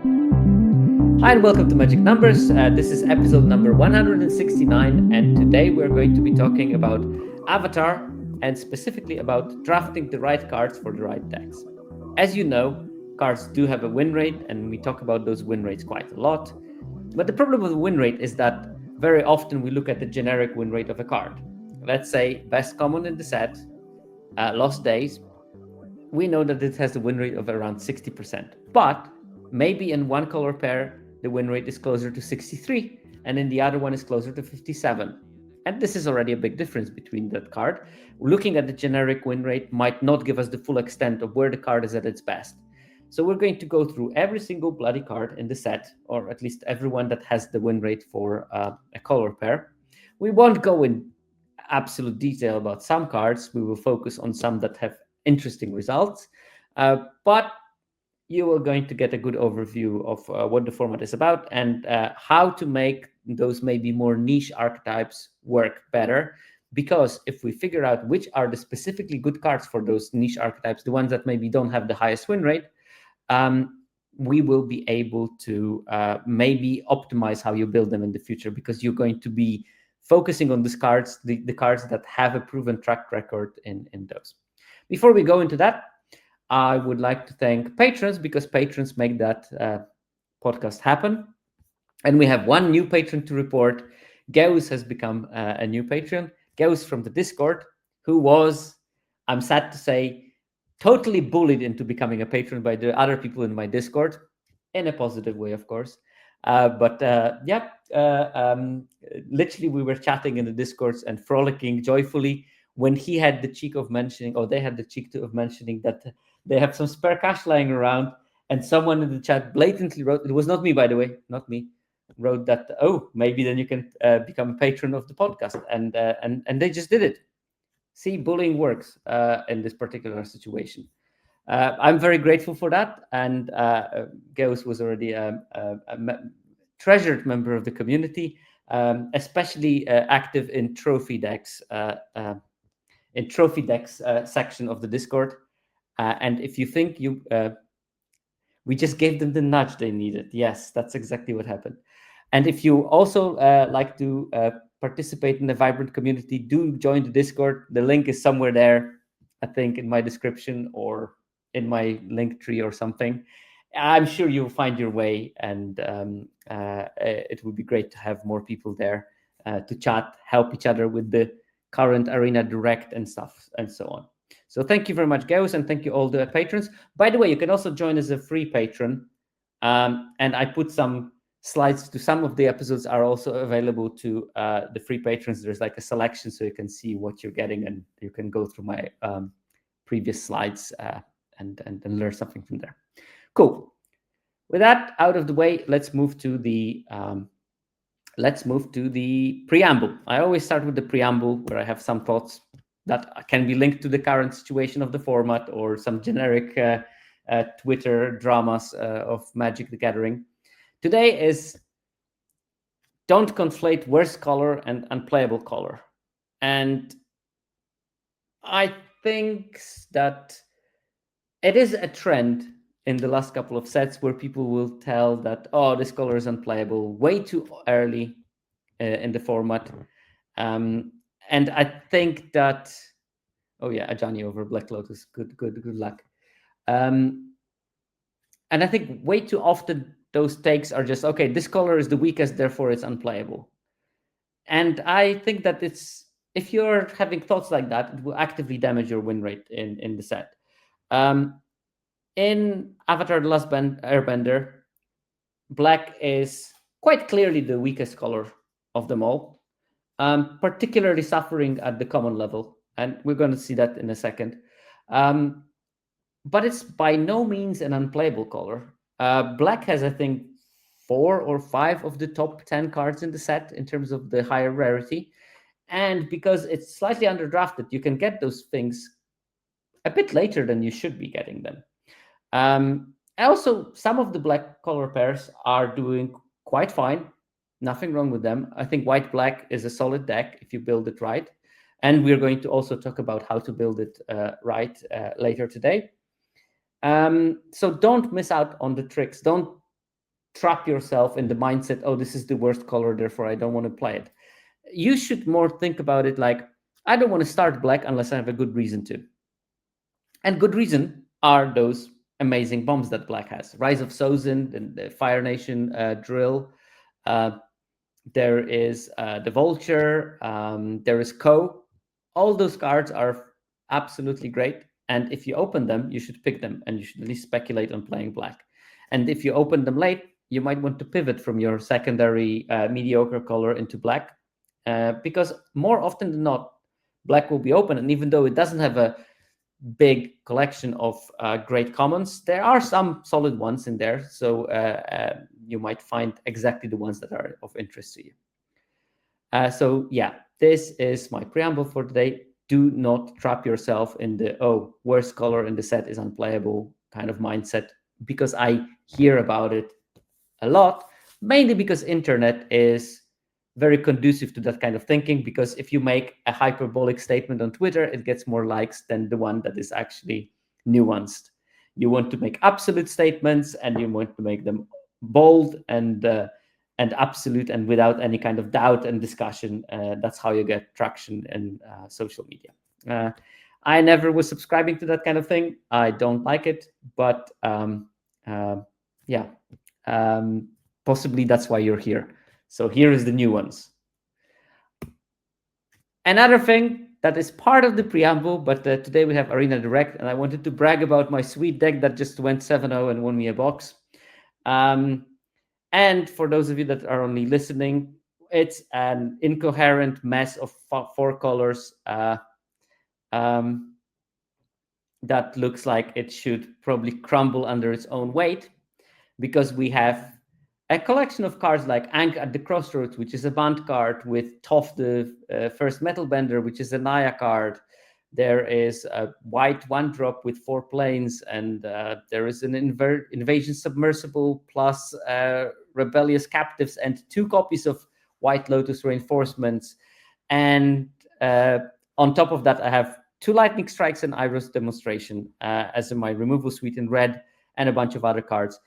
Hi, and welcome to Magic Numbers. This is episode number 169, and today we're going to be talking about Avatar and specifically about drafting the right cards for the right decks. As you know, cards do have a win rate, and we talk about those win rates quite a lot. But the problem with the win rate is that very often we look at the generic win rate of a card. Let's say best common in the set, Lost Days. We know that it has a win rate of around 60%, but maybe in one color pair the win rate is closer to 63 and in the other one is closer to 57, and this is already a big difference between that card. Looking at the generic win rate might not give us the full extent of where the card is at its best. So we're going to go through every single bloody card in the set, or at least everyone that has the win rate for a color pair. We won't go in absolute detail about some cards. We will focus on some that have interesting results, but you are going to get a good overview of what the format is about and how to make those maybe more niche archetypes work better. Because if we figure out which are the specifically good cards for those niche archetypes, the ones that maybe don't have the highest win rate, we will be able to maybe optimize how you build them in the future, because you're going to be focusing on these cards, the cards that have a proven track record in those. Before we go into that, I would like to thank patrons, because patrons make that podcast happen. And we have one new patron to report. Geus has become a new patron. Geus from the Discord, who was, I'm sad to say, totally bullied into becoming a patron by the other people in my Discord, in a positive way, of course. Literally we were chatting in the Discords and frolicking joyfully when he had the cheek of mentioning, or they had the cheek of mentioning, that they have some spare cash lying around, and someone in the chat blatantly wrote, it was not me, by the way, not me, wrote that, oh, maybe then you can become a patron of the podcast, and they just did it. See, bullying works in this particular situation. I'm very grateful for that, and Geus was already a treasured member of the community, especially active in trophy decks, section of the Discord. And if you think we just gave them the nudge they needed. Yes, that's exactly what happened. And if you also like to participate in the vibrant community, do join the Discord. The link is somewhere there, I think, in my description or in my link tree or something. I'm sure you'll find your way, and it would be great to have more people there to chat, help each other with the current Arena Direct and stuff, and so on. So thank you very much, Geus, and thank you all the patrons. By the way, you can also join as a free patron, and I put some slides to some of the episodes are also available to the free patrons. There's like a selection, so you can see what you're getting, and you can go through my previous slides and learn something from there. Cool. With that out of the way, let's move to the preamble. I always start with the preamble, where I have some thoughts that can be linked to the current situation of the format or some generic Twitter dramas of Magic the Gathering. Today is don't conflate worst color and unplayable color. And I think that it is a trend in the last couple of sets where people will tell that, oh, this color is unplayable way too early in the format. And I think that, oh yeah, Ajani over Black Lotus, good luck. And I think way too often those takes are just, okay, this color is the weakest, therefore it's unplayable. And I think that if you're having thoughts like that, it will actively damage your win rate in the set. In Avatar: The Last Airbender, black is quite clearly the weakest color of them all, particularly suffering at the common level. And we're going to see that in a second. But it's by no means an unplayable color. Black has, I think, 4 or 5 of the top 10 cards in the set in terms of the higher rarity. And because it's slightly underdrafted, you can get those things a bit later than you should be getting them. Also, some of the black color pairs are doing quite fine. Nothing wrong with them. I think white-black is a solid deck if you build it right. And we're going to also talk about how to build it right later today. So don't miss out on the tricks. Don't trap yourself in the mindset, oh, this is the worst color, therefore I don't want to play it. You should more think about it like, I don't want to start black unless I have a good reason to. And good reason are those amazing bombs that black has. Rise of Sozin, the Fire Nation drill. Uh, there is the Vulture. There is Ko. All those cards are absolutely great. And if you open them, you should pick them, and you should at least speculate on playing black. And if you open them late, you might want to pivot from your secondary mediocre color into black, because more often than not, black will be open. And even though it doesn't have a big collection of great commons, there are some solid ones in there. So you might find exactly the ones that are of interest to you. So yeah, this is my preamble for today. Do not trap yourself in the, oh, worst color in the set is unplayable kind of mindset, because I hear about it a lot, mainly because internet is very conducive to that kind of thinking, because if you make a hyperbolic statement on Twitter, it gets more likes than the one that is actually nuanced. You want to make absolute statements, and you want to make them bold and absolute and without any kind of doubt and discussion. That's how you get traction in social media. I never was subscribing to that kind of thing. I don't like it, but yeah, possibly that's why you're here. So here is the nuance. Another thing that is part of the preamble, but today we have Arena Direct, and I wanted to brag about my sweet deck that just went 7-0 and won me a box. And for those of you that are only listening, it's an incoherent mess of 4 colors that looks like it should probably crumble under its own weight, because we have a collection of cards like Ankh at the Crossroads, which is a banned card, with Toph, the first metal bender, which is a Naya card. There is a white 1-drop with 4 planes, and there is an Invasion Submersible plus Rebellious Captives and 2 copies of White Lotus Reinforcements. And on top of that, I have 2 Lightning Strikes and Iris Demonstration as in my removal suite in red, and a bunch of other cards.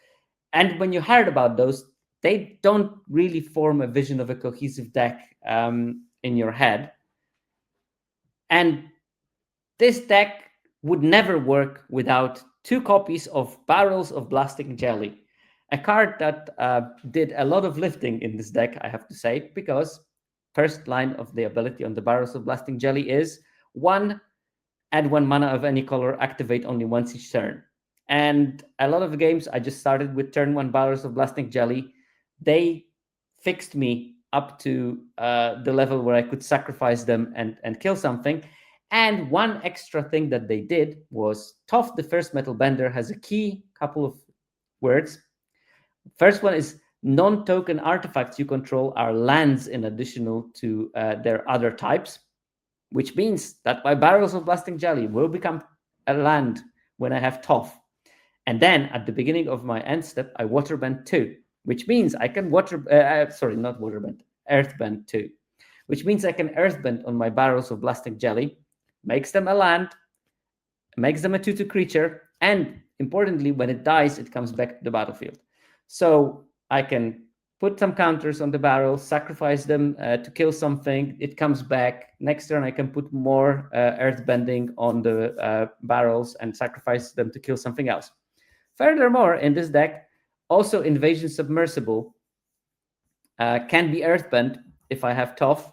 And when you heard about those, they don't really form a vision of a cohesive deck in your head. And this deck would never work without 2 copies of Barrels of Blasting Jelly, a card that did a lot of lifting in this deck, I have to say, because first line of the ability on the Barrels of Blasting Jelly is 1, add 1 mana of any color, activate only once each turn. And a lot of the games I just started with turn 1 Barrels of Blasting Jelly. They fixed me up to the level where I could sacrifice them and kill something. And one extra thing that they did was Toph, the first metal bender, has a key couple of words. First one is non-token artifacts you control are lands in additional to their other types, which means that my Barrels of Blasting Jelly will become a land when I have Toph. And then at the beginning of my end step, I waterbend 2, which means I can earthbend 2, which means I can earthbend on my Barrels of Blasting Jelly, makes them a land, makes them a 2/2 creature, and importantly, when it dies, it comes back to the battlefield. So I can put some counters on the barrels, sacrifice them to kill something, it comes back. Next turn, I can put more earthbending on the barrels and sacrifice them to kill something else. Furthermore, in this deck, also Invasion Submersible can be earthbent if I have Toph,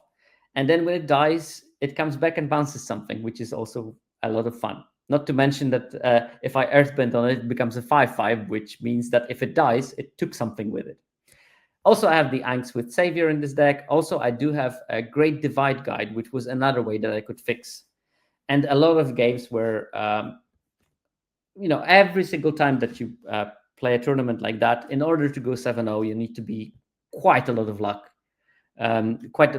and then when it dies, it comes back and bounces something, which is also a lot of fun. Not to mention that if I earthbend on it, it becomes a 5/5, which means that if it dies, it took something with it. Also, I have the Angst with Savior in this deck. Also, I do have a Great Divide Guide, which was another way that I could fix. And a lot of games where, every single time that you play a tournament like that, in order to go 7-0, you need to be quite a lot of luck. Quite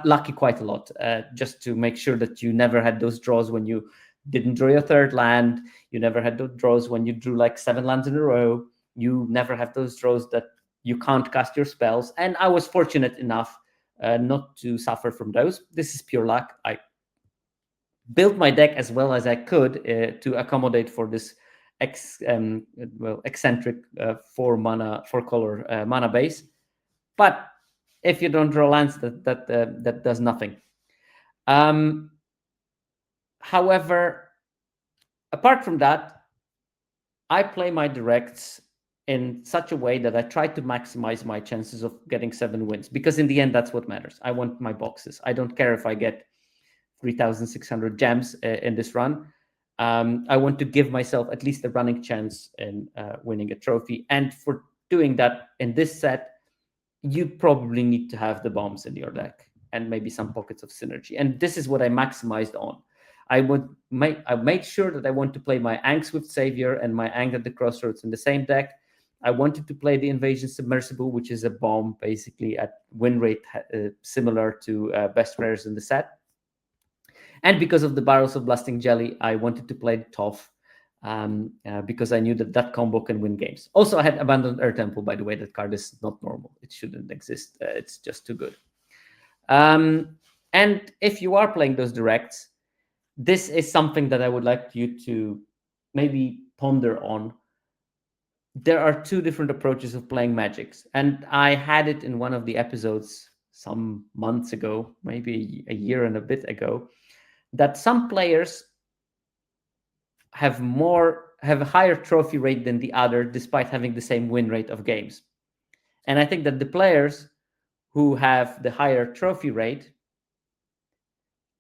lucky quite a lot, just to make sure that you never had those draws when you didn't draw your 3rd land. You never had those draws when you drew like 7 lands in a row. You never have those draws that you can't cast your spells. And I was fortunate enough not to suffer from those. This is pure luck. I built my deck as well as I could to accommodate for this eccentric 4 color mana base. But if you don't draw lands, that does nothing. However, apart from that, I play my directs in such a way that I try to maximize my chances of getting 7 wins, because in the end, that's what matters. I want my boxes. I don't care if I get 3,600 gems in this run. I want to give myself at least a running chance in winning a trophy. And for doing that in this set, you probably need to have the bombs in your deck and maybe some pockets of synergy. And this is what I maximized on. I made sure that I want to play my Ang Swift Savior and my Ang at the Crossroads in the same deck. I wanted to play the Invasion Submersible, which is a bomb basically at win rate similar to best rares in the set. And because of the Barrels of Blasting Jelly, I wanted to play Toph because I knew that combo can win games. Also, I had Abandoned Earth Temple, by the way. That card is not normal. It shouldn't exist. It's just too good. And if you are playing those directs, this is something that I would like you to maybe ponder on. There are 2 different approaches of playing Magics. And I had it in one of the episodes some months ago, maybe a year and a bit ago, that some players have a higher trophy rate than the other, despite having the same win rate of games. And I think that the players who have the higher trophy rate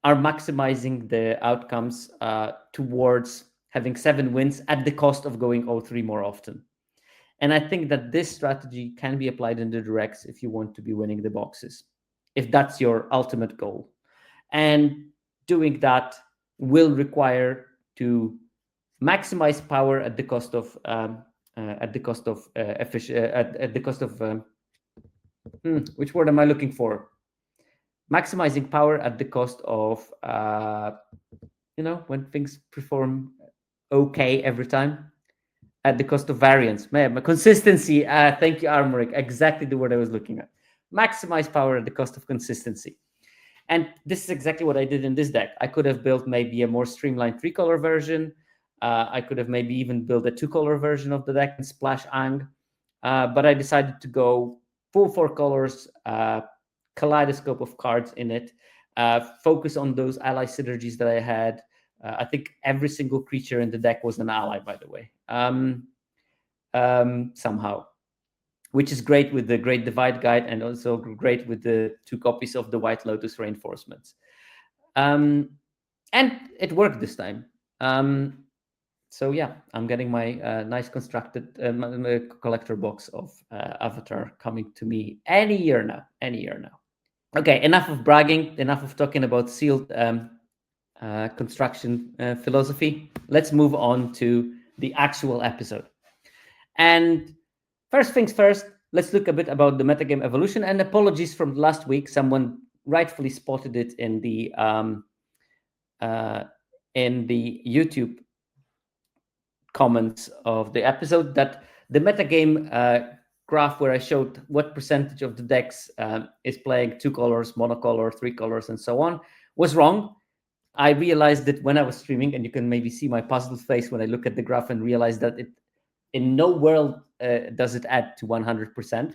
are maximizing the outcomes towards having 7 wins at the cost of going 0-3 more often. And I think that this strategy can be applied in the directs if you want to be winning the boxes, if that's your ultimate goal. And doing that will require to maximize power at the cost of which word am I looking for? Maximizing power at the cost of when things perform okay every time, at the cost of variance. Man, consistency. Thank you, Armoric. Exactly the word I was looking at. Maximize power at the cost of consistency. And this is exactly what I did in this deck. I could have built maybe a more streamlined 3-color version. I could have maybe even built a 2-color version of the deck and splash Ang. But I decided to go full 4 colors, kaleidoscope of cards in it, focus on those ally synergies that I had. I think every single creature in the deck was an ally, by the way, somehow, which is great with the Great Divide Guide and also great with the 2 copies of the White Lotus reinforcements. And it worked this time. So yeah, I'm getting my nice constructed collector box of Avatar coming to me any year now. Okay, enough of bragging, enough of talking about sealed construction philosophy. Let's move on to the actual episode. And first things first, let's look a bit about the metagame evolution. And apologies from last week, someone rightfully spotted it in the YouTube comments of the episode, that the metagame graph where I showed what percentage of the decks is playing 2 colors, monocolor, 3 colors, and so on, was wrong. I realized that when I was streaming, and you can maybe see my puzzled face when I look at the graph and realize that it in no world does it add to 100%.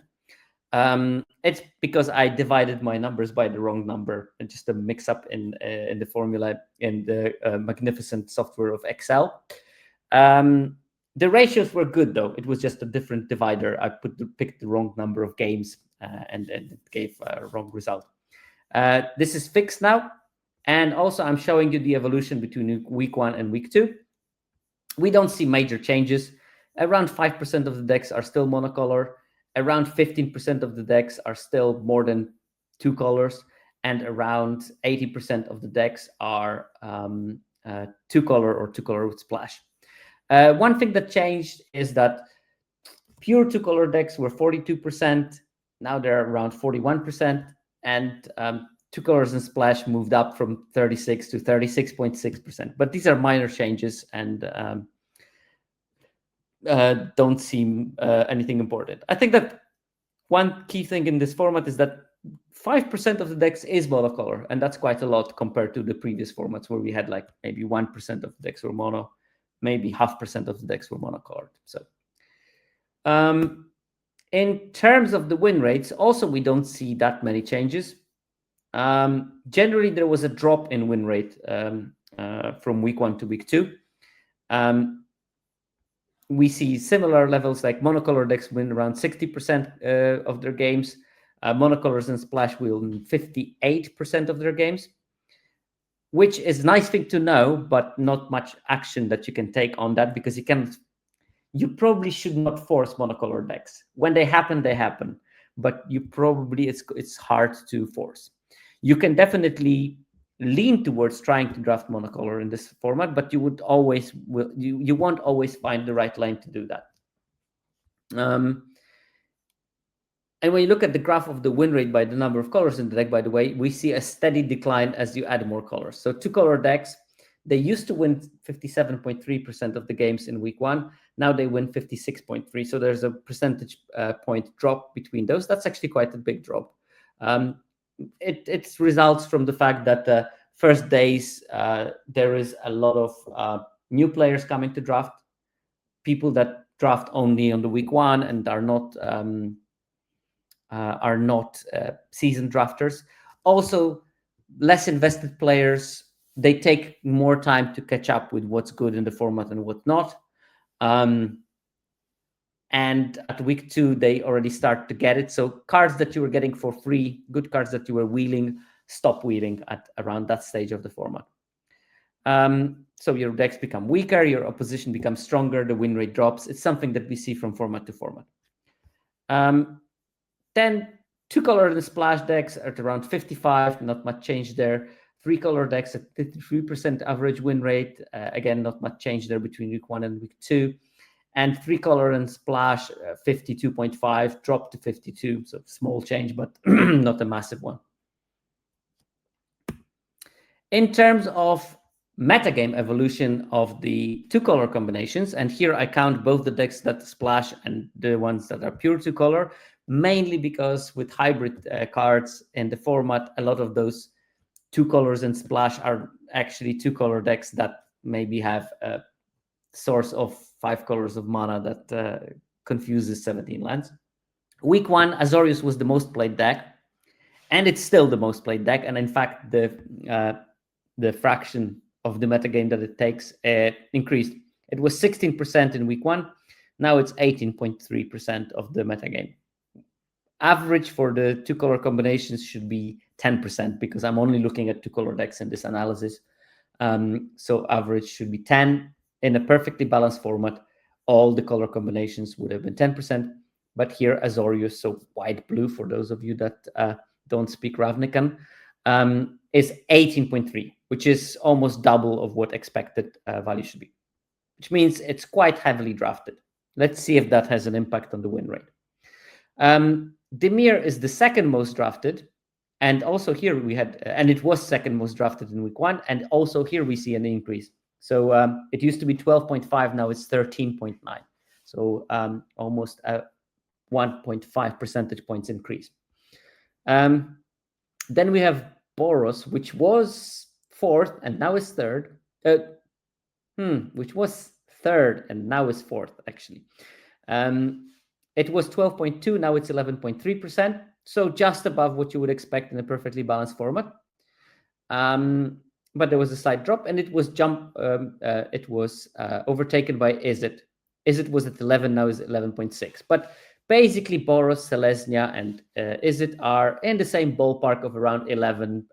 It's because I divided my numbers by the wrong number, and just a mix-up in the formula in the magnificent software of Excel. The ratios were good, though. It was just a different divider. I picked the wrong number of games, and it gave a wrong result. This is fixed now. And also, I'm showing you the evolution between week 1 and week 2. We don't see major changes. Around 5% of the decks are still monocolor. Around 15% of the decks are still more than 2 colors. And around 80% of the decks are 2-color or 2-color with splash. One thing that changed is that pure 2-color decks were 42%. Now they're around 41%. And 2 colors and splash moved up from 36 to 36.6%. But these are minor changes and don't seem anything important. I think that one key thing in this format is that 5% of the decks is monocolor, and that's quite a lot compared to the previous formats where we had like maybe 1% of the decks were mono. maybe 0.5% of the decks were monocolored. So in terms of the win rates, also we don't see that many changes. Generally, there was a drop in win rate from week 1 to week 2. We see similar levels, like monocolor decks win around 60% of their games. Monocolors and Splash will win 58% of their games, which is a nice thing to know, but not much action that you can take on that, because you probably should not force monocolor decks. When they happen, but it's hard to force. You can definitely lean towards trying to draft monocolor in this format, but you won't always find the right lane to do that. And when you look at the graph of the win rate by the number of colors in the deck, by the way, we see a steady decline as you add more colors. So 2-color decks, they used to win 57.3% of the games in week 1. Now they win 56.3%. So there's a percentage point drop between those. That's actually quite a big drop. It results from the fact that the first days, there is a lot of new players coming to draft, people that draft only on the week 1 and are not seasoned drafters. Also, less invested players, they take more time to catch up with what's good in the format and what not. And at week 2, they already start to get it. So cards that you were getting for free, good cards that you were wheeling, stop wheeling at around that stage of the format. So your decks become weaker, your opposition becomes stronger, the win rate drops. It's something that we see from format to format. Then 2-color and Splash decks are at around 55, not much change there. 3-color decks at 53% average win rate. Again, not much change there between week 1 and week 2. And 3-color and Splash, 52.5, dropped to 52. So small change, but not a massive one. In terms of metagame evolution of the 2-color combinations, and here I count both the decks that splash and the ones that are pure 2-color, mainly because with hybrid cards in the format, a lot of those 2-colors and splash are actually 2-color decks that maybe have a source of 5 colors of mana that confuses 17 lands. Week 1, Azorius was the most played deck, and it's still the most played deck. And in fact, the fraction of the metagame that it takes increased. It was 16% in week 1. Now it's 18.3% of the metagame. Average for the 2-color combinations should be 10%, because I'm only looking at 2-color decks in this analysis. So average should be 10. In a perfectly balanced format, all the color combinations would have been 10%. But here, Azorius, so white blue for those of you that don't speak Ravnican, is 18.3, which is almost double of what expected value should be, which means it's quite heavily drafted. Let's see if that has an impact on the win rate. Dimir is the second most drafted, and also here we had, and it was second most drafted in week 1, and also here we see an increase. So it used to be 12.5, now it's 13.9. So almost a 1.5 percentage points increase. Then we have Boros, which was 4th and now is 3rd. Which was 3rd and now is 4th, actually. It was 12.2, now it's 11.3%. So just above what you would expect in a perfectly balanced format. But there was a slight drop, and it was overtaken by Izzet. Izzet was at 11, now is 11.6. But basically, Boros, Selesnya, and Izzet are in the same ballpark of around 11%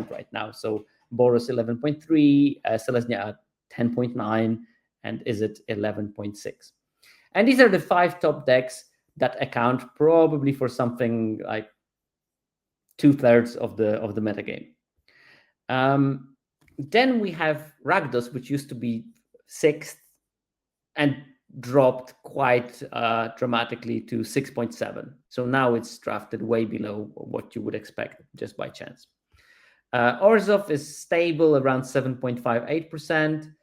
right now. So Boros 11.3, Selesnya at 10.9, and Izzet 11.6. And these are the 5 top decks that account probably for something like 2/3 of the metagame. Then we have Rakdos, which used to be 6th and dropped quite dramatically to 6.7. So now it's drafted way below what you would expect just by chance. Orzhov is stable around 7.58%,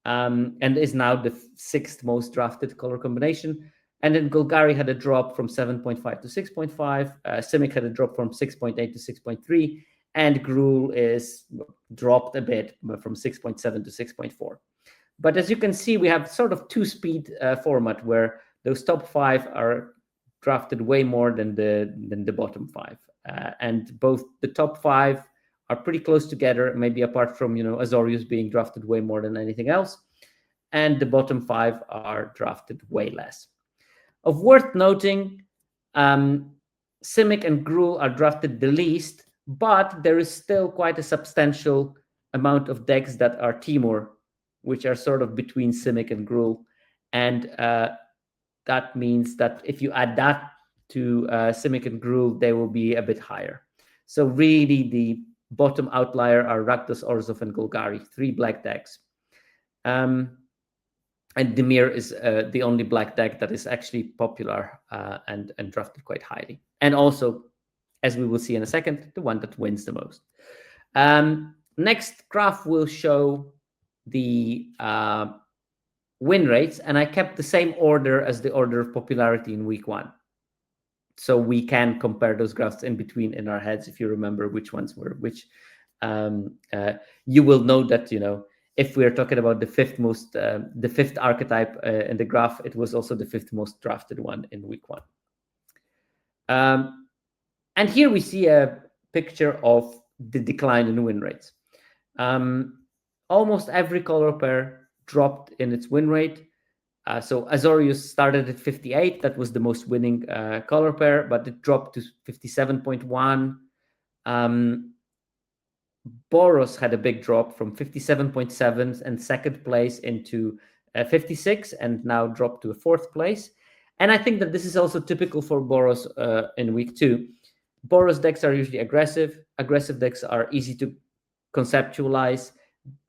and is now the 6th most drafted color combination. And then Golgari had a drop from 7.5 to 6.5. Simic had a drop from 6.8 to 6.3. And Gruul is dropped a bit from 6.7 to 6.4. But as you can see, we have sort of two-speed format where those top 5 are drafted way more than the bottom 5, and both the top 5 are pretty close together, maybe apart from Azorius being drafted way more than anything else, and the bottom 5 are drafted way less. Of worth noting, Simic and Gruul are drafted the least, but there is still quite a substantial amount of decks that are Timur, which are sort of between Simic and Gruul, and that means that if you add that to Simic and Gruul, they will be a bit higher. So really, the bottom outlier are Rakdos, Orzhov, and Golgari, 3 black decks. And Dimir is the only black deck that is actually popular and drafted quite highly. And also, as we will see in a second, the one that wins the most. Next graph will show the win rates, and I kept the same order as the order of popularity in week 1. So we can compare those graphs in between in our heads if you remember which ones were which. You will know that, if we're talking about the fifth archetype in the graph, it was also the 5th most drafted one in week 1. And here we see a picture of the decline in win rates. Almost every color pair dropped in its win rate. So Azorius started at 58. That was the most winning color pair, but it dropped to 57.1. Boros had a big drop from 57.7 and second place into 56, and now dropped to a 4th place. And I think that this is also typical for Boros in week 2. Boros decks are usually aggressive. Aggressive decks are easy to conceptualize.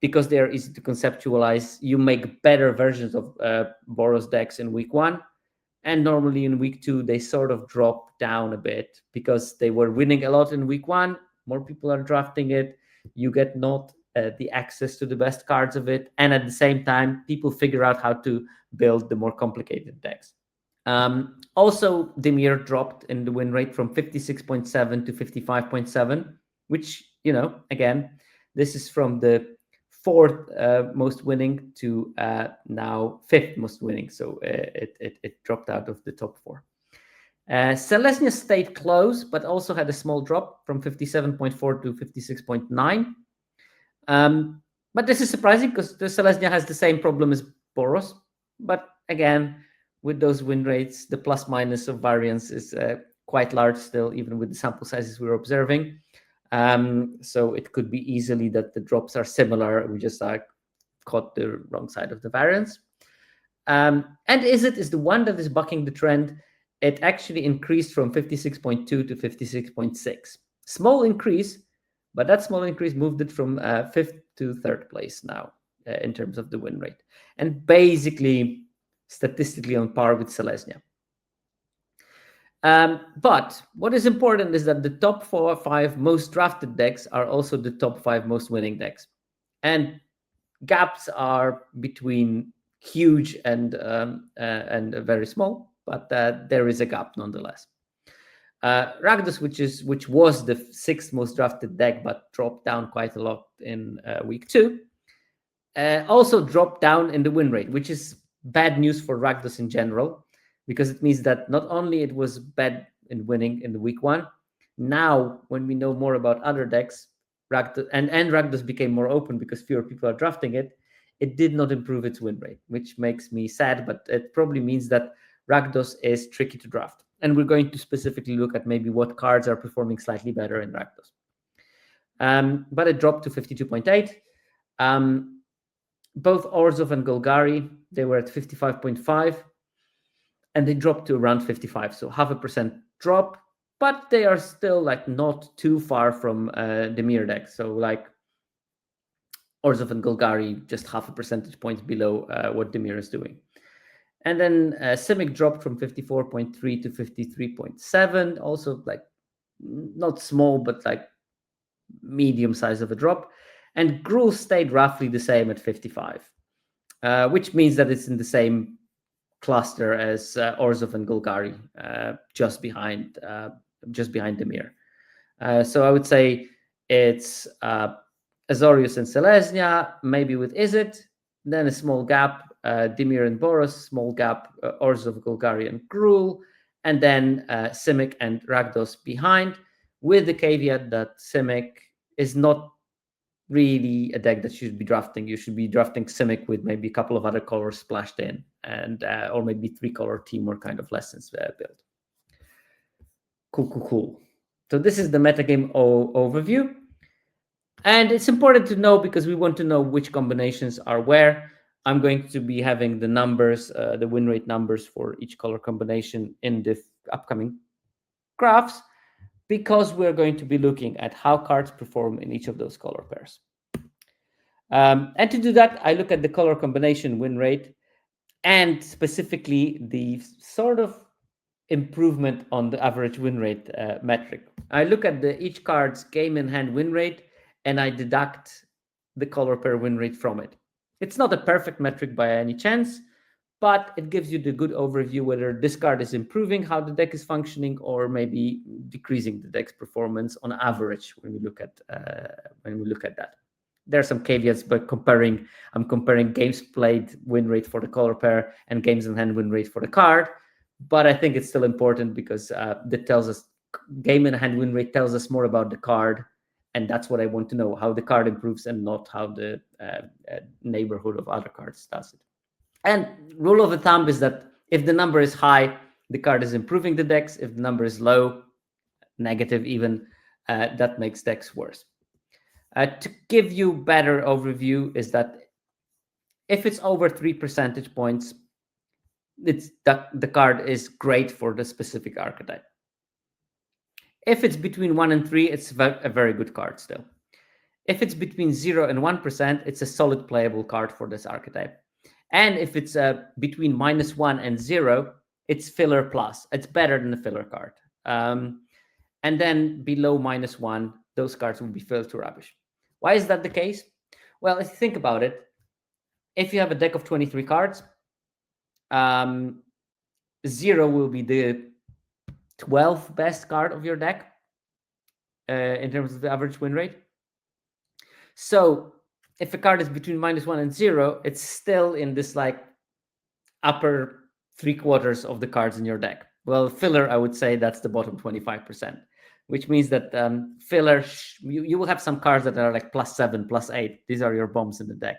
Because they are easy to conceptualize, you make better versions of Boros decks in week 1. And normally in week 2, they sort of drop down a bit because they were winning a lot in week 1. More people are drafting it. You get not the access to the best cards of it. And at the same time, people figure out how to build the more complicated decks. Also, Dimir dropped in the win rate from 56.7 to 55.7, which, again, this is from the 4th most winning to now 5th most winning. So it dropped out of the top 4. Selesnya stayed close, but also had a small drop from 57.4 to 56.9. But this is surprising because the Selesnya has the same problem as Boros. But again, with those win rates, the plus minus of variance is quite large still, even with the sample sizes we're observing. So it could be easily that the drops are similar. We just caught the wrong side of the variance. And Izzet is the one that is bucking the trend. It actually increased from 56.2 to 56.6. Small increase, but that small increase moved it from 5th to 3rd place now in terms of the win rate. And basically, statistically on par with Selesnya. But what is important is that the top 4 or 5 most drafted decks are also the top 5 most winning decks. And gaps are between huge and very small, but there is a gap nonetheless. Rakdos, which was the 6th most drafted deck, but dropped down quite a lot in week 2, also dropped down in the win rate, which is bad news for Rakdos in general, because it means that not only it was bad in winning in the week 1, now when we know more about other decks, Rakdos and Rakdos became more open because fewer people are drafting it, it did not improve its win rate, which makes me sad, but it probably means that Rakdos is tricky to draft. And we're going to specifically look at maybe what cards are performing slightly better in Rakdos. But it dropped to 52.8. Both Orzhov and Golgari, they were at 55.5, and they dropped to around 55, so 0.5% drop, but they are still not too far from the Mir deck. So Orzhov and Golgari just 0.5 percentage points below what Dimir is doing. And then Simic dropped from 54.3 to 53.7, also not small, but medium size of a drop. And Gruul stayed roughly the same at 55, which means that it's in the same cluster as Orzhov and Golgari, just behind Dimir. So I would say it's Azorius and Selesnya, maybe with Izzet, then a small gap, Dimir and Boros, small gap, Orzhov, Golgarian, Gruul, and then Simic and Rakdos behind, with the caveat that Simic is not really a deck that you should be drafting. You should be drafting Simic with maybe a couple of other colors splashed in, and or maybe 3-color teamwork kind of lessons build. Cool. So this is the metagame overview. And it's important to know because we want to know which combinations are where. I'm going to be having the numbers, the win rate numbers for each color combination in the upcoming graphs, because we're going to be looking at how cards perform in each of those color pairs. And to do that, I look at the color combination win rate and specifically the sort of improvement on the average win rate metric. I look at each card's game in hand win rate and I deduct the color pair win rate from it. It's not a perfect metric by any chance, but it gives you the good overview whether this card is improving how the deck is functioning or maybe decreasing the deck's performance on average when we look at that. There are some caveats, but I'm comparing games played win rate for the color pair and games in hand win rate for the card. But I think it's still important because that tells us game in hand win rate tells us more about the card, and that's what I want to know, how the card improves and not how the neighborhood of other cards does it. And rule of thumb is that if the number is high, the card is improving the decks. If the number is low, negative even, that makes decks worse. To give you better overview is that if it's over 3 percentage points, the card is great for the specific archetype. If it's between 1 and 3, it's a very good card still. If it's between 0 and 1%, it's a solid playable card for this archetype. And if it's between -1 and 0, it's filler plus. It's better than a filler card. And then below -1, those cards will be filled to rubbish. Why is that the case? Well, if you think about it, if you have a deck of 23 cards, 0 will be the 12th best card of your deck in terms of the average win rate. So if a card is between -1 and 0, it's still in this like upper 3/4 of the cards in your deck. Well, filler, I would say that's the bottom 25%, which means that filler, you will have some cards that are like +7, +8. These are your bombs in the deck.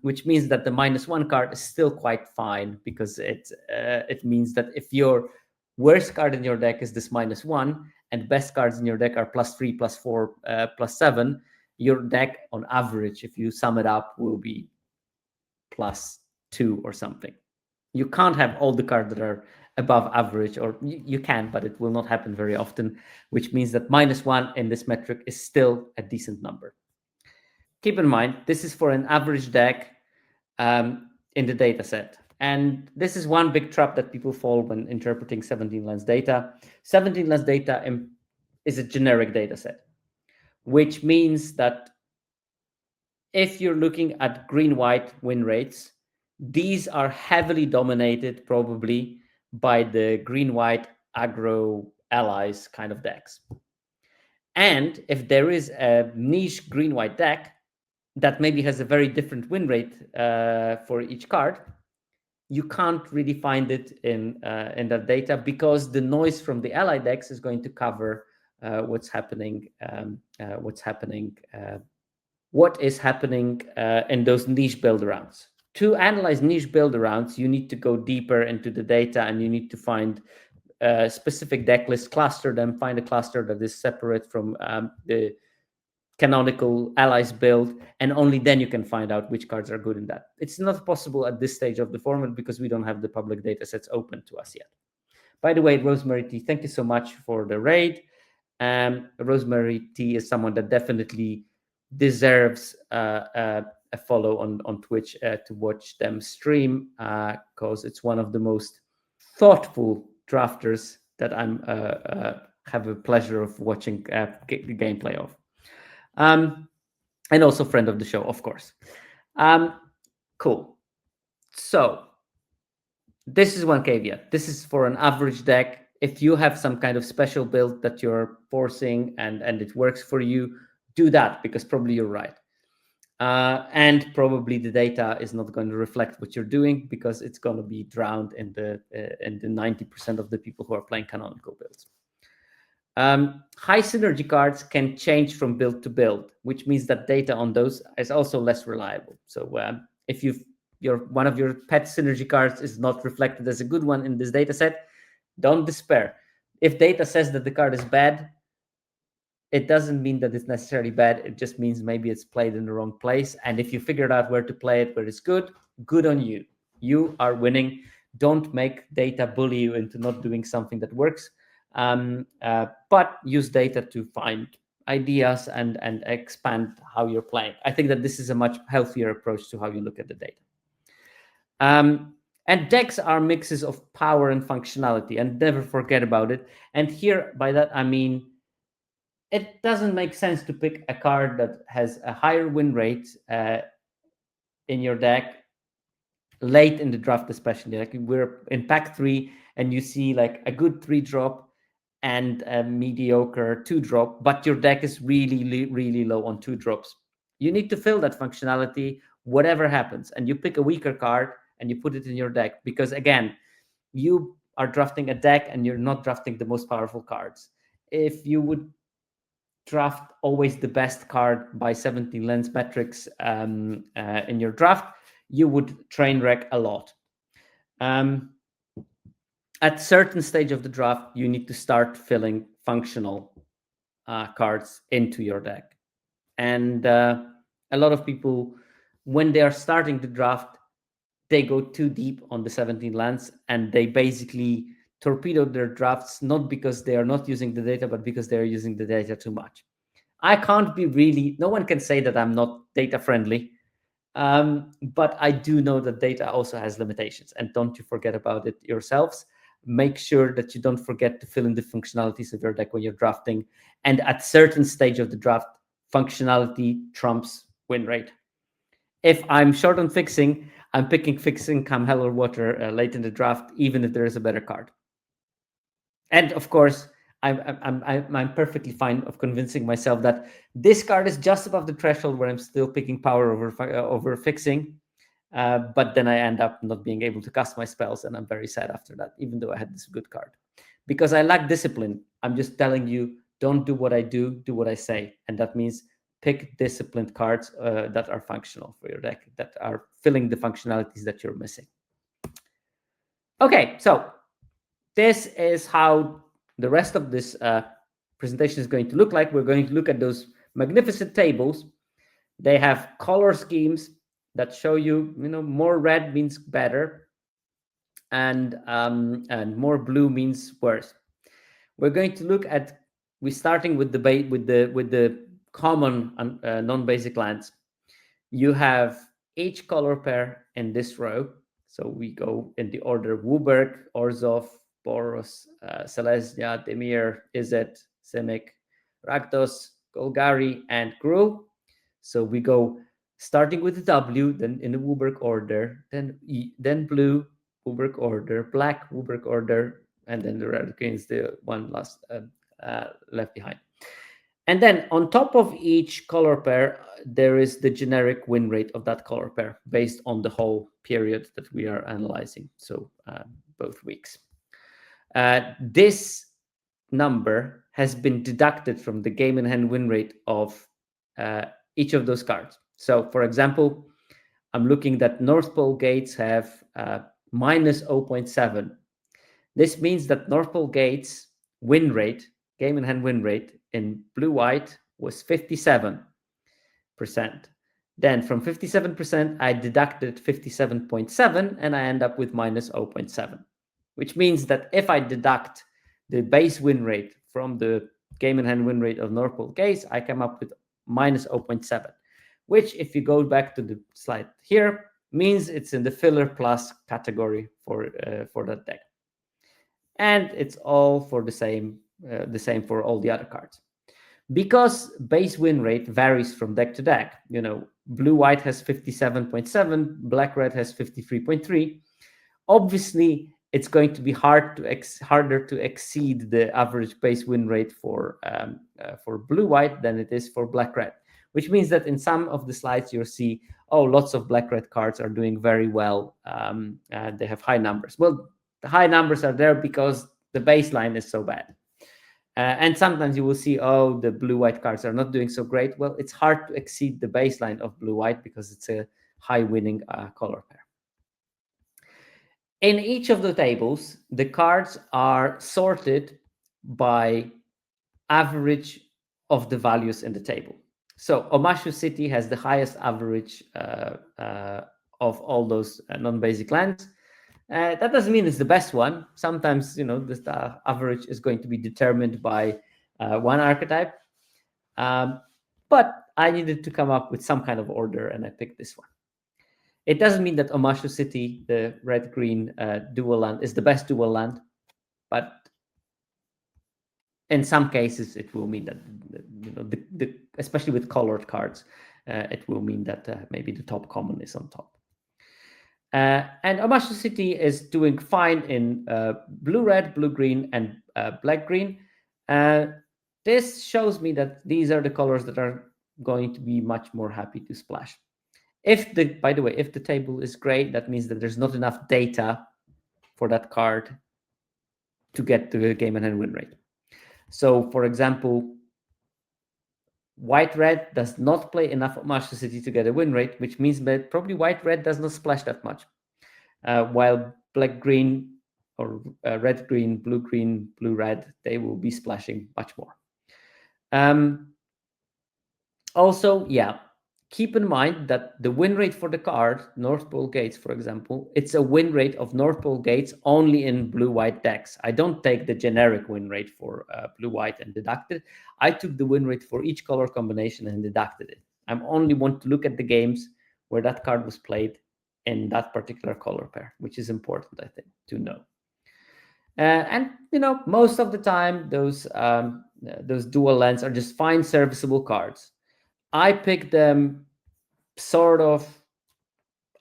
Which means that the -1 card is still quite fine because it means that if your worst card in your deck is this -1 and best cards in your deck are +3, +4, +7, your deck on average, if you sum it up, will be +2 or something. You can't have all the cards that are above average, or you can, but it will not happen very often, which means that -1 in this metric is still a decent number. Keep in mind, this is for an average deck in the data set. And this is one big trap that people fall when interpreting 17 lens data. 17 lens data is a generic data set, which means that if you're looking at green-white win rates, these are heavily dominated probably by the green-white aggro allies kind of decks. And if there is a niche green-white deck that maybe has a very different win rate for each card, you can't really find it in that data because the noise from the ally decks is going to cover what is happening in those niche build-arounds. To analyze niche build-arounds, you need to go deeper into the data and you need to find specific deck lists, cluster them, find a cluster that is separate from the canonical allies build, and only then you can find out which cards are good in that. It's not possible at this stage of the format because we don't have the public data sets open to us yet. By the way, Rosemary T, thank you so much for the raid. Rosemary T is someone that definitely deserves a follow on Twitch to watch them stream because it's one of the most thoughtful drafters that I'm have a pleasure of watching the gameplay of. And also friend of the show, of course. Cool. So this is one caveat. This is for an average deck. If you have some kind of special build that you're forcing and it works for you, do that because probably you're right. And probably the data is not going to reflect what you're doing because it's going to be drowned in the 90% of the people who are playing canonical builds. High synergy cards can change from build to build, which means that data on those is also less reliable. So if one of your pet synergy cards is not reflected as a good one in this data set, don't despair. If data says that the card is bad, it doesn't mean that it's necessarily bad. It just means maybe it's played in the wrong place. And if you figured out where to play it, where it's good on you. You are winning. Don't make data bully you into not doing something that works. But use data to find ideas and expand how you're playing. I think that this is a much healthier approach to how you look at the data. And decks are mixes of power and functionality, and never forget about it. And here, by that, I mean, it doesn't make sense to pick a card that has a higher win rate in your deck late in the draft, especially. Like we're in pack 3 and you see like a good 3-drop and a mediocre 2-drop, but your deck is really low on 2-drops. You need to fill that functionality whatever happens, and you pick a weaker card and you put it in your deck because, again, you are drafting a deck and you're not drafting the most powerful cards. If you would draft always the best card by 17 lens metrics in your draft, you would train wreck a lot. At certain stage of the draft, you need to start filling functional cards into your deck. And a lot of people, when they are starting the draft, they go too deep on the 17 lands and they basically torpedo their drafts, not because they are not using the data, but because they are using the data too much. I can't be really, no one can say that I'm not data friendly, but I do know that data also has limitations, and don't you forget about it yourselves. Make sure that you don't forget to fill in the functionalities of your deck when you're drafting, and at certain stage of the draft, functionality trumps win rate. If I'm short on fixing, I'm picking fixing come hell or water late in the draft, even if there is a better card. And of course, I'm perfectly fine of convincing myself that this card is just above the threshold where I'm still picking power over fixing, but then I end up not being able to cast my spells, and I'm very sad after that, even though I had this good card. Because I lack discipline, I'm just telling you, don't do what I do what I say. And that means pick disciplined cards that are functional for your deck, that are filling the functionalities that you're missing. Okay, so this is how the rest of this presentation is going to look like. We're going to look at those magnificent tables. They have color schemes that show you, more red means better, and more blue means worse. We're going to look at, we're starting with the common non-basic lands. You have each color pair in this row. So we go in the order Wooburg, Orzhov, Boros, Selesnya, Demir, Izzet, Simic, Rakdos, Golgari, and Gruul. So we go starting with the W, then in the Wooburg order, then blue, Wooburg order, black, Wooburg order, and then the red is the one last left behind. And then on top of each color pair, there is the generic win rate of that color pair based on the whole period that we are analyzing, so both weeks. This number has been deducted from the game in hand win rate of each of those cards. So, for example, I'm looking that North Pole Gates have minus 0.7. This means that North Pole Gates win rate, game in hand win rate, in blue-white was 57%. Then from 57%, I deducted 57.7, and I end up with minus 0.7, which means that if I deduct the base win rate from the game in hand win rate of North Pole Gates, I come up with minus 0.7, which, if you go back to the slide here, means it's in the filler plus category for that deck. And it's all for the same for all the other cards. Because base win rate varies from deck to deck, blue-white has 57.7, black-red has 53.3. Obviously, it's going to be harder to exceed the average base win rate for blue-white than it is for black-red, which means that in some of the slides you'll see, oh, lots of black-red cards are doing very well. They have high numbers. Well, the high numbers are there because the baseline is so bad. And sometimes you will see, oh, the blue-white cards are not doing so great. Well, it's hard to exceed the baseline of blue-white because it's a high-winning color pair. In each of the tables, the cards are sorted by average of the values in the table. So Omashu City has the highest average of all those non-basic lands. That doesn't mean it's the best one. Sometimes, the average is going to be determined by one archetype. But I needed to come up with some kind of order, and I picked this one. It doesn't mean that Omashu City, the red-green dual land, is the best dual land, but in some cases it will mean that, especially with colored cards, it will mean that maybe the top common is on top. And Omashu City is doing fine in blue-red, blue-green, and black-green. This shows me that these are the colors that are going to be much more happy to splash. By the way, if the table is gray, that means that there's not enough data for that card to get to the game and hand win rate. So, for example, white-red does not play enough Omashu City to get a win rate, which means that probably white-red does not splash that much, while black-green or red-green, blue-green, blue-red, they will be splashing much more. Also, keep in mind that the win rate for the card, North Pole Gates, for example, it's a win rate of North Pole Gates only in blue-white decks. I don't take the generic win rate for blue-white and deduct it. I took the win rate for each color combination and deducted it. I only want to look at the games where that card was played in that particular color pair, which is important, I think, to know. And most of the time, those dual lands are just fine serviceable cards. I picked them sort of,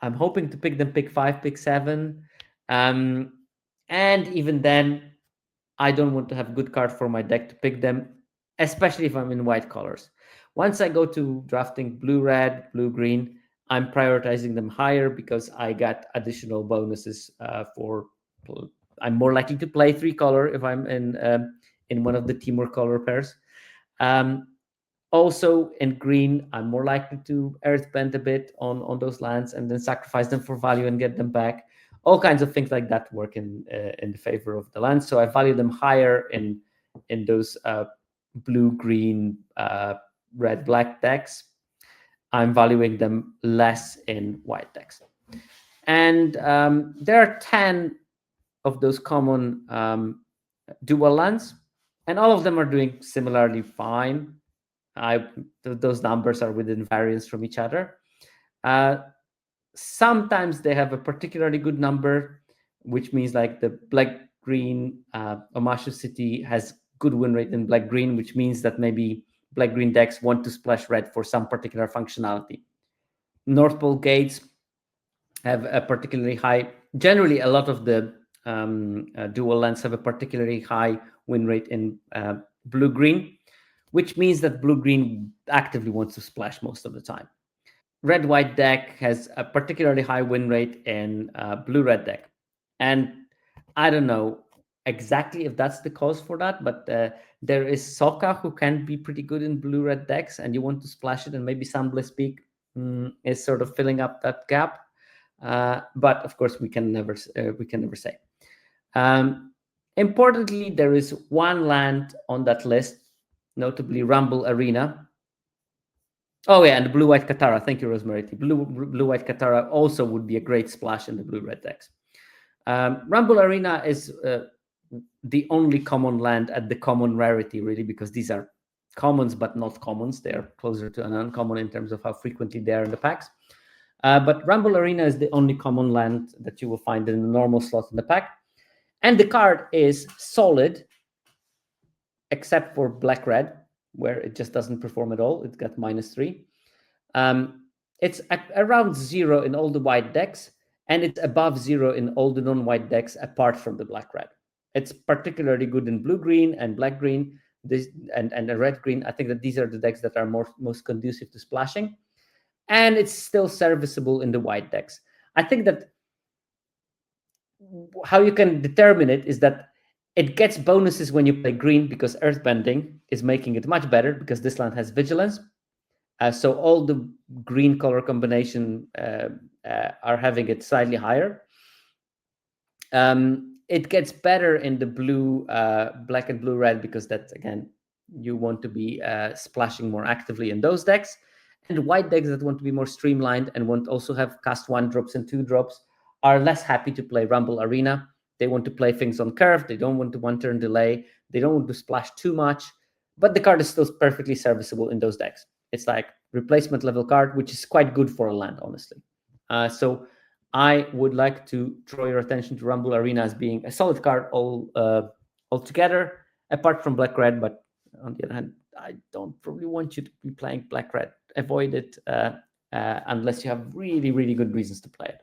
I'm hoping to pick them pick 5, pick 7. And even then, I don't want to have good card for my deck to pick them, especially if I'm in white colors. Once I go to drafting blue-red, blue-green, I'm prioritizing them higher because I got additional bonuses I'm more likely to play 3-color if I'm in one of the Timur color pairs. Also, in green, I'm more likely to earthbend a bit on those lands and then sacrifice them for value and get them back. All kinds of things like that work in the favor of the lands. So I value them higher in those blue, green, red, black decks. I'm valuing them less in white decks. And there are 10 of those common dual lands, and all of them are doing similarly fine. Those numbers are within variance from each other. Sometimes they have a particularly good number, which means like the black-green Omashu City has good win rate in black-green, which means that maybe black-green decks want to splash red for some particular functionality. North Pole Gates have a particularly high, generally a lot of the dual lands have a particularly high win rate in blue-green, which means that blue-green actively wants to splash most of the time. Red-white deck has a particularly high win rate in blue-red deck. And I don't know exactly if that's the cause for that, but there is Sokka who can be pretty good in blue-red decks, and you want to splash it, and maybe Sunbliss Peak is sort of filling up that gap. But of course, we can never say. Importantly, there is one land on that list, notably Rumble Arena. Oh yeah, and the blue-white Katara. Thank you, Rosemary. Blue-white Katara also would be a great splash in the blue-red decks. Rumble Arena is the only common land at the common rarity, really, because these are commons but not commons. They are closer to an uncommon in terms of how frequently they are in the packs. But Rumble Arena is the only common land that you will find in the normal slot in the pack. And the card is solid, except for black-red, where it just doesn't perform at all. It's got -3. It's around 0 in all the white decks, and it's above 0 in all the non-white decks apart from the black-red. It's particularly good in blue-green and black-green, this and a red green. I think that these are the decks that are most conducive to splashing, and it's still serviceable in the white decks. I think that how you can determine it is that it gets bonuses when you play green because Earthbending is making it much better because this land has Vigilance. So all the green color combination are having it slightly higher. It gets better in the blue, black and blue red because that's, again, you want to be splashing more actively in those decks. And white decks that want to be more streamlined and want also have cast 1-drops and 2-drops are less happy to play Rumble Arena. They want to play things on curve. They don't want to 1-turn delay. They don't want to splash too much. But the card is still perfectly serviceable in those decks. It's like replacement level card, which is quite good for a land, honestly. So I would like to draw your attention to Rumble Arena as being a solid card altogether, apart from black-red. But on the other hand, I don't probably want you to be playing black-red. Avoid it unless you have really, really good reasons to play it.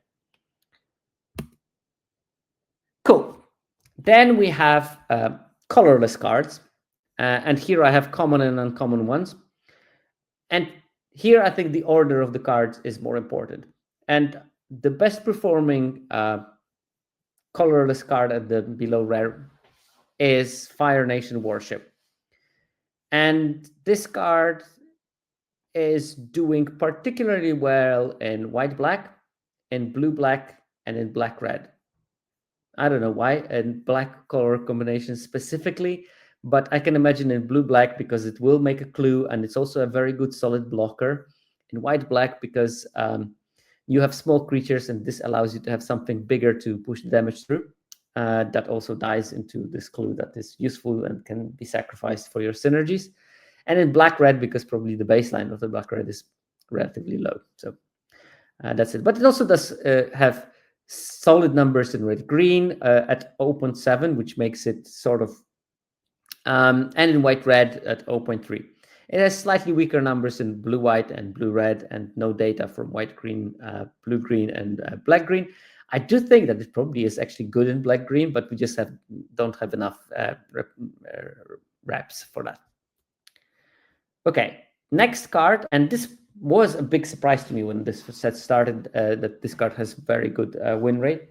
Cool. Then we have colorless cards. And here I have common and uncommon ones. And here I think the order of the cards is more important. And the best performing colorless card at the below rare is Fire Nation Warship. And this card is doing particularly well in white-black, in blue-black, and in black-red. I don't know why, and black color combinations specifically, but I can imagine in blue-black because it will make a clue, and it's also a very good solid blocker. In white-black because you have small creatures, and this allows you to have something bigger to push the damage through. That also dies into this clue that is useful and can be sacrificed for your synergies. And in black-red because probably the baseline of the black-red is relatively low. So that's it. But it also does have solid numbers in red-green at 0.7, which makes it sort of, and in white-red at 0.3. It has slightly weaker numbers in blue-white and blue-red, and no data from white-green, blue-green, and black-green. I do think that it probably is actually good in black-green, but we just don't have enough reps for that. Okay, next card, and this was a big surprise to me when this set started, that this card has very good win rate,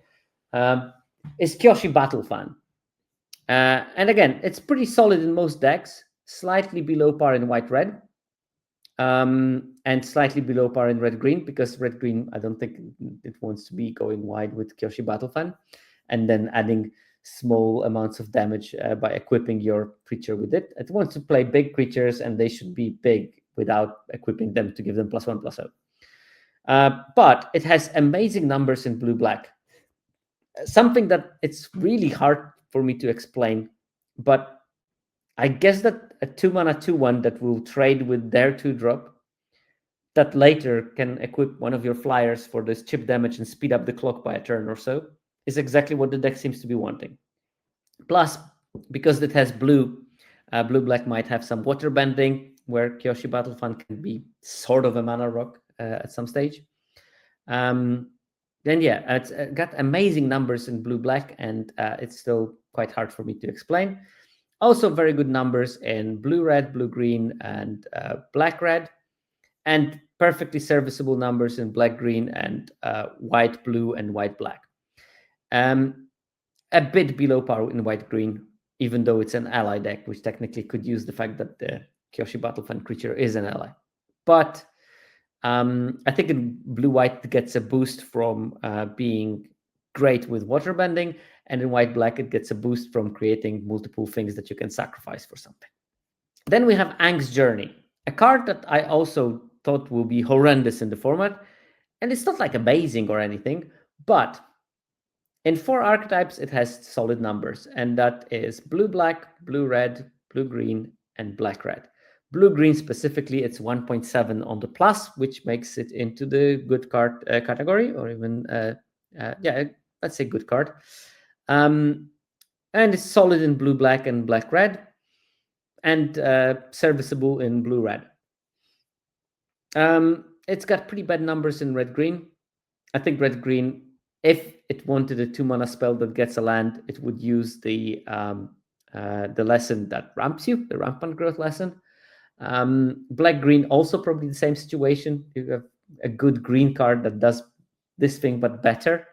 is Kyoshi Battle Fan. And again, it's pretty solid in most decks, slightly below par in white-red, and slightly below par in red-green, because red-green, I don't think it wants to be going wide with Kyoshi Battle Fan, and then adding small amounts of damage by equipping your creature with it. It wants to play big creatures, and they should be big without equipping them to give them +1/+0. But it has amazing numbers in blue-black. Something that it's really hard for me to explain, but I guess that a 2-mana 2/1 that will trade with their 2-drop, that later can equip one of your flyers for this chip damage and speed up the clock by a turn or so, is exactly what the deck seems to be wanting. Plus, because it has blue, blue-black might have some water bending, where Kyoshi Battle Fan can be sort of a mana rock at some stage. Then yeah, it's got amazing numbers in blue-black, and it's still quite hard for me to explain. Also very good numbers in blue-red, blue-green, and black-red, and perfectly serviceable numbers in black-green and white-blue and white-black. A bit below par in white-green, even though it's an ally deck, which technically could use the fact that the Kyoshi Battle Fan creature is an ally. But I think in blue-white gets a boost from being great with water bending, and in white-black it gets a boost from creating multiple things that you can sacrifice for something. Then we have Aang's Journey, a card that I also thought will be horrendous in the format, and it's not like amazing or anything, but in 4 archetypes it has solid numbers, and that is blue-black, blue-red, blue-green, and black-red. Blue-green specifically, it's 1.7 on the plus, which makes it into the good card category, or even, yeah, let's say good card. And it's solid in blue-black and black-red, and serviceable in blue-red. It's got pretty bad numbers in red-green. I think red-green, if it wanted a 2-mana spell that gets a land, it would use the the lesson that ramps you, the rampant growth lesson. Black-green, also probably the same situation. You have a good green card that does this thing, but better.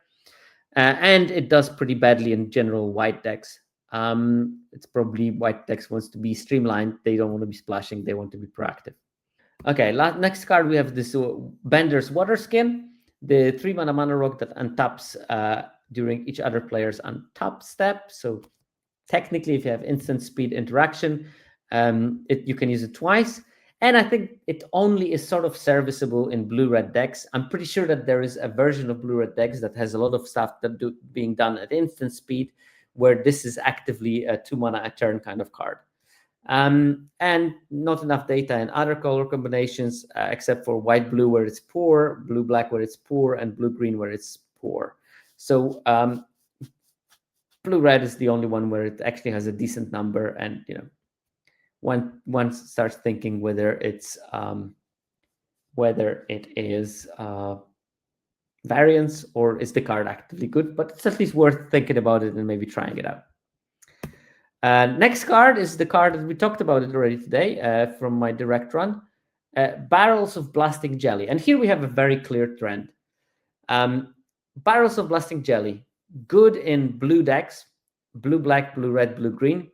And it does pretty badly in general white decks. It's probably white decks wants to be streamlined. They don't want to be splashing. They want to be proactive. Okay, next card we have this Bender's Water Skin, the 3-mana mana rock that untaps during each other player's untap step. So technically, if you have instant speed interaction, you can use it twice. And I think it only is sort of serviceable in blue-red decks. I'm pretty sure that there is a version of blue-red decks that has a lot of stuff that being done at instant speed, where this is actively a 2-mana a turn kind of card. And not enough data in other color combinations, except for white-blue where it's poor, blue-black where it's poor, and blue-green where it's poor. So blue-red is the only one where it actually has a decent number, and one starts thinking whether it is variance or is the card actively good, but it's at least worth thinking about it and maybe trying it out. Next card is the card that we talked about it already today from my direct run, Barrels of Blasting Jelly. And here we have a very clear trend. Barrels of Blasting Jelly, good in blue decks, blue-black, blue-red, blue-green.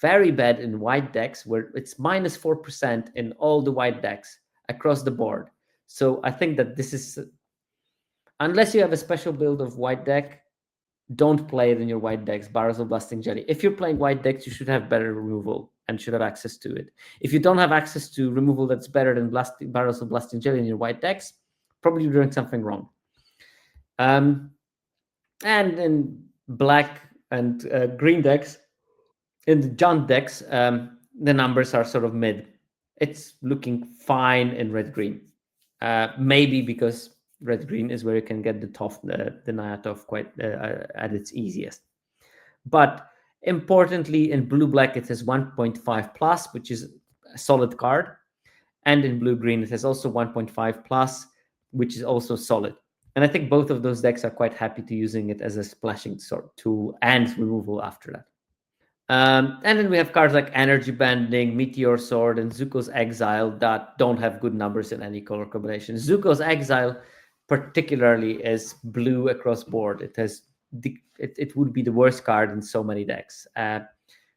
Very bad in white decks, where it's -4% in all the white decks across the board. So I think that this is, unless you have a special build of white deck, don't play it in your white decks, Barrels of Blasting Jelly. If you're playing white decks, you should have better removal and should have access to it. If you don't have access to removal that's better than Barrels of Blasting Jelly in your white decks, probably you're doing something wrong. And in black and green decks, in the Jund decks, the numbers are sort of mid. It's looking fine in red-green. Maybe because red-green is where you can get the Nayatov quite at its easiest. But importantly, in blue-black, it has 1.5 plus, which is a solid card. And in blue-green, it has also 1.5 plus, which is also solid. And I think both of those decks are quite happy to using it as a splashing sort tool and removal after that. And then we have cards like Energy Bending, Meteor Sword, and Zuko's Exile that don't have good numbers in any color combination. Zuko's Exile particularly is blue across board. It would be the worst card in so many decks,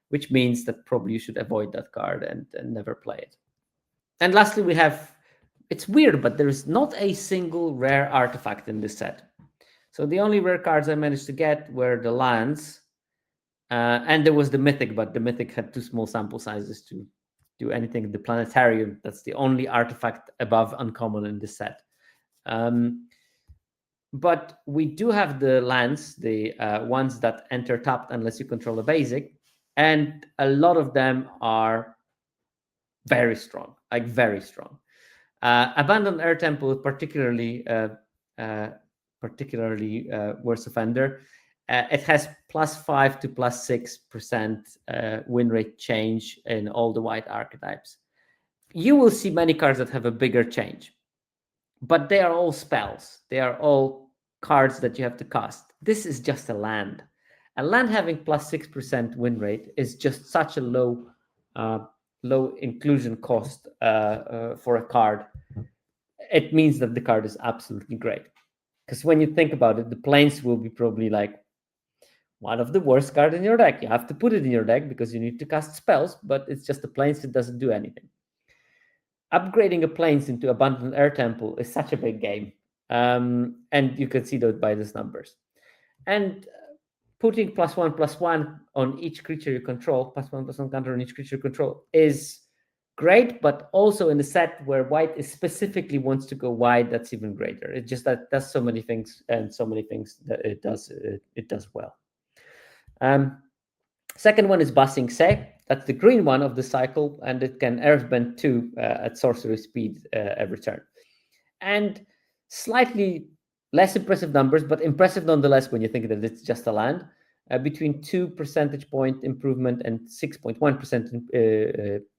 which means that probably you should avoid that card and never play it. And lastly, we have, it's weird, but there's not a single rare artifact in this set. So the only rare cards I managed to get were the lands, and there was the mythic, but the mythic had too small sample sizes to do anything. The planetarium, that's the only artifact above uncommon in this set. But we do have the lands, the ones that enter tapped unless you control a basic, and a lot of them are very strong, like very strong. Abandoned Air Temple, particularly worse offender. It has +5 to +6% win rate change in all the white archetypes. You will see many cards that have a bigger change, but they are all spells. They are all cards that you have to cast. This is just a land. A land having +6% win rate is just such a low inclusion cost for a card. It means that the card is absolutely great. Because when you think about it, the planes will be probably like one of the worst cards in your deck. You have to put it in your deck because you need to cast spells, but it's just the planes that doesn't do anything. Upgrading a planes into Abandoned Air Temple is such a big game. And you can see that by these numbers. And putting +1/+1 on each creature you control, +1/+1 counter on each creature you control, is great, but also in the set where white is specifically wants to go wide, that's even greater. It just that does so many things, and so many things that it does well. Second one is Basing Se. That's the green one of the cycle, and it can earthbend 2 at sorcery speed every turn. And slightly less impressive numbers, but impressive nonetheless when you think that it's just a land. Between 2 percentage point improvement and 6.1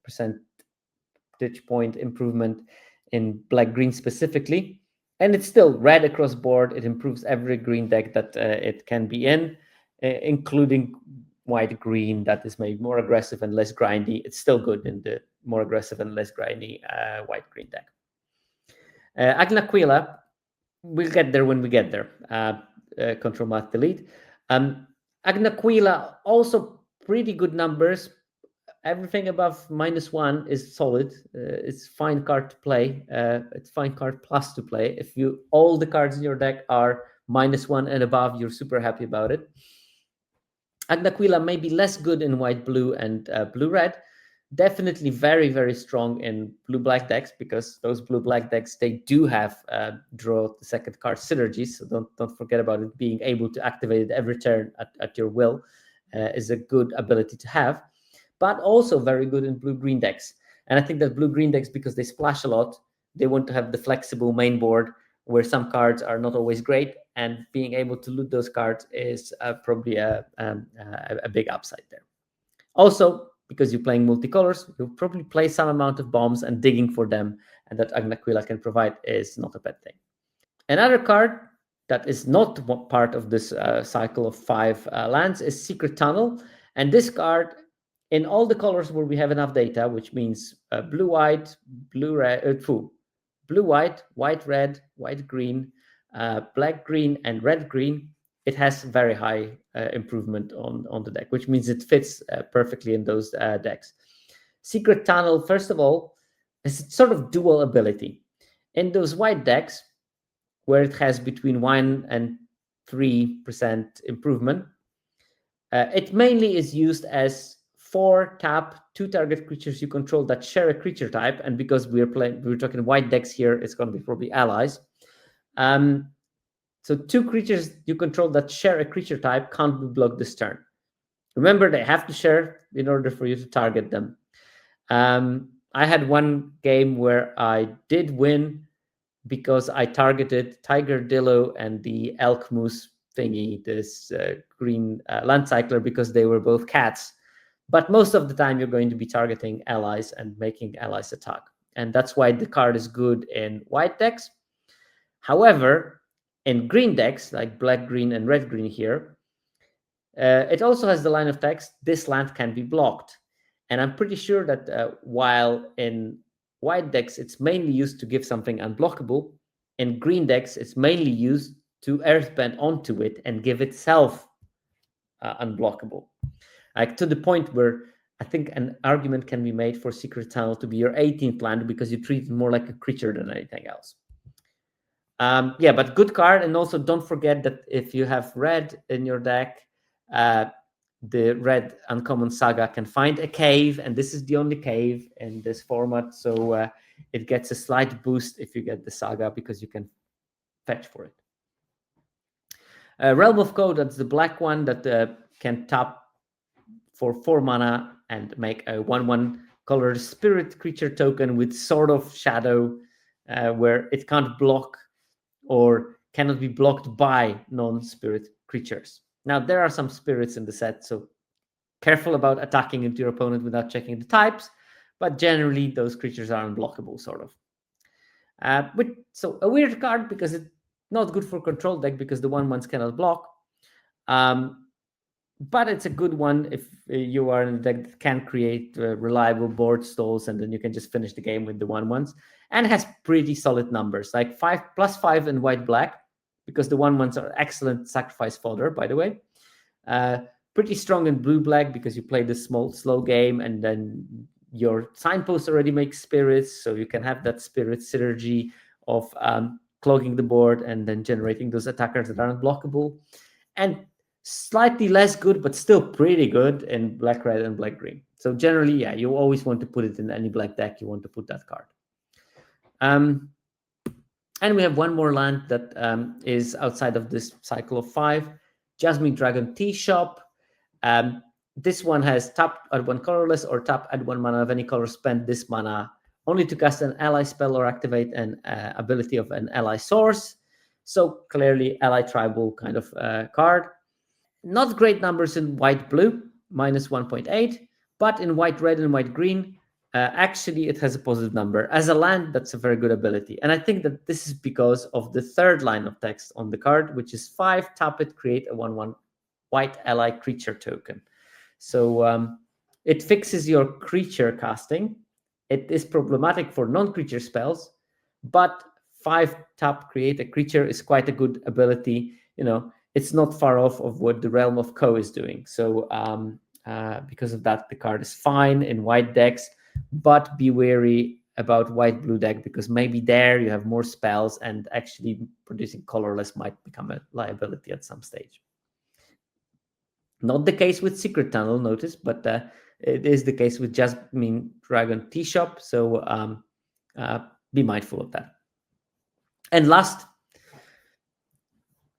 percentage point improvement in black-green specifically. And it's still red across board. It improves every green deck that it can be in, including white green that is maybe more aggressive and less grindy. It's still good in the more aggressive and less grindy white green deck. Agnaquila, we'll get there when we get there. Control Math Delete. Agnaquila, also pretty good numbers. Everything above -1 is solid. It's fine card to play. It's fine card plus to play. If all the cards in your deck are -1 and above, you're super happy about it. Agnaquila may be less good in white blue and blue red. Definitely very, very strong in blue black decks, because those blue black decks, they do have draw the second card synergies. So don't forget about it. Being able to activate it every turn at your will is a good ability to have, but also very good in blue green decks. And I think that blue green decks, because they splash a lot, they want to have the flexible main board where some cards are not always great, and being able to loot those cards is probably a big upside there. Also, because you're playing multicolors, you'll probably play some amount of bombs, and digging for them, and that Agnaquila can provide is not a bad thing. Another card that is not part of this cycle of 5 lands is Secret Tunnel. And this card, in all the colors where we have enough data, which means blue-white, blue-red, blue-white, white-red, white-green, black-green, and red-green, it has very high improvement on the deck, which means it fits perfectly in those decks. Secret Tunnel, first of all, is sort of dual ability. In those white decks, where it has between 1 and 3% improvement, it mainly is used as 4 tap 2 target creatures you control that share a creature type. And because we're talking white decks here, it's going to be probably allies. So 2 creatures you control that share a creature type can't be blocked this turn. Remember, they have to share in order for you to target them. I had one game where I did win because I targeted Tiger Dillo and the Elk Moose thingy, this green land cycler, because they were both cats. But most of the time, you're going to be targeting allies and making allies attack. And that's why the card is good in white decks. However, in green decks, like black, green, and red, green here, it also has the line of text, this land can be blocked. And I'm pretty sure that while in white decks, it's mainly used to give something unblockable, in green decks, it's mainly used to earthbend onto it and give itself unblockable. Like, to the point where I think an argument can be made for Secret Tunnel to be your 18th land, because you treat it more like a creature than anything else. Yeah, but good card. And also don't forget that if you have red in your deck, the red uncommon saga can find a cave, and this is the only cave in this format. So it gets a slight boost if you get the saga, because you can fetch for it. Realm of Code, that's the black one that can tap for 4 mana and make a 1/1 colored spirit creature token with Sword of Shadow, where it can't block or cannot be blocked by non-spirit creatures. Now, there are some spirits in the set, so careful about attacking into your opponent without checking the types, but generally those creatures are unblockable, sort of. So a weird card, because it's not good for control deck, because the 1/1s cannot block. But it's a good one if you are in a deck that can create reliable board stalls, and then you can just finish the game with the 1/1s, and has pretty solid numbers, like +5 in white black, because the 1/1s are excellent sacrifice fodder, by the way. Pretty strong in blue black, because you play this slow game, and then your signpost already makes spirits, so you can have that spirit synergy of clogging the board and then generating those attackers that are unblockable. And slightly less good, but still pretty good in black, red, and black, green. So generally, yeah, you always want to put it in any black deck. You want to put that card. And we have one more land that is outside of this cycle of 5, Jasmine Dragon Tea Shop. This one has tap at 1 colorless, or tap at 1 mana of any color, spend this mana only to cast an ally spell or activate an ability of an ally source. So clearly ally tribal kind of card. Not great numbers in white blue, -1.8, but in white red and white green, actually it has a positive number. As a land, that's a very good ability. And I think that this is because of the third line of text on the card, which is 5, tap it, create a 1/1 white ally creature token. So it fixes your creature casting. It is problematic for non-creature spells, but 5-tap create a creature is quite a good ability. It's not far off of what the Realm of Ko is doing. So because of that, the card is fine in white decks, but be wary about white-blue deck, because maybe there you have more spells and actually producing colorless might become a liability at some stage. Not the case with Secret Tunnel, notice, but it is the case with Jasmine Dragon Tea Shop. So be mindful of that. And last,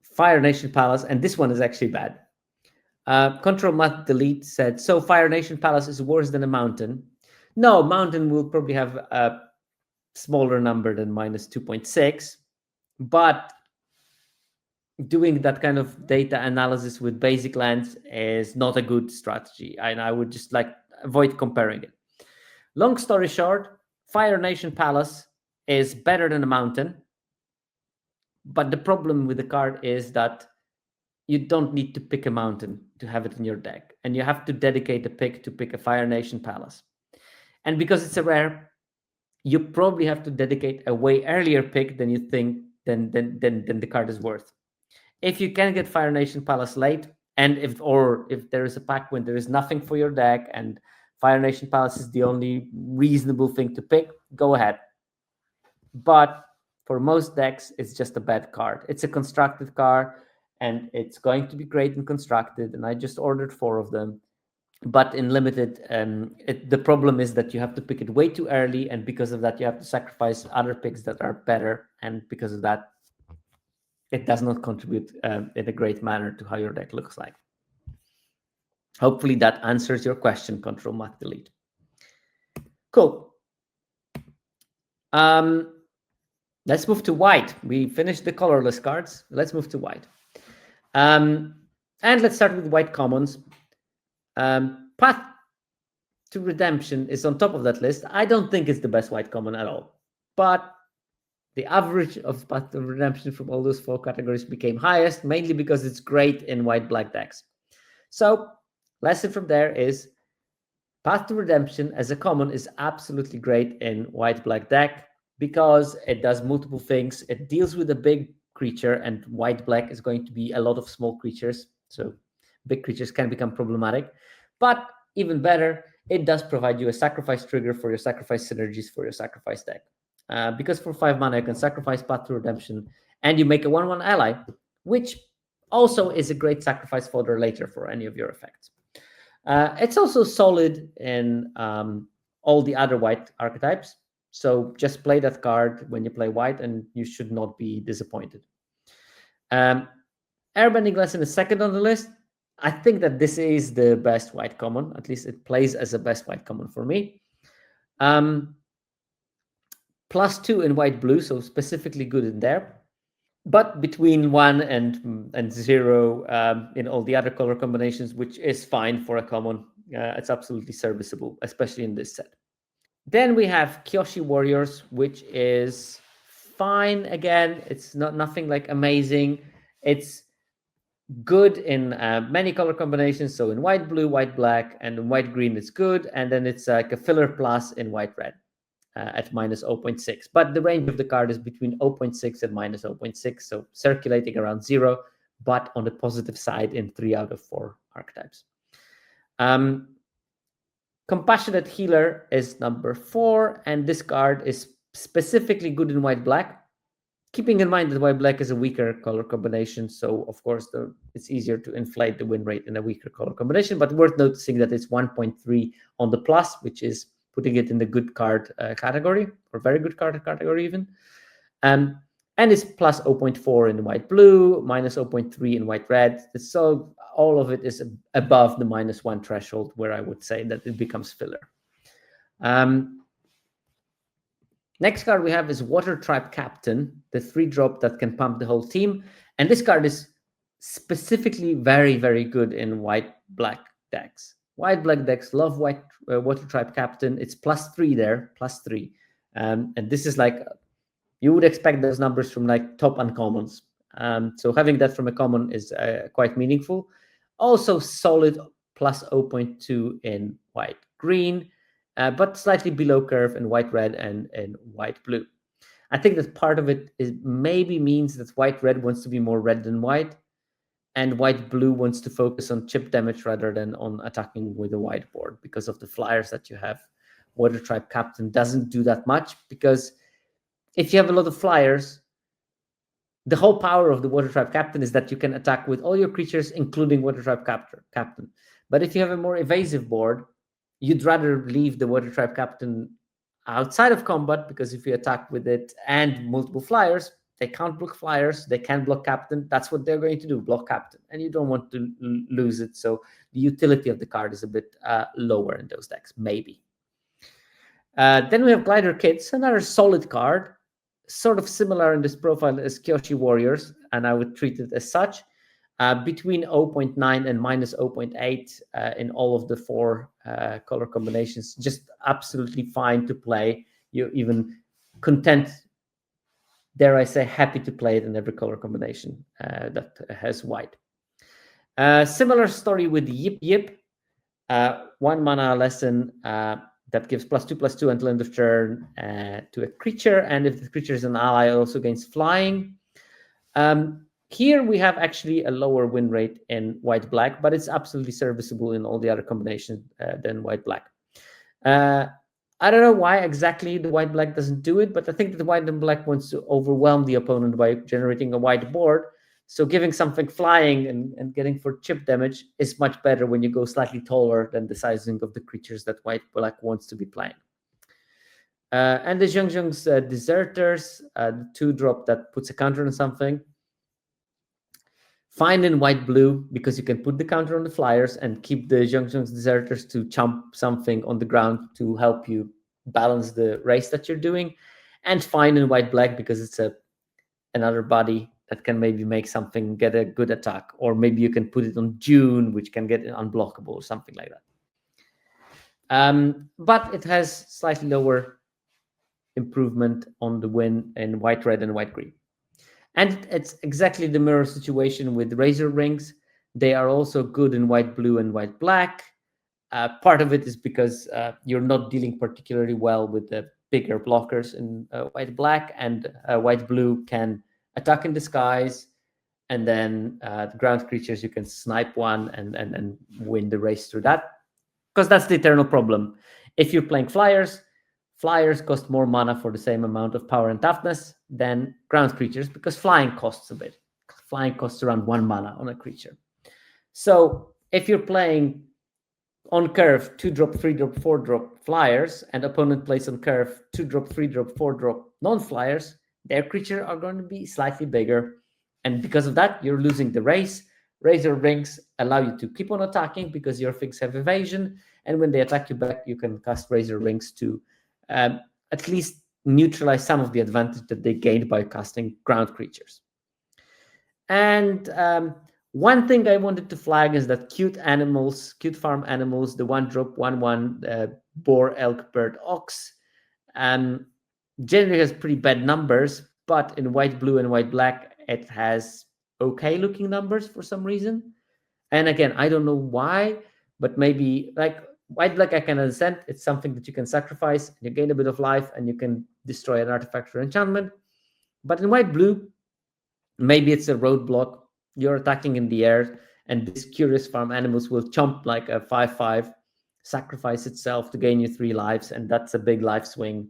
Fire Nation Palace, and this one is actually bad. Control Math Delete said, so Fire Nation Palace is worse than a mountain. No, mountain will probably have a smaller number than minus 2.6, but doing that kind of data analysis with basic lands is not a good strategy, and I would just avoid comparing it. Long story short, Fire Nation Palace is better than a mountain, but the problem with the card is that you don't need to pick a mountain to have it in your deck, and you have to dedicate a pick to pick a Fire Nation Palace. And because it's a rare, you probably have to dedicate a way earlier pick than you think than the card is worth. If you can get Fire Nation Palace late, and if there is a pack when there is nothing for your deck and Fire Nation Palace is the only reasonable thing to pick, go ahead. But for most decks, it's just a bad card. It's a constructed card, and it's going to be great in constructed, and I just ordered 4 of them. But in limited, the problem is that you have to pick it way too early, and because of that, you have to sacrifice other picks that are better, and because of that, it does not contribute in a great manner to how your deck looks like. Hopefully that answers your question, Control Math Delete. Cool. Let's move to white. We finished the colorless cards. Let's move to white. And let's start with white commons. Path to Redemption is on top of that list. I don't think it's the best white common at all, but the average of Path to Redemption from all those 4 categories became highest, mainly because it's great in white-black decks. So, lesson from there is Path to Redemption as a common is absolutely great in white-black deck because it does multiple things. It deals with a big creature, and white-black is going to be a lot of small creatures, so big creatures can become problematic. But even better, it does provide you a sacrifice trigger for your sacrifice synergies for your sacrifice deck. Because for 5 mana, you can sacrifice Path to Redemption, and you make a 1/1 ally, which also is a great sacrifice fodder later for any of your effects. It's also solid in all the other white archetypes, so just play that card when you play white, and you should not be disappointed. Airbending Lesson is second on the list. I think that this is the best white common. At least it plays as a best white common for me. +2 in white-blue, so specifically good in there. But between 1 and 0 in all the other color combinations, which is fine for a common. It's absolutely serviceable, especially in this set. Then we have Kyoshi Warriors, which is fine. Again, it's nothing like amazing. It's good in many color combinations. So in white, blue, white, black, and in white, green, it's good. And then it's like a filler plus in white, red at minus 0.6. But the range of the card is between 0.6 and minus 0.6. So circulating around 0, but on the positive side in 3 out of 4 archetypes. Compassionate Healer is number 4, and this card is specifically good in white-black, keeping in mind that white-black is a weaker color combination, so of course it's easier to inflate the win rate in a weaker color combination, but worth noticing that it's 1.3 on the plus, which is putting it in the good card category, or very good card category even. And it's plus 0.4 in white-blue, minus 0.3 in white-red, so all of it is above the -1 threshold, where I would say that it becomes filler. Next card we have is Water Tribe Captain, the 3-drop that can pump the whole team. And this card is specifically very, very good in white-black decks. White-black decks love Water Tribe Captain. It's +3 there, +3. And this is like, you would expect those numbers from like top uncommons. So having that from a common is quite meaningful. Also solid plus 0.2 in white green, but slightly below curve in white red and in white blue. I think that part of it is maybe means that white red wants to be more red than white, and white blue wants to focus on chip damage rather than on attacking with a white board because of the flyers that you have. Water Tribe Captain doesn't do that much, because if you have a lot of flyers, the whole power of the Water Tribe Captain is that you can attack with all your creatures, including Water Tribe Captain. But if you have a more evasive board, you'd rather leave the Water Tribe Captain outside of combat, because if you attack with it and multiple flyers, they can't block flyers, they can block Captain. That's what they're going to do, block Captain. And you don't want to lose it. So the utility of the card is a bit lower in those decks, maybe. Then we have Glider Kids, another solid card, sort of similar in this profile as Kyoshi Warriors, and I would treat it as such. Between 0.9 and minus 0.8 in all of the four color combinations, just absolutely fine to play. You're even content, dare I say, happy to play it in every color combination that has white. Similar story with Yip Yip, 1 mana lesson that gives +2/+2 until end of turn to a creature, and if the creature is an ally, it also gains flying. Here we have actually a lower win rate in white-black, but it's absolutely serviceable in all the other combinations than white-black. I don't know why exactly the white-black doesn't do it, but I think that the white and black wants to overwhelm the opponent by generating a white board. So giving something flying and getting for chip damage is much better when you go slightly taller than the sizing of the creatures that white-black wants to be playing. And the Zhengzheng's Deserters, the 2-drop that puts a counter on something. Fine in white-blue, because you can put the counter on the flyers and keep the Zhengzheng's Deserters to chump something on the ground to help you balance the race that you're doing. And fine in white-black, because it's another body that can maybe make something get a good attack. Or maybe you can put it on June, which can get unblockable or something like that. But it has slightly lower improvement on the win in white, red, and white, green. And it's exactly the mirror situation with Razor Rings. They are also good in white, blue, and white, black. Part of it is because you're not dealing particularly well with the bigger blockers in white, black, and white, blue can attack in disguise. And then the ground creatures, you can snipe one and win the race through that. Because that's the eternal problem. If you're playing flyers cost more mana for the same amount of power and toughness than ground creatures, because flying costs a bit. Flying costs around 1 mana on a creature. So if you're playing on curve 2-drop, 3-drop, 4-drop flyers, and opponent plays on curve 2-drop, 3-drop, 4-drop non-flyers, their creatures are going to be slightly bigger. And because of that, you're losing the race. Razor Rings allow you to keep on attacking because your things have evasion. And when they attack you back, you can cast Razor Rings to at least neutralize some of the advantage that they gained by casting ground creatures. And one thing I wanted to flag is that cute farm animals, the 1-drop, 1/1 boar, elk, bird, ox, generally has pretty bad numbers, but in white, blue, and white, black, it has okay looking numbers for some reason. And again, I don't know why, but maybe like white, black, I can understand. It's something that you can sacrifice, you gain a bit of life, and you can destroy an artifact or enchantment. But in white, blue, maybe it's a roadblock. You're attacking in the air, and these curious farm animals will chomp like a 5/5, sacrifice itself to gain you 3 lives, and that's a big life swing.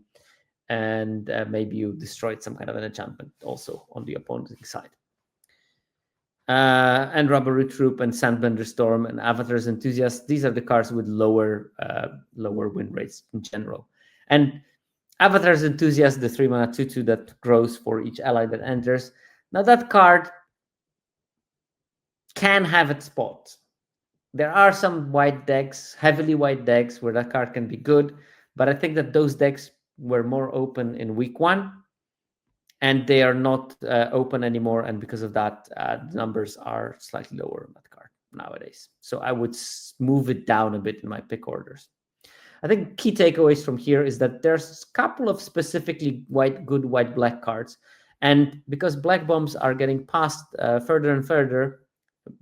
And maybe you destroyed some kind of an enchantment also on the opposing side. And Rubber Troop and Sandbender Storm and Avatar's Enthusiast, these are the cards with lower win rates in general. And Avatar's Enthusiast, the 3-mana 2/2 that grows for each ally that enters. Now that card can have its spots. There are some white decks, heavily white decks, where that card can be good, but I think that those decks were more open in week 1, and they are not open anymore, and because of that, the numbers are slightly lower on that card nowadays. So I would move it down a bit in my pick orders. I think key takeaways from here is that there's a couple of specifically good white-black cards, and because black bombs are getting passed further and further,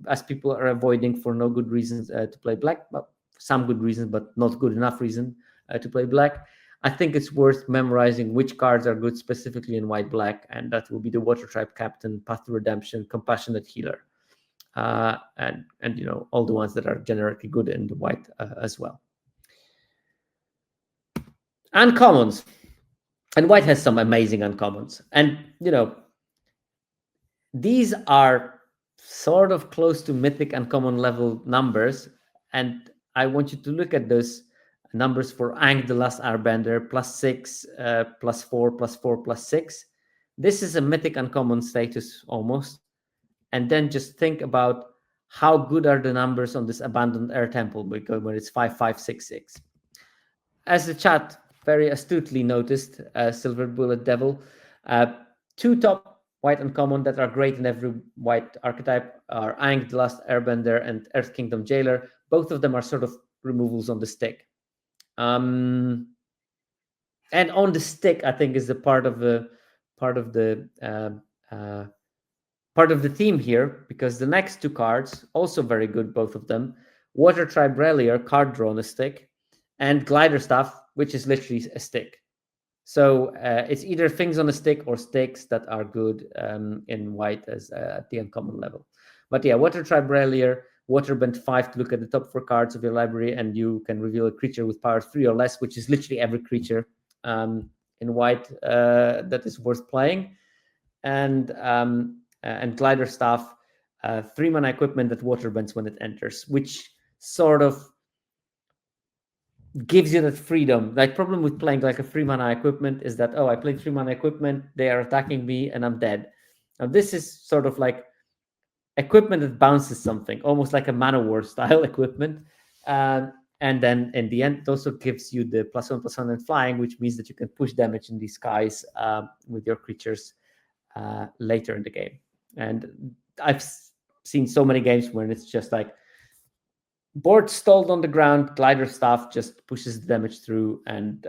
as people are avoiding for no good reasons to play black, but some good reasons, but not good enough reason to play black. I think it's worth memorizing which cards are good specifically in white black, and that will be the Water Tribe Captain, Path to Redemption, Compassionate Healer, and all the ones that are generically good in the white as well. Uncommons, and white has some amazing uncommons, and these are sort of close to mythic uncommon level numbers, and I want you to look at those numbers for Aang the Last Airbender, +6, +4, +4, +6. This is a mythic uncommon status almost. And then just think about how good are the numbers on this Abandoned Air Temple, because when it's 5, 5, 6, 6. As the chat very astutely noticed, Silver Bullet Devil, 2 top white uncommon that are great in every white archetype are Aang the Last Airbender and Earth Kingdom Jailer. Both of them are sort of removals on the stick. And on the stick, I think, is the part of the theme here, because the next 2 cards also very good, both of them. Water Tribe Relier, card draw on a stick, and Glider Staff, which is literally a stick. So it's either things on a stick or sticks that are good in white as at the uncommon level. But yeah, Water Tribe Relier, Waterbend 5 to look at the top 4 cards of your library, and you can reveal a creature with power 3 or less, which is literally every creature in white that is worth playing. And Glider Staff, 3-mana equipment that waterbends when it enters, which sort of gives you that freedom. Like, problem with playing like a 3-mana equipment is that, I played 3-mana equipment, they are attacking me, and I'm dead. Now this is sort of like equipment that bounces something, almost like a Mana War style equipment. And then in the end, it also gives you the +1/+1 and flying, which means that you can push damage in these skies with your creatures later in the game. And I've seen so many games where it's just like board stalled on the ground, Glider Staff just pushes the damage through, and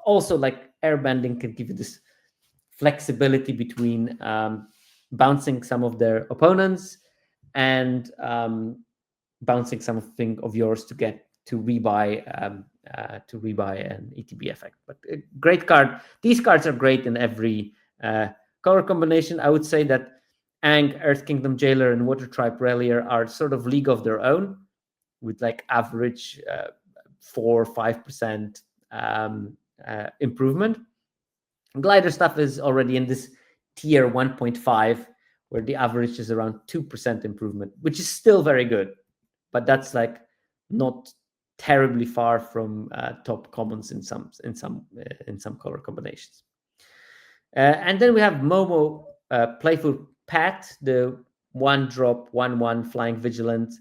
also like airbending can give you this flexibility between bouncing some of their opponents and bouncing something of yours to get to rebuy an ETB effect. But a great card. These cards are great in every color combination. I would say that Aang, Earth Kingdom Jailer, and Water Tribe Relier are sort of league of their own, with like average 4 or 5% improvement. Glider Staff is already in this tier 1.5, where the average is around 2% improvement, which is still very good, but that's like not terribly far from top commons in some color combinations. And then we have Momo, Playful Pet, the 1-drop 1/1 flying vigilant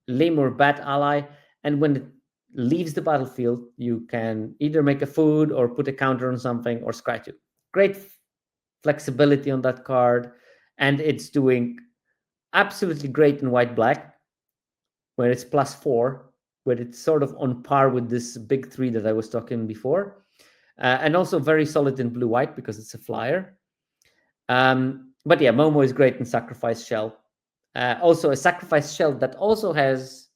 Lemur Bat ally, and when it leaves the battlefield, you can either make a food or put a counter on something or scratch it. Great flexibility on that card, and it's doing absolutely great in white black, where it's +4, where it's sort of on par with this big 3 that I was talking before, and also very solid in blue white because it's a flyer. But yeah, Momo is great in Sacrifice Shell. Also a Sacrifice Shell that also has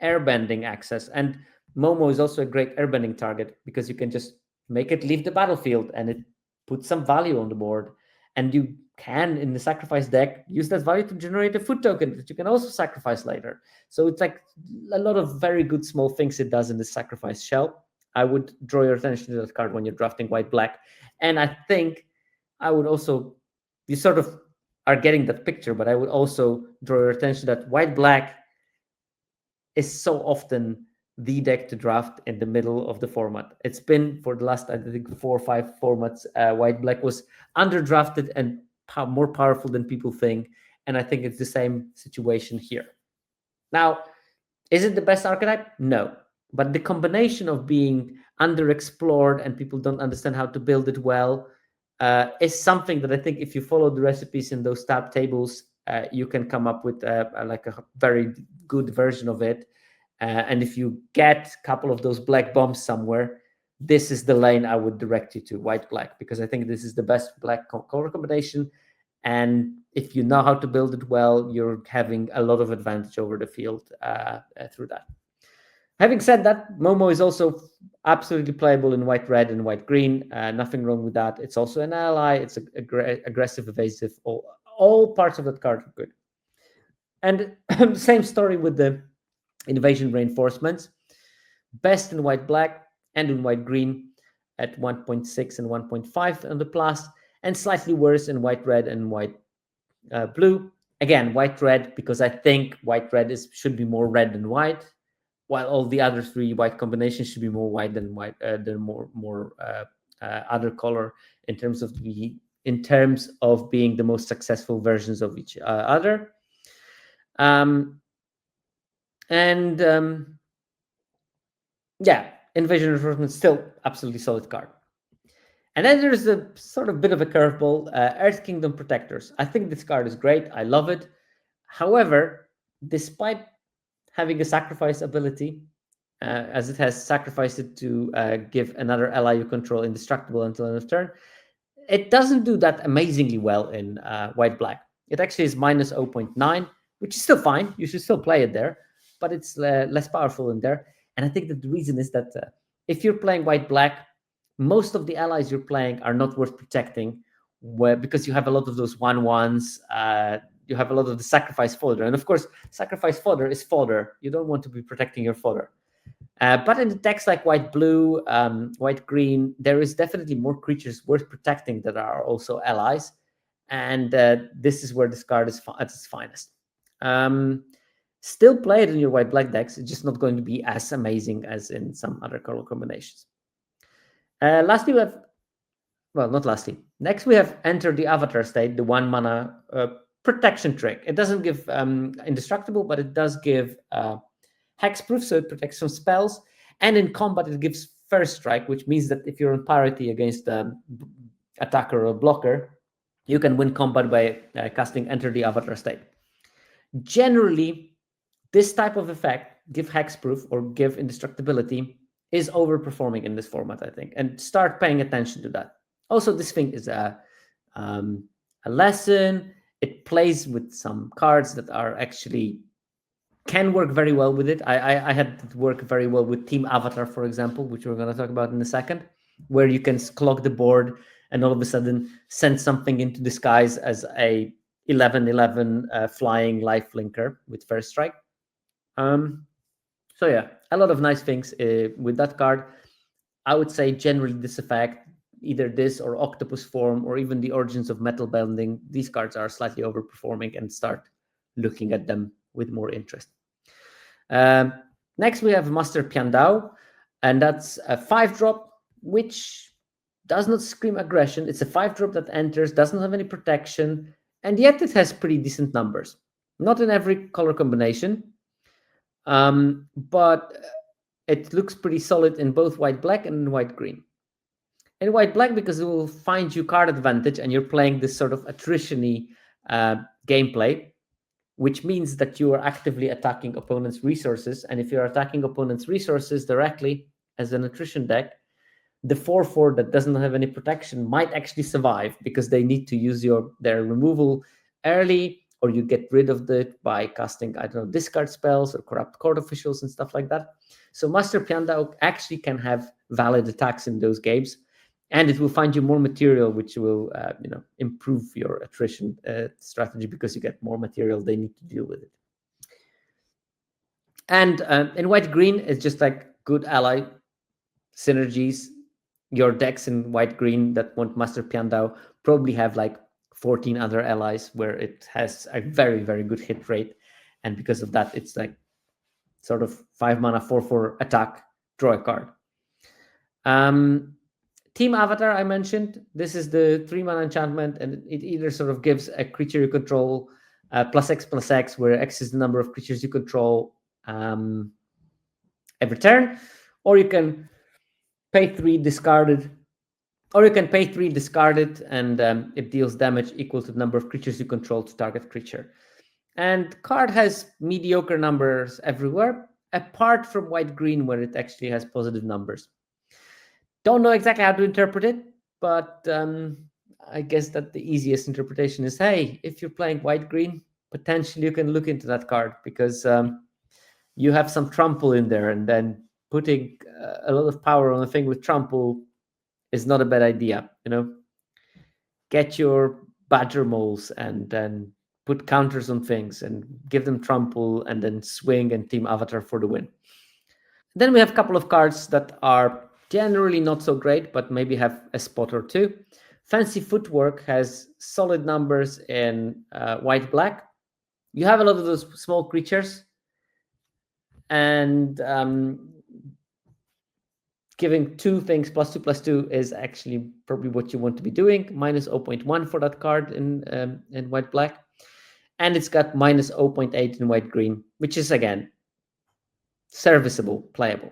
airbending access, and Momo is also a great airbending target because you can just make it leave the battlefield and it puts some value on the board, and you can, in the sacrifice deck, use that value to generate a food token that you can also sacrifice later. So it's like a lot of very good small things it does in the Sacrifice Shell. I would draw your attention to that card when you're drafting white black, and I think I would also, you sort of are getting that picture, but I would also draw your attention that white black is so often the deck to draft in the middle of the format. It's been for the last, I think, 4 or 5 formats. White black was underdrafted and more powerful than people think, and I think it's the same situation here. Now, is it the best archetype? No, but the combination of being underexplored and people don't understand how to build it well is something that I think if you follow the recipes in those tab tables, you can come up with like a very good version of it. And if you get a couple of those black bombs somewhere, this is the lane I would direct you to, white black, because I think this is the best black color combination. And if you know how to build it well, you're having a lot of advantage over the field through that. Having said that, Momo is also absolutely playable in white, red, and white, green. Nothing wrong with that. It's also an ally. It's aggressive, evasive. All parts of that card are good. And same story with the invasion reinforcements. Best in white, black, and in white, green at 1.6 and 1.5 on the plus, and slightly worse in white, red, and white, blue. Again, white, red, because I think white, red should be more red than white, while all the other three white combinations should be more white than white, than more other color in terms of being the most successful versions of each other. Yeah, Invasion Reinforcement still absolutely solid card. And then there's a sort of bit of a curveball, Earth Kingdom Protectors. I think this card is great. I love it. However, despite having a sacrifice ability, as it has sacrificed it to give another ally you control indestructible until end of turn, it doesn't do that amazingly well in white-black. It actually is minus 0.9, which is still fine. You should still play it there, but it's less powerful in there. And I think that the reason is that if you're playing white-black, most of the allies you're playing are not worth protecting, because you have a lot of those 1/1s. You have a lot of the sacrifice fodder. And of course, sacrifice fodder is fodder. You don't want to be protecting your fodder. But in the decks like white-blue, white-green, there is definitely more creatures worth protecting that are also allies. And this is where this card is at its finest. Still play it in your white-black decks. It's just not going to be as amazing as in some other color combinations. Lastly, we have... Well, not lastly. Next, we have Enter the Avatar state, the 1 mana protection trick. It doesn't give indestructible, but it does give hexproof, so it protects from spells. And in combat, it gives first strike, which means that if you're in parity against an attacker or blocker, you can win combat by casting Enter the Avatar state. Generally, this type of effect, give hexproof or give indestructibility, is overperforming in this format, I think. And start paying attention to that. Also, this thing is a lesson. It plays with some cards that are actually can work very well with it. I had it work very well with Team Avatar, for example, which we're going to talk about in a second, where you can clog the board and all of a sudden send something into disguise as a 11/11 flying life linker with first strike. So yeah, a lot of nice things with that card. I would say generally this effect, either this or Octopus Form or even the Origins of Metal Bending, these cards are slightly overperforming, and start looking at them with more interest. Next, we have Master Piandao, and that's a 5-drop, which does not scream aggression. It's a 5-drop that enters, doesn't have any protection, and yet it has pretty decent numbers. Not in every color combination, but it looks pretty solid in both white-black and white-green. In white-black, because it will find you card advantage, and you're playing this sort of attrition-y gameplay, which means that you are actively attacking opponents' resources. And if you're attacking opponents' resources directly as an attrition deck, the 4/4 that doesn't have any protection might actually survive, because they need to use their removal early, or you get rid of it by casting, I don't know, discard spells or corrupt court officials and stuff like that. So Master Piandao actually can have valid attacks in those games, and it will find you more material, which will improve your attrition strategy, because you get more material they need to deal with it. And in white-green, it's just like good ally synergies. Your decks in white-green that want Master Piandao probably have like 14 other allies where it has a very, very good hit rate. And because of that, it's like sort of 5 mana 4/4 attack, draw a card. Team Avatar, I mentioned. This is the 3 mana enchantment, and it either sort of gives a creature you control +X/+X, where X is the number of creatures you control every turn, or you can pay 3 discarded, and it deals damage equal to the number of creatures you control to target creature. And card has mediocre numbers everywhere, apart from white-green, where it actually has positive numbers. Don't know exactly how to interpret it, but I guess that the easiest interpretation is, hey, if you're playing white green, potentially you can look into that card because you have some trample in there, and then putting a lot of power on a thing with trample is not a bad idea. Get your badger moles and then put counters on things and give them trample and then swing and team avatar for the win. Then we have a couple of cards that are generally not so great, but maybe have a spot or two. Fancy Footwork has solid numbers in white-black. You have a lot of those small creatures, and giving two things +2/+2 is actually probably what you want to be doing. Minus 0.1 for that card in white-black. And it's got minus 0.8 in white-green, which is, again, serviceable, playable.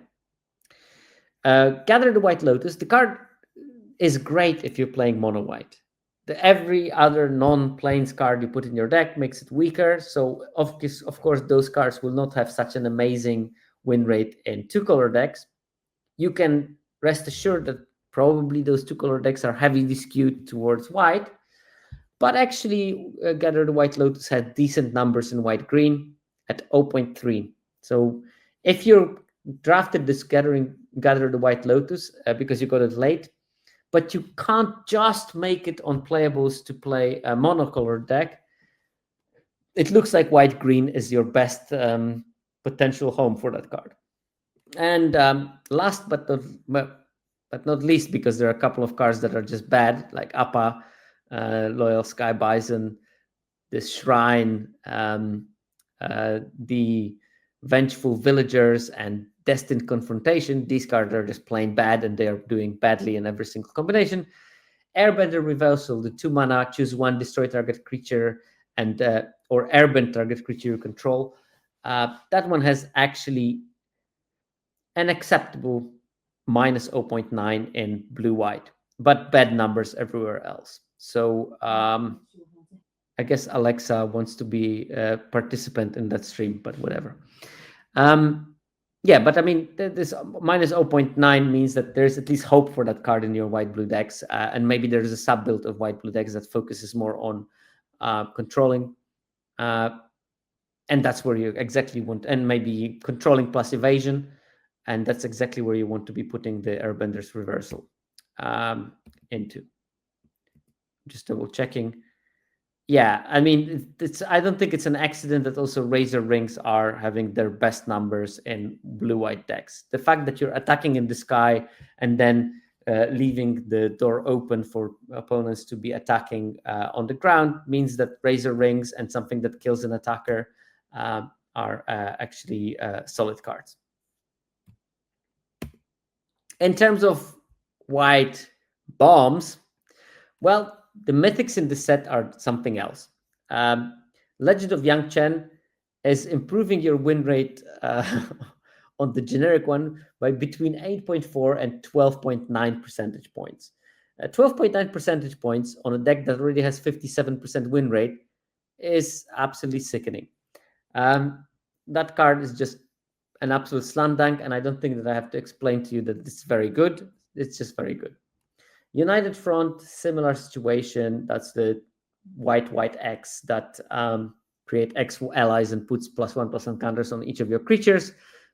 Gather the White Lotus. The card is great if you're playing mono white. Every other non-plains card you put in your deck makes it weaker. So of course, those cards will not have such an amazing win rate in two-color decks. You can rest assured that probably those two-color decks are heavily skewed towards white. But actually, Gather the White Lotus had decent numbers in white-green at 0.3. So if you drafted this Gather the White Lotus because you got it late, but you can't just make it on playables to play a monocolored deck, it looks like white-green is your best potential home for that card. And last but not least, because there are a couple of cards that are just bad, like Appa, Loyal Sky Bison, the Shrine, the Vengeful Villagers, and Destined Confrontation. These cards are just plain bad, and they are doing badly in every single combination. Airbender Reversal, the 2 mana, choose one, destroy target creature, and or airbend target creature you control. That one has actually an acceptable minus 0.9 in blue-white, but bad numbers everywhere else. So I guess Alexa wants to be a participant in that stream, but whatever. Yeah, but I mean, this minus 0.9 means that there's at least hope for that card in your white-blue decks, and maybe there's a sub-build of white-blue decks that focuses more on controlling, and that's where you exactly want, and maybe controlling plus evasion, and that's exactly where you want to be putting the Airbender's Reversal into. Just double checking. Yeah, I mean, I don't think it's an accident that also Razor Rings are having their best numbers in blue-white decks. The fact that you're attacking in the sky and then leaving the door open for opponents to be attacking on the ground means that Razor Rings and something that kills an attacker are actually solid cards. In terms of white bombs, well, the mythics in the set are something else. Legend of Yang Chen is improving your win rate on the generic one by between 8.4 and 12.9 percentage points. 12.9 percentage points on a deck that already has 57% win rate is absolutely sickening. That card is just an absolute slam dunk, and I don't think that I have to explain to you that it's very good. It's just very good. United Front, similar situation. That's the white X that create X allies and puts +1/+1 counters on each of your creatures,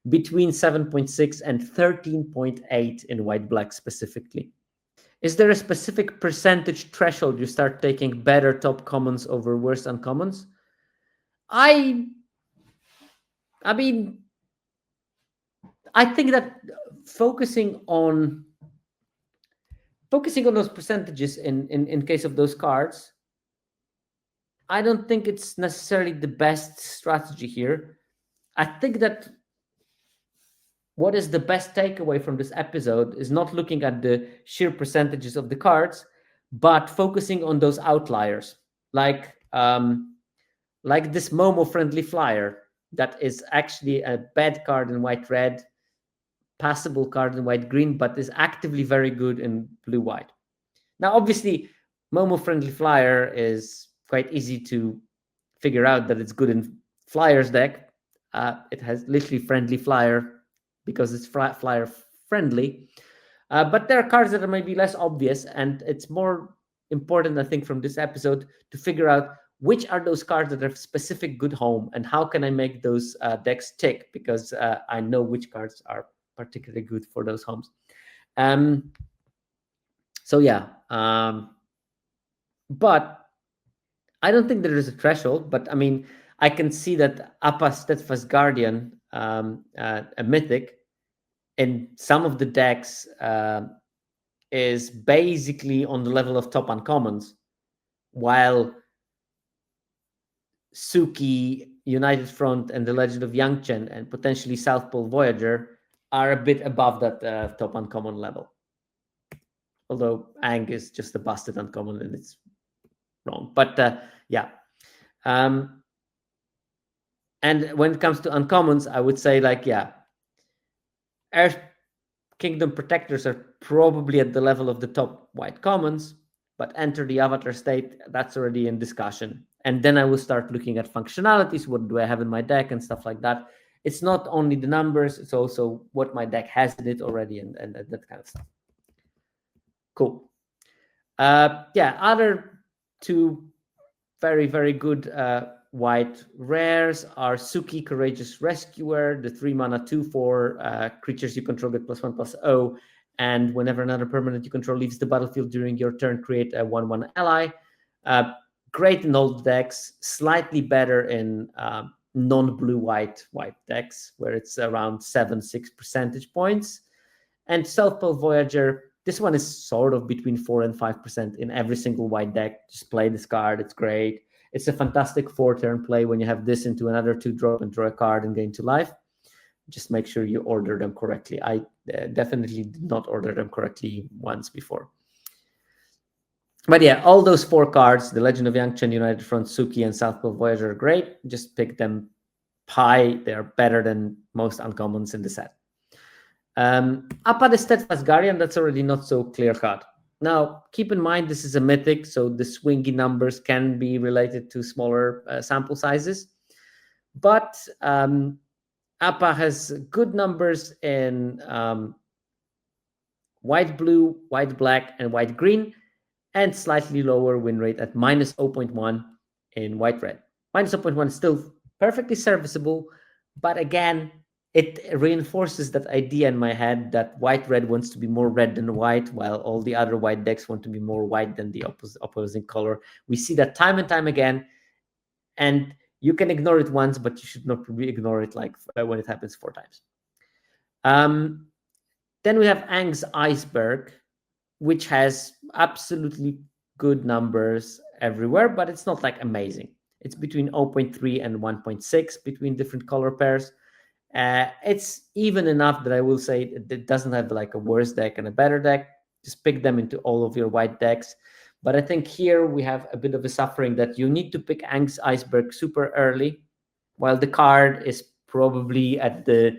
between 7.6 and 13.8 in white-black specifically. Is there a specific percentage threshold you start taking better top commons over worse uncommons? I mean, I think that focusing on those percentages in case of those cards, I don't think it's necessarily the best strategy here. I think that what is the best takeaway from this episode is not looking at the sheer percentages of the cards, but focusing on those outliers, like this Momo Friendly Flyer that is actually a bad card in white-red, passable card in white-green, but is actively very good in blue-white. Now, obviously, Momo Friendly Flyer is quite easy to figure out that it's good in Flyer's deck. It has literally Friendly Flyer because it's Flyer friendly. But there are cards that are maybe less obvious, and it's more important, I think, from this episode to figure out which are those cards that have specific good home and how can I make those decks tick, because I know which cards are particularly good for those homes. So yeah, but I don't think there is a threshold, but I mean, I can see that Appa Steadfast Guardian, a mythic, in some of the decks is basically on the level of top uncommons, while Suki, United Front, and the Legend of Yangchen, and potentially South Pole Voyager are a bit above that top uncommon level. Although Ang is just a busted uncommon and it's wrong. But yeah. And when it comes to uncommons, I would say, like, yeah, Earth Kingdom Protectors are probably at the level of the top white commons, but Enter the Avatar State, that's already in discussion. And then I will start looking at functionalities. What do I have in my deck and stuff like that. It's not only the numbers, it's also what my deck has in it already and that kind of stuff. Cool. Yeah, other two very, very good white rares are Suki, Courageous Rescuer, the 3-mana 2/4 creatures you control get +1/+0, and whenever another permanent you control leaves the battlefield during your turn, create a 1/1 ally. Great in old decks, slightly better in non-blue-white decks, where it's around 7-6 percentage points. And South Pole Voyager, this one is sort of between 4 and 5% in every single white deck. Just play this card, it's great. It's a fantastic 4-turn play when you have this into another 2-drop and draw a card and gain 2 life. Just make sure you order them correctly. I definitely did not order them correctly once before. But yeah, all those 4 cards, the Legend of Yangchen, United Front, Suki, and South Pole Voyager are great. Just pick them high. They're better than most uncommons in the set. Appa the Steadfast Guardian, that's already not so clear-cut. Now, keep in mind, this is a mythic, so the swingy numbers can be related to smaller sample sizes. But Appa has good numbers in white-blue, white-black, and white-green, and slightly lower win rate at -0.1 in white-red. -0.1 is still perfectly serviceable, but again, it reinforces that idea in my head that white-red wants to be more red than white, while all the other white decks want to be more white than the opposing color. We see that time and time again, and you can ignore it once, but you should not probably ignore it like when it happens 4 times. Then we have Ang's Iceberg, which has absolutely good numbers everywhere, but it's not like amazing. It's between 0.3 and 1.6 between different color pairs. It's even enough that I will say it doesn't have like a worse deck and a better deck. Just pick them into all of your white decks. But I think here we have a bit of a suffering that you need to pick Ang's Iceberg super early, while the card is probably at the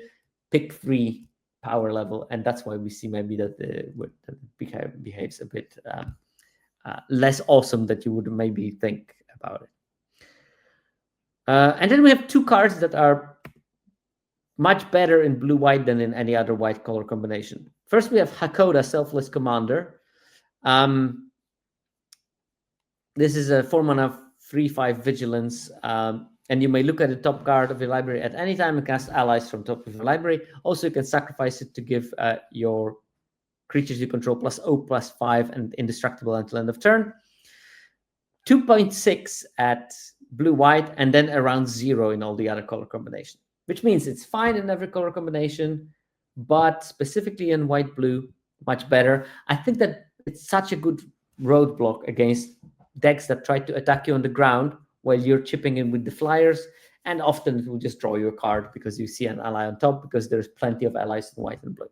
pick 3 power level, and that's why we see maybe that it behaves a bit less awesome that you would maybe think about it. And then we have 2 cards that are much better in blue-white than in any other white color combination. First, we have Hakoda, Selfless Commander. This is a 4-mana 3/5 Vigilance, and you may look at the top card of your library at any time and cast allies from top of your library. Also, you can sacrifice it to give your creatures you control +0/+5 and indestructible until end of turn. 2.6 at blue-white, and then around 0 in all the other color combinations, which means it's fine in every color combination, but specifically in white-blue, much better. I think that it's such a good roadblock against decks that try to attack you on the ground while you're chipping in with the flyers, and often it will just draw you a card because you see an ally on top, because there's plenty of allies in white and blue.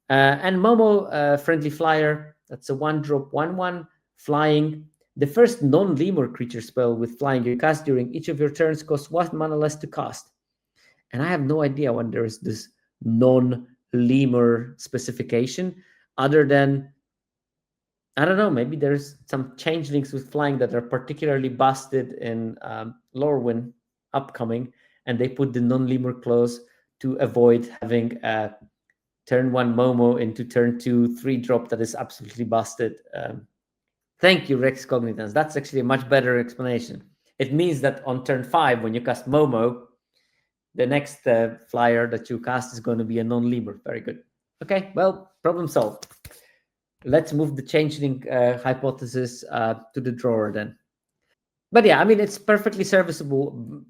And Momo, Friendly Flyer, that's a 1-drop 1/1 flying. The first non-lemur creature spell with flying you cast during each of your turns costs 1 mana less to cast. And I have no idea when there is this non-lemur specification, other than, I don't know, maybe there's some changelings with flying that are particularly busted in Lorwyn upcoming, and they put the non-lemur clause to avoid having a turn 1 Momo into turn 2 3-drop that is absolutely busted. Thank you, Rex Cognitans. That's actually a much better explanation. It means that on turn 5, when you cast Momo, the next flyer that you cast is going to be a non-Libra. Very good. Okay, well, problem solved. Let's move the changeling hypothesis to the drawer then. But yeah, I mean, it's perfectly serviceable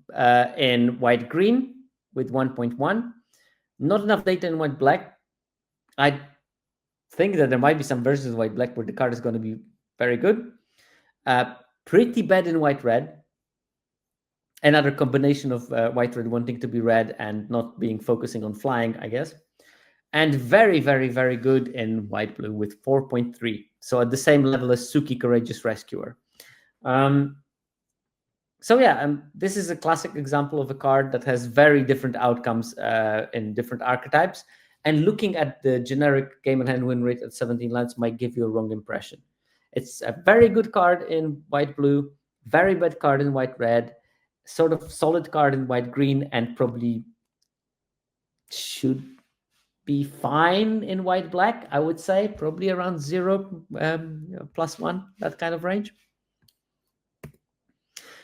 in white-green with 1.1. Not enough data in white-black. I think that there might be some versions of white-black where the card is going to be very good. Pretty bad in white-red. Another combination of white-red wanting to be red and not being focusing on flying, I guess. And very, very, very good in white-blue with 4.3. So at the same level as Suki, Courageous Rescuer. So yeah, this is a classic example of a card that has very different outcomes in different archetypes. And looking at the generic game and hand win rate at 17 lands might give you a wrong impression. It's a very good card in white-blue, very bad card in white-red, sort of solid card in white-green, and probably should be fine in white-black, I would say. Probably around 0 +1, that kind of range.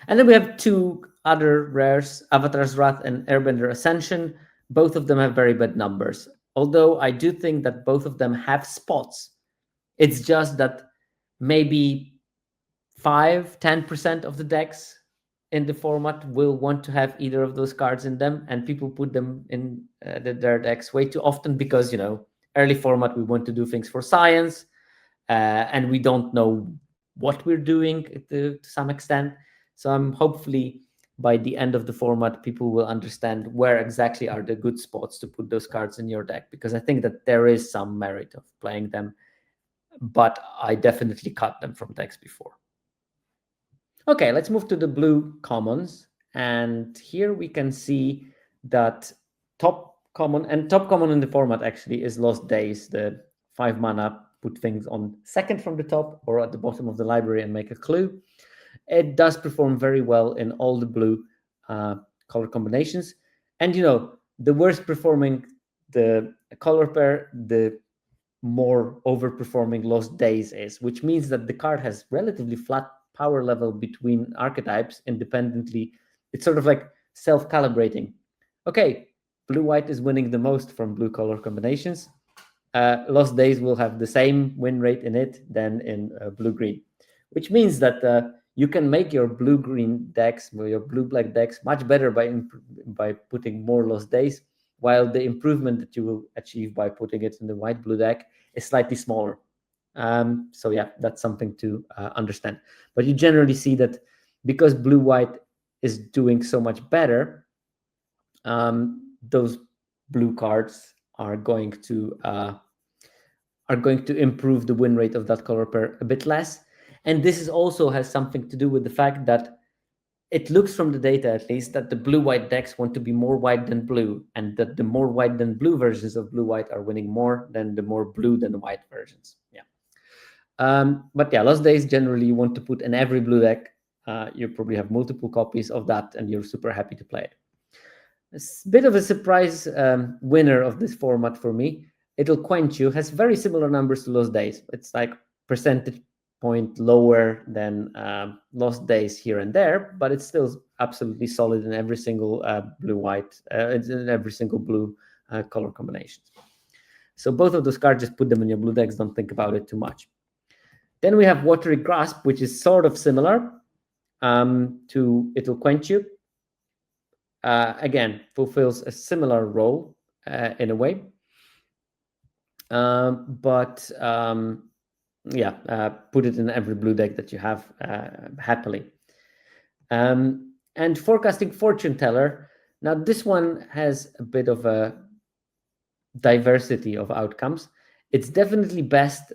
And then we have two other rares, Avatar's Wrath and Airbender Ascension. Both of them have very bad numbers. Although I do think that both of them have spots. It's just that maybe 5-10% of the decks in the format will want to have either of those cards in them, and people put them in their decks way too often because, you know, early format, we want to do things for science, and we don't know what we're doing to some extent. So I'm hopefully by the end of the format, people will understand where exactly are the good spots to put those cards in your deck, because I think that there is some merit of playing them, but I definitely cut them from decks before. Okay, let's move to the blue commons. And here we can see that top common in the format actually is Lost Days, the 5 mana, put things on second from the top or at the bottom of the library and make a clue. It does perform very well in all the blue color combinations. And, you know, the worst performing the color pair, the more overperforming Lost Days is, which means that the card has relatively flat power level between archetypes independently. It's sort of like self-calibrating. Okay, blue-white is winning the most from blue color combinations. Lost Days will have the same win rate in it than in blue-green, which means that you can make your blue-green decks, or your blue-black decks, much better by putting more Lost Days, while the improvement that you will achieve by putting it in the white-blue deck is slightly smaller. So yeah, that's something to understand. But you generally see that because blue-white is doing so much better, those blue cards are going to improve the win rate of that color pair a bit less. And this also has something to do with the fact that it looks from the data, at least, that the blue-white decks want to be more white than blue, and that the more white than blue versions of blue-white are winning more than the more blue than white versions. Yeah. But yeah, Lost Days generally you want to put in every blue deck. You probably have multiple copies of that, and you're super happy to play it. It's a bit of a surprise winner of this format for me. It'll Quench You has very similar numbers to Lost Days. It's like percentage point lower than Lost Days here and there, but it's still absolutely solid in every single blue-white, in every single blue color combination. So both of those cards, just put them in your blue decks. Don't think about it too much. Then we have Watery Grasp, which is sort of similar to It'll Quench You. Again, fulfills a similar role in a way. But put it in every blue deck that you have happily. And Forecasting Fortune Teller. Now, this one has a bit of a diversity of outcomes. It's definitely best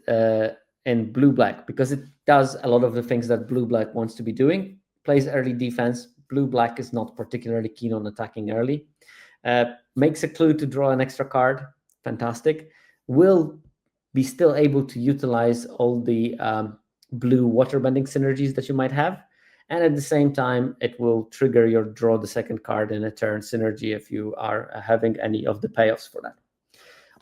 in blue-black because it does a lot of the things that blue-black wants to be doing. Plays early defense. Blue-black is not particularly keen on attacking early. Makes a clue to draw an extra card. Fantastic. Will be still able to utilize all the blue waterbending synergies that you might have. And at the same time, it will trigger your draw the second card in a turn synergy if you are having any of the payoffs for that.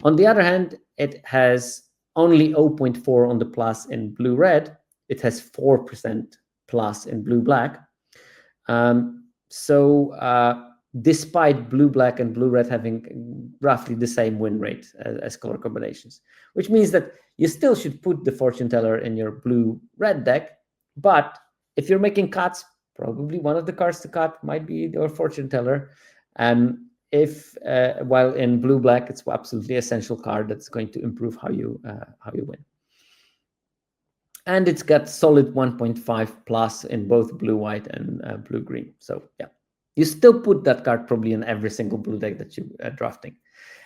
On the other hand, it has only 0.4 on the plus in blue-red, it has 4% plus in blue-black. Despite blue-black and blue-red having roughly the same win rate as color combinations, which means that you still should put the fortune teller in your blue-red deck, but if you're making cuts, probably one of the cards to cut might be your fortune teller. While in blue-black, it's absolutely essential card that's going to improve how you win. And it's got solid 1.5 plus in both blue-white and blue-green. So yeah, you still put that card probably in every single blue deck that you are drafting.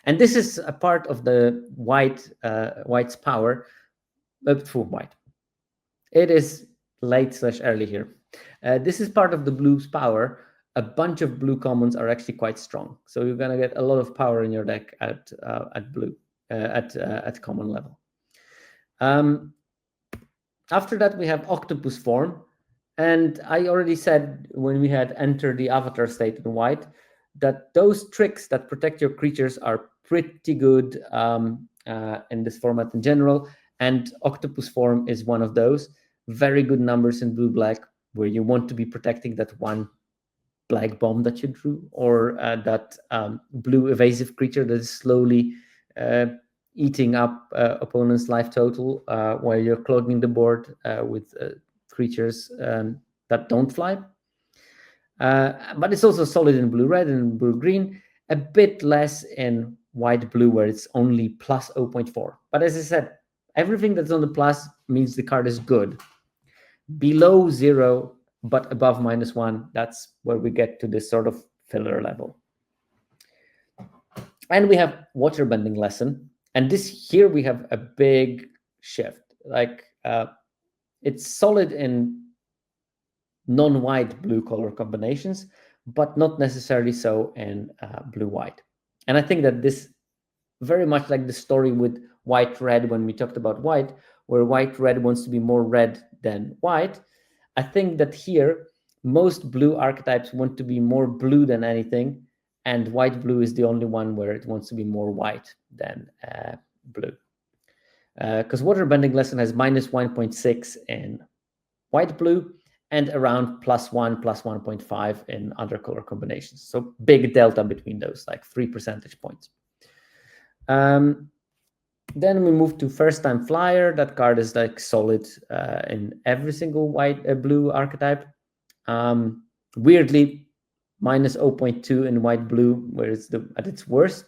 And this is a part of the white's power, for white. It is late/early here. This is part of the blue's power. A bunch of blue commons are actually quite strong, so you're gonna get a lot of power in your deck at blue at common level. After that, we have octopus form, and I already said when we had entered the avatar state in white that those tricks that protect your creatures are pretty good in this format in general, and octopus form is one of those. Very good numbers in blue-black, where you want to be protecting that one black bomb that you drew, or that blue evasive creature that is slowly eating up opponent's life total while you're clogging the board with creatures that don't fly. But it's also solid in blue-red and blue-green, a bit less in white-blue, where it's only plus 0.4. But as I said, everything that's on the plus means the card is good. Below 0, but above -1, that's where we get to this sort of filler level. And we have waterbending lesson. And here we have a big shift. Like it's solid in non-white blue color combinations, but not necessarily so in blue-white. And I think that this very much like the story with white-red when we talked about white, where white-red wants to be more red than white. I think that here, most blue archetypes want to be more blue than anything, and white-blue is the only one where it wants to be more white than blue. Because waterbending lesson has -1.6 in white-blue and around +1, +1.5 in other color combinations. So big delta between those, like 3 percentage points. Then we move to First Time Flyer. That card is like solid in every single blue archetype. Weirdly, -0.2 in white-blue, where it's at its worst.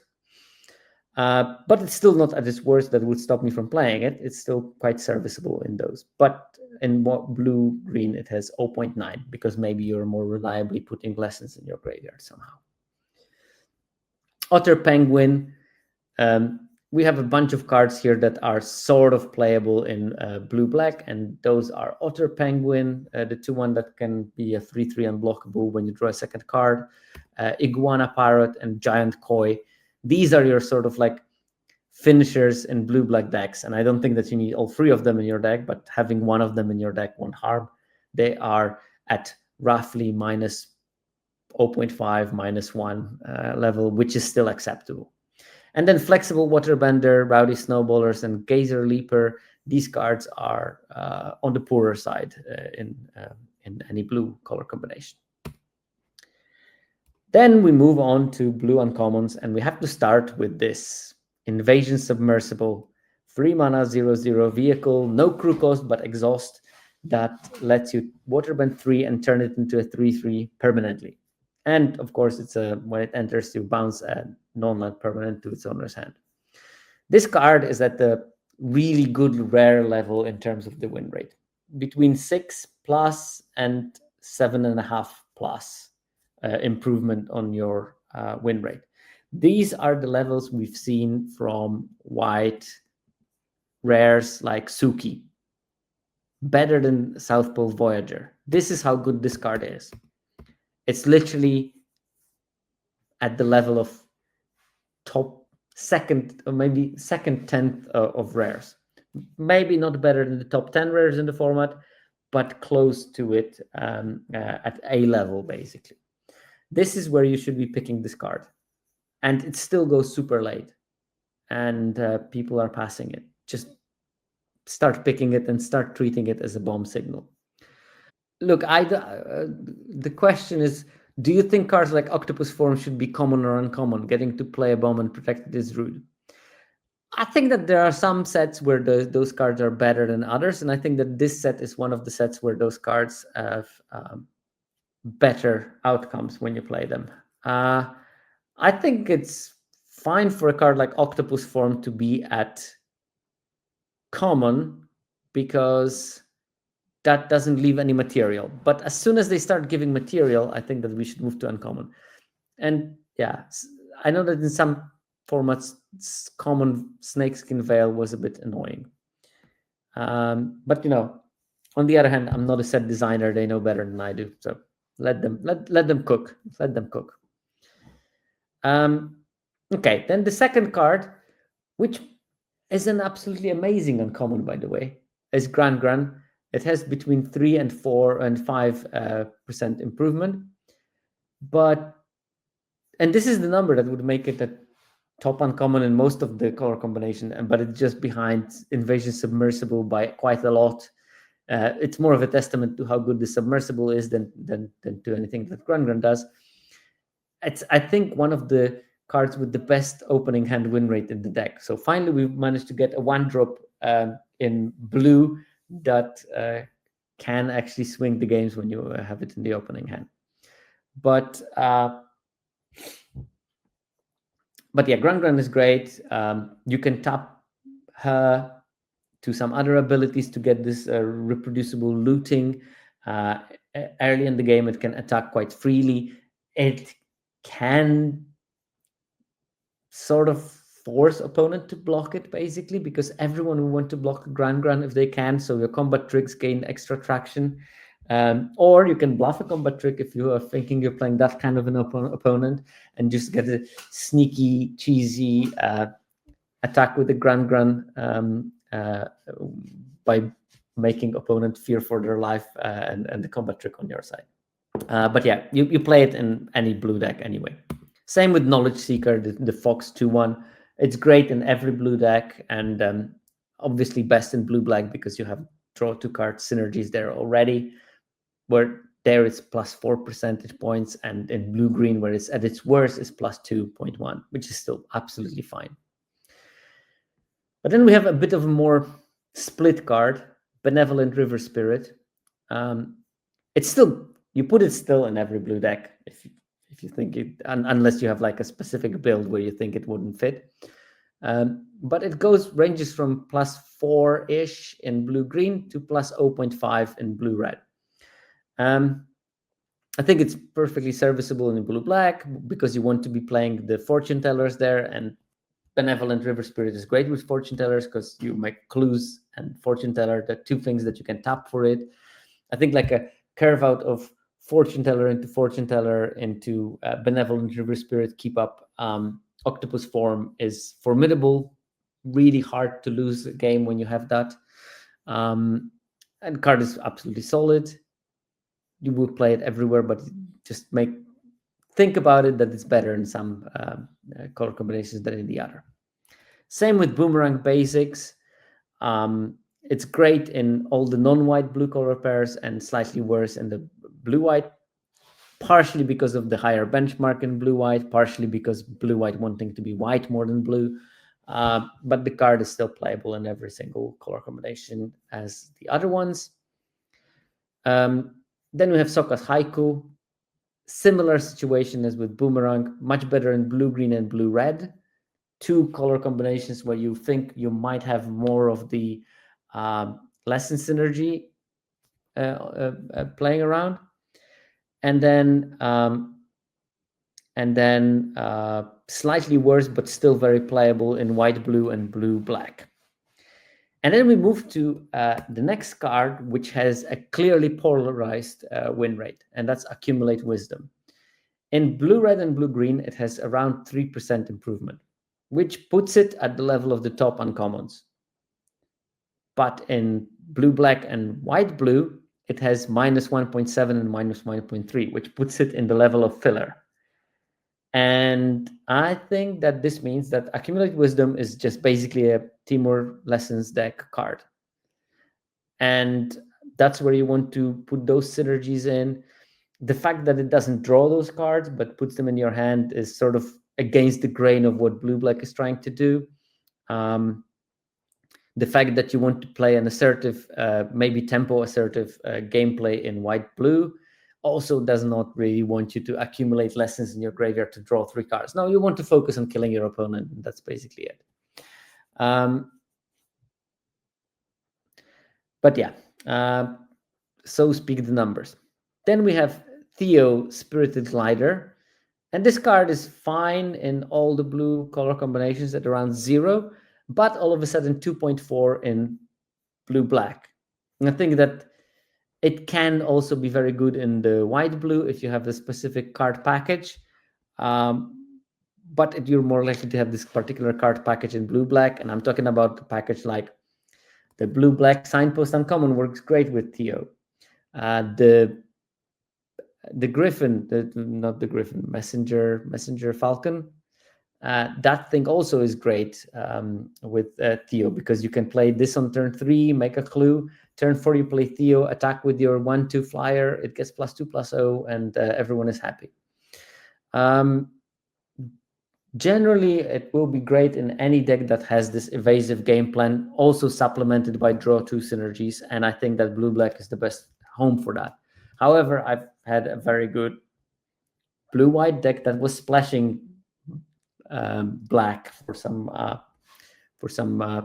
But it's still not at its worst that would stop me from playing it. It's still quite serviceable in those. But in blue-green, it has 0.9, because maybe you're more reliably putting lessons in your graveyard somehow. Otter Penguin. We have a bunch of cards here that are sort of playable in blue-black, and those are Otter Penguin, the 2-1 that can be a 3/3 unblockable when you draw a second card, Iguana Parrot, and Giant Koi. These are your sort of like finishers in blue-black decks, and I don't think that you need all 3 of them in your deck, but having one of them in your deck won't harm. They are at roughly -0.5, -1 level, which is still acceptable. And then Flexible Waterbender, Rowdy Snowballers, and Gazer Leaper. These cards are on the poorer side in any blue color combination. Then we move on to blue uncommons, and we have to start with this Invasion Submersible, 3 mana, 0/0 vehicle, no crew cost, but exhaust, that lets you waterbend 3 and turn it into a 3/3 permanently. And of course, it's when it enters, you bounce a non-land permanent to its owner's hand. This card is at the really good rare level in terms of the win rate, between 6 plus and 7.5 plus improvement on your win rate. These are the levels we've seen from white rares like Suki, better than South Pole Voyager. This is how good this card is. It's literally at the level of top second, or maybe second 10th of rares. Maybe not better than the top 10 rares in the format, but close to it at A level, basically. This is where you should be picking this card. And it still goes super late. And people are passing it. Just start picking it and start treating it as a bomb signal. Look, the question is, do you think cards like Octopus Form should be common or uncommon? Getting to play a bomb and protect it is rude. I think that there are some sets where those cards are better than others, and I think that this set is one of the sets where those cards have better outcomes when you play them. I think it's fine for a card like Octopus Form to be at common because that doesn't leave any material. But as soon as they start giving material, I think that we should move to uncommon. And yeah, I know that in some formats, common Snakeskin Veil was a bit annoying. But on the other hand, I'm not a set designer. They know better than I do. So let them cook. Let them cook. Okay, then the second card, which is an absolutely amazing uncommon, by the way, is Gran. It has between 3 and 4 and 5% improvement. And this is the number that would make it a top uncommon in most of the color combination, but it's just behind Invasion Submersible by quite a lot. It's more of a testament to how good the Submersible is than to anything that Gran does. It's, I think, one of the cards with the best opening hand win rate in the deck. So finally, we've managed to get a 1-drop in blue that can actually swing the games when you have it in the opening hand. But yeah, Gran is great. You can tap her to some other abilities to get this reproducible looting. Early in the game, it can attack quite freely. It can sort of force opponent to block it, basically, because everyone will want to block Gran if they can, so your combat tricks gain extra traction. Or you can bluff a combat trick if you are thinking you're playing that kind of an opponent and just get a sneaky, cheesy attack with the Gran by making opponent fear for their life and the combat trick on your side. But yeah, you play it in any blue deck anyway. Same with Knowledge Seeker, the Fox 2/1. It's great in every blue deck, and obviously best in blue-black because you have draw 2 card synergies there already, where there it's plus 4 percentage points, and in blue-green, where it's at its worst, is plus 2.1, which is still absolutely fine. But then we have a bit of a more split card, Benevolent River Spirit. It's still, you put it still in every blue deck if you think it, unless you have like a specific build where you think it wouldn't fit. But it ranges from plus 4-ish in blue-green to plus 0.5 in blue-red. I think it's perfectly serviceable in blue-black because you want to be playing the fortune tellers there, and Benevolent River Spirit is great with fortune tellers because you make clues and fortune teller, the 2 things that you can tap for it. I think like a curve out of fortune teller into Benevolent River Spirit keep up Octopus Form is formidable. Really hard to lose a game when you have that. And card is absolutely solid. You would play it everywhere, but just think about it that it's better in some color combinations than in the other. Same with Boomerang Basics. It's great in all the non-white blue color pairs and slightly worse in the blue-white, partially because of the higher benchmark in blue-white, partially because blue-white wanting to be white more than blue. But the card is still playable in every single color combination as the other ones. Then we have Sokka's Haiku. Similar situation as with Boomerang, much better in blue-green and blue-red. 2 color combinations where you think you might have more of the lesson synergy playing around, and then slightly worse but still very playable in white blue and blue black. And then we move to the next card, which has a clearly polarized win rate, and that's Accumulate Wisdom. In blue red and blue green, it has around 3% improvement, which puts it at the level of the top uncommons. But in blue-black and white-blue, it has minus 1.7 and minus 1.3, which puts it in the level of filler. And I think that this means that Accumulate Wisdom is just basically a Timur Lessons deck card. and that's where you want to put those synergies in. The fact that it doesn't draw those cards but puts them in your hand is sort of against the grain of what blue-black is trying to do. The fact that you want to play an assertive, maybe tempo assertive gameplay in white-blue also does not really want you to accumulate lessons in your graveyard to draw 3 cards. No, you want to focus on killing your opponent, and that's basically it. But yeah, so speak the numbers. Then we have Theo, Spirited Glider. And this card is fine in all the blue color combinations at around 0, but all of a sudden 2.4 in blue-black. And I think that it can also be very good in the white-blue if you have a specific card package. But you're more likely to have this particular card package in blue-black. And I'm talking about the package like the blue-black Signpost Uncommon works great with Theo. The Griffin, not the Griffin, Messenger Falcon. That thing also is great with Theo, because you can play this on turn 3, make a clue. Turn 4, you play Theo, attack with your 1/2 flyer. It gets +2/+0, and everyone is happy. Generally, it will be great in any deck that has this evasive game plan, also supplemented by draw 2 synergies. And I think that blue-black is the best home for that. However, I've had a very good blue-white deck that was splashing black for some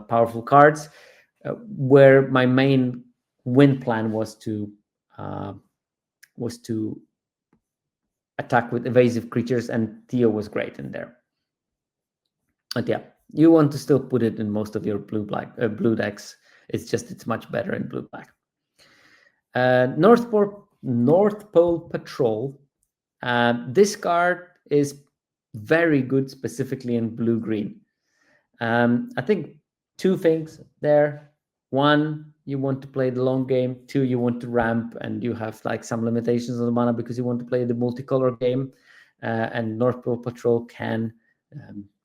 powerful cards, where my main win plan was to attack with evasive creatures, and Theo was great in there. But yeah, you want to still put it in most of your blue decks. It's much better in blue-black. North Pole Patrol. This card is very good, specifically in blue-green. I think 2 things there. 1, you want to play the long game. 2, you want to ramp, and you have like some limitations on the mana because you want to play the multicolor game. And North Pole Patrol can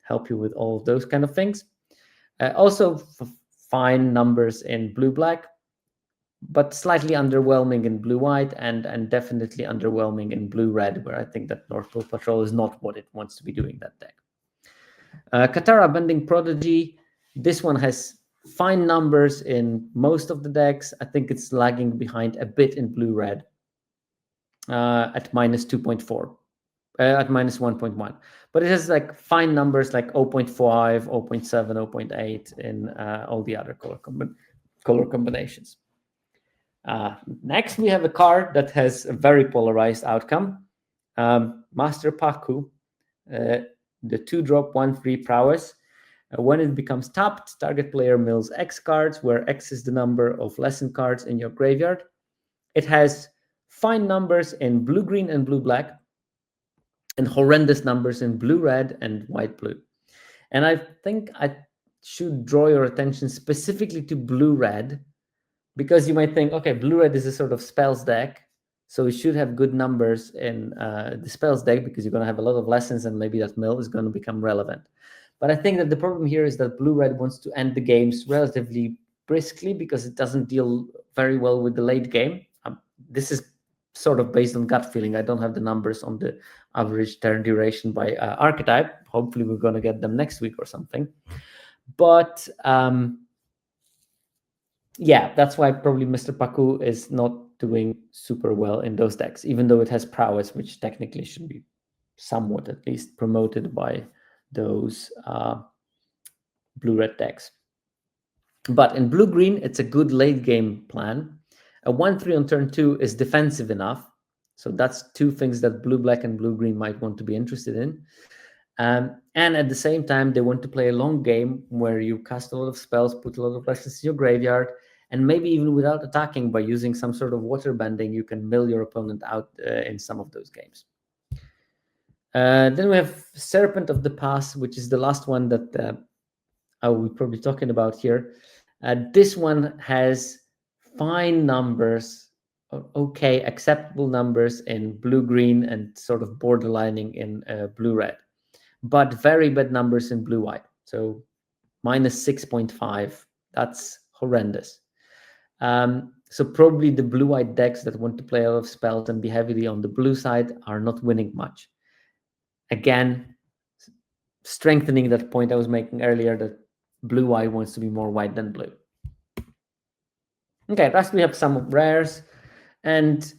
help you with all of those kind of things. Also, fine numbers in blue-black, but slightly underwhelming in blue-white, and definitely underwhelming in blue-red, where I think that North Pole Patrol is not what it wants to be doing that deck. Katara, Bending Prodigy. This one has fine numbers in most of the decks. I think it's lagging behind a bit in blue-red at -2.4. At -1.1, but it has like fine numbers like 0.5, 0.7, 0.8 in all the other color combinations. Next, we have a card that has a very polarized outcome. Master Paku, the 2-drop 1/3 prowess. When it becomes tapped, target player mills X cards, where X is the number of lesson cards in your graveyard. It has fine numbers in blue-green and blue-black, and horrendous numbers in blue-red and white-blue. And I think I should draw your attention specifically to blue-red, because you might think, okay, blue-red is a sort of spells deck, so it should have good numbers in the spells deck, because you're going to have a lot of lessons, and maybe that mill is going to become relevant. But I think that the problem here is that blue-red wants to end the games relatively briskly, because it doesn't deal very well with the late game. This is sort of based on gut feeling. I don't have the numbers on the average turn duration by archetype. Hopefully we're going to get them next week or something. But yeah, that's why probably Mr. Paku is not doing super well in those decks, even though it has prowess, which technically should be somewhat at least promoted by those blue-red decks. But in blue-green, it's a good late game plan. A 1/3 on turn 2 is defensive enough. So that's 2 things that blue-black and blue-green might want to be interested in. And at the same time, they want to play a long game where you cast a lot of spells, put a lot of lessons in your graveyard, and maybe even without attacking, by using some sort of water bending, you can mill your opponent out in some of those games. Then we have Serpent of the Pass, which is the last one that I will be probably talking about here. This one has fine numbers, okay, acceptable numbers in blue-green and sort of borderlining in blue-red, but very bad numbers in blue-white. So -6.5, that's horrendous. So probably the blue-white decks that want to play a lot of spells and be heavily on the blue side are not winning much. Again, strengthening that point I was making earlier that blue-white wants to be more white than blue. Okay, last we have some rares, and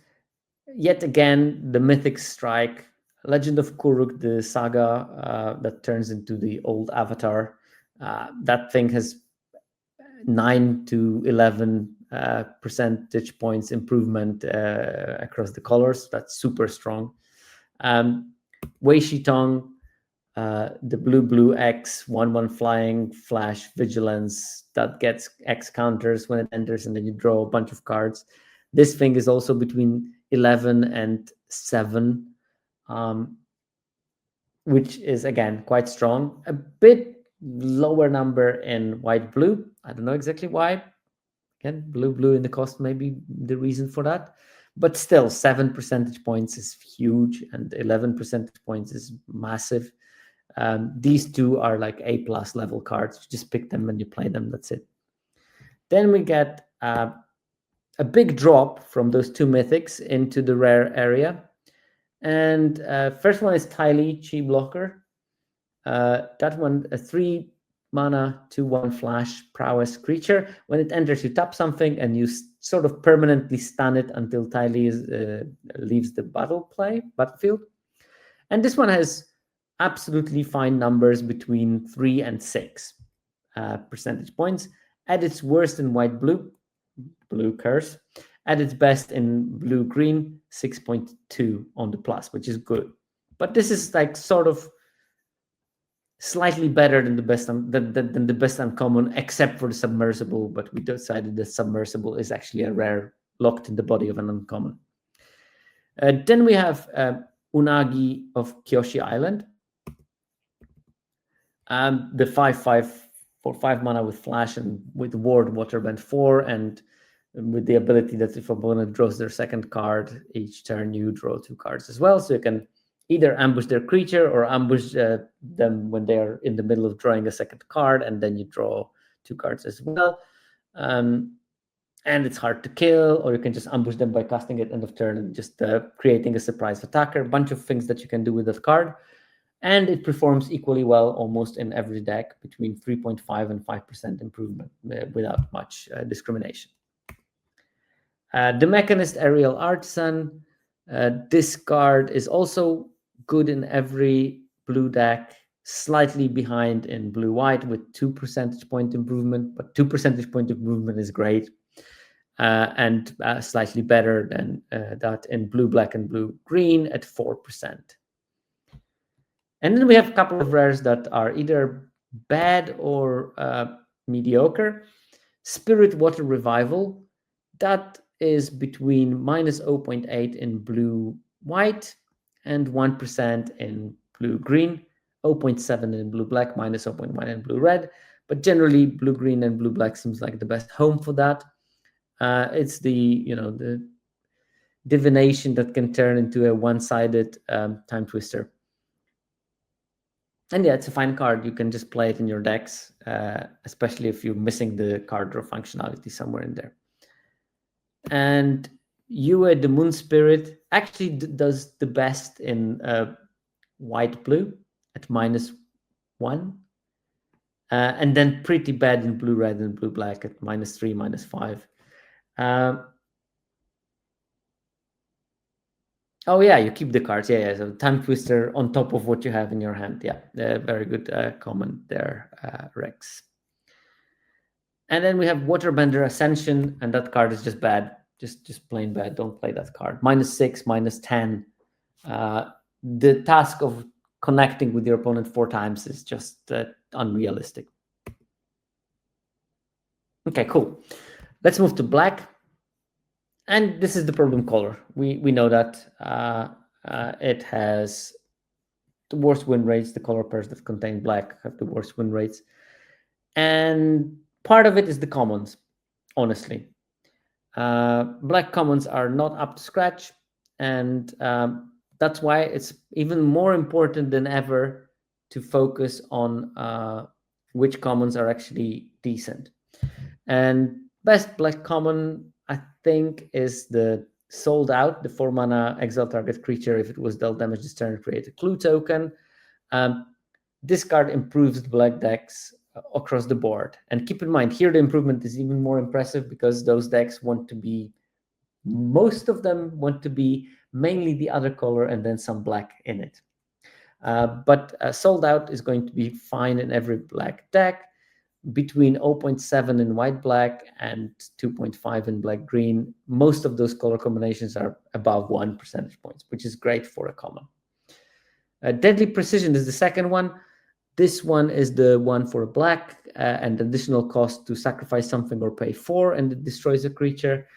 yet again the mythic strike, Legend of Kuruk, the saga that turns into the old avatar. That thing has 9 to 11 percentage points improvement across the colors. That's super strong. Wei Shitong, the blue X 1/1 flying flash vigilance that gets X counters when it enters, and then you draw a bunch of cards. This thing is also between 11 and 7, which is again quite strong. A bit lower number in white blue. I don't know exactly why. Again, blue in the cost may be the reason for that. But still, 7 percentage points is huge, and 11 percentage points is massive. These two are like A+ level cards. You just pick them and you play them. That's it. Then we get a big drop from those two mythics into the rare area. And first one is Tylee, Chi Blocker. That one, a 3 mana 2/1 flash prowess creature. When it enters, you tap something and you sort of permanently stun it until Tylee leaves the battlefield. And this one has absolutely fine numbers between 3 and 6 percentage points. At its worst in white blue curse. At its best in blue green, 6.2 on the plus, which is good. But this is like sort of slightly better than the best than the best uncommon, except for the submersible. But we decided the submersible is actually a rare locked in the body of an uncommon. Then we have Unagi of Kyoshi Island. The 5/5 for 5 mana with flash and with ward waterbend 4, and with the ability that if opponent draws their second card each turn, you draw 2 cards as well. So you can either ambush their creature or ambush them when they are in the middle of drawing a second card, and then you draw 2 cards as well. And it's hard to kill, or you can just ambush them by casting it end of turn and just creating a surprise attacker. A bunch of things that you can do with that card. And it performs equally well almost in every deck, between 3.5 and 5% improvement without much discrimination. The Mechanist Aerial Artisan. This card is also good in every blue deck, slightly behind in blue-white with 2 percentage point improvement, but 2 percentage point improvement is great. And slightly better than that in blue-black and blue-green at 4%. And then we have a couple of rares that are either bad or mediocre. Spirit Water Revival, that is between minus 0.8 in blue-white and 1% in blue-green, 0.7 in blue-black, minus 0.1 in blue-red. But generally, blue-green and blue-black seems like the best home for that. It's the divination that can turn into a one-sided time twister. And yeah, it's a fine card. You can just play it in your decks, especially if you're missing the card draw functionality somewhere in there. And Yue, the Moon Spirit, actually does the best in white-blue at -1. And then pretty bad in blue-red and blue-black at -3, -5. Oh yeah, you keep the cards. Yeah. So Time Twister on top of what you have in your hand. Yeah, very good comment there, Rex. And then we have Waterbender Ascension, and that card is just bad, just plain bad. Don't play that card. -6, -10. The task of connecting with your opponent 4 times is just unrealistic. Okay, cool. Let's move to black. And this is the problem color. We know that it has the worst win rates. The color pairs that contain black have the worst win rates. And part of it is the commons, honestly. Black commons are not up to scratch. And that's why it's even more important than ever to focus on which commons are actually decent. And Best black common, I think, is the Sold Out, the 4-mana exile target creature. If it was dealt damage this turn, create a clue token. This card improves the black decks across the board. And keep in mind, here the improvement is even more impressive because those decks want to be, most of them want to be mainly the other color and then some black in it. But Sold Out is going to be fine in every black deck, between 0.7 in white-black and 2.5 in black-green. Most of those color combinations are above 1 percentage points, which is great for a common. Deadly Precision is the second one. This one is the one for black and additional cost to sacrifice something or pay 4, and it destroys a creature.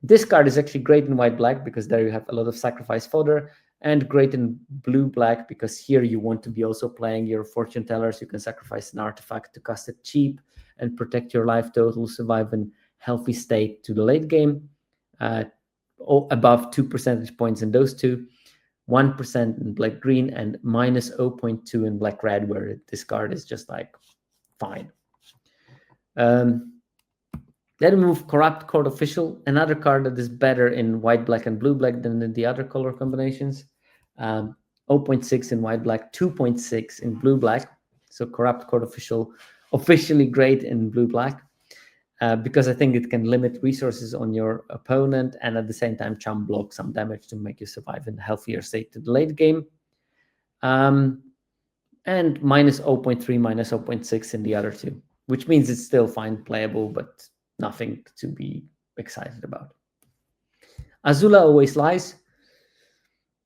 This card is actually great in white-black because there you have a lot of sacrifice fodder, and great in blue-black because here you want to be also playing your fortune tellers. You can sacrifice an artifact to cast it cheap and protect your life total, survive in healthy state to the late game. Above 2 percentage points in those two, 1% in black-green, and minus 0.2 in black-red, where this card is just like fine. Then we move Corrupt Court Official, another card that is better in white, black, and blue, black than in the other color combinations. 0.6 in white, black, 2.6 in blue, black. So Corrupt Court Official, officially great in blue, black, because I think it can limit resources on your opponent and at the same time chump block some damage to make you survive in a healthier state to the late game. And minus 0.3, minus 0.6 in the other two, which means it's still fine playable, but nothing to be excited about. Azula Always Lies.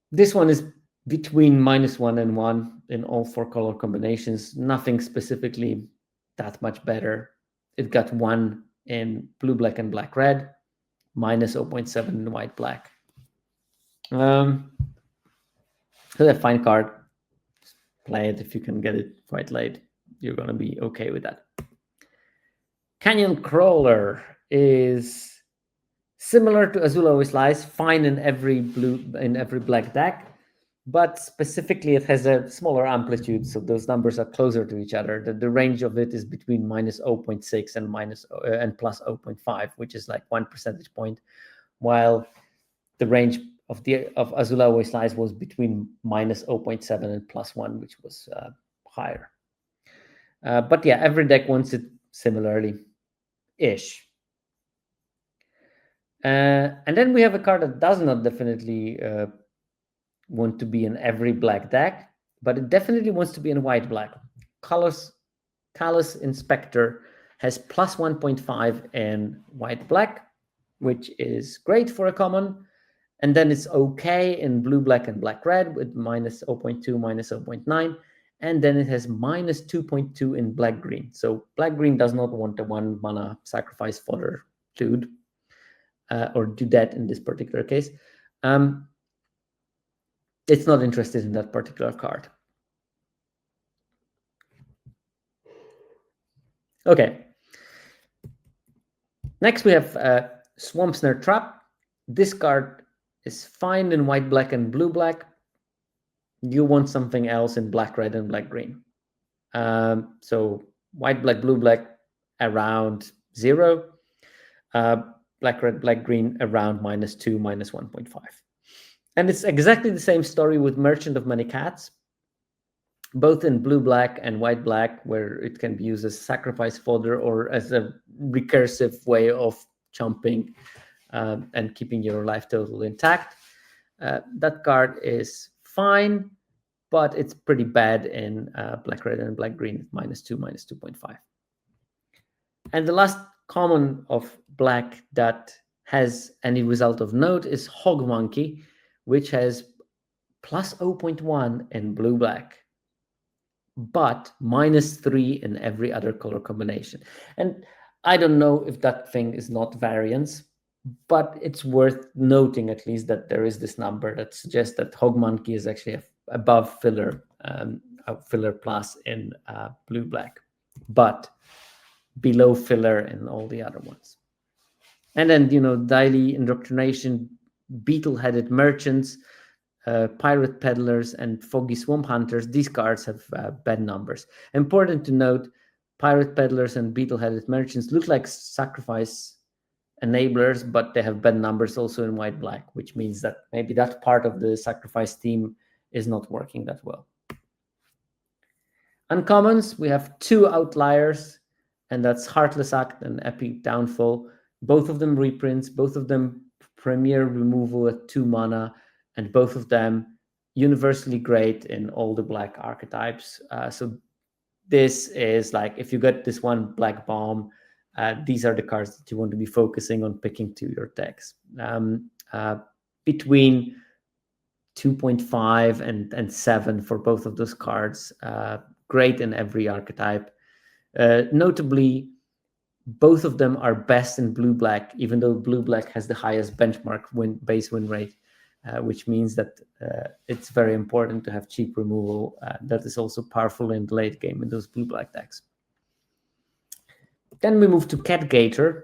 This one is between -1 and 1 in all 4 color combinations. Nothing specifically that much better. It got 1 in blue, black, and black, red, minus 0.7 in white, black. So a fine card. Play it if you can get it quite late. You're going to be okay with that. Canyon Crawler is similar to Azula Always Lies, fine in every black deck, but specifically it has a smaller amplitude, so those numbers are closer to each other. The range of it is between minus 0.6 and plus 0.5, which is like 1 percentage point, while the range of Azula Always Lies was between minus 0.7 and plus 1, which was higher. But yeah, every deck wants it similarly-ish. And then we have a card that does not definitely want to be in every black deck, but it definitely wants to be in white-black. Callous Inspector has plus 1.5 in white-black, which is great for a common. And then it's okay in blue, black, and black, red with minus 0.2, minus 0.9. And then it has minus 2.2 in black, green. So black, green does not want the 1 mana sacrifice fodder dude, or do that in this particular case. It's not interested in that particular card. Okay. Next, we have Swamp Snare Trap. This card is fine in white, black, and blue, black. You want something else in black, red, and black, green. So white, black, blue, black around 0. Black, red, black, green around minus 2, minus 1.5. And it's exactly the same story with Merchant of Many Cats, both in blue, black, and white, black, where it can be used as sacrifice fodder or as a recursive way of chomping and keeping your life total intact. That card is fine, but it's pretty bad in black, red, and black, green, minus 2, minus 2.5. And the last common of black that has any result of note is Hog Monkey, which has plus 0.1 in blue, black, but minus 3 in every other color combination. And I don't know if that thing is not variance, but it's worth noting at least that there is this number that suggests that Hog Monkey is actually above filler, filler plus in blue, black, but below filler in all the other ones. And then, daily indoctrination, beetle-headed merchants, pirate peddlers, and foggy swamp hunters. These cards have bad numbers. Important to note, pirate peddlers and beetle-headed merchants look like sacrifice enablers, but they have bad numbers also in white-black, which means that maybe that part of the sacrifice theme is not working that well. Uncommons, we have two outliers, and that's Heartless Act and Epic Downfall. Both of them reprints, both of them premier removal at 2 mana, and both of them universally great in all the black archetypes. So this is like, if you get this one black bomb, these are the cards that you want to be focusing on picking to your decks. Between 2.5 and 7 for both of those cards. Great in every archetype. Notably, both of them are best in blue-black, even though blue-black has the highest benchmark base win rate, which means that it's very important to have cheap removal. That is also powerful in the late game in those blue-black decks. Then we move to Catgator.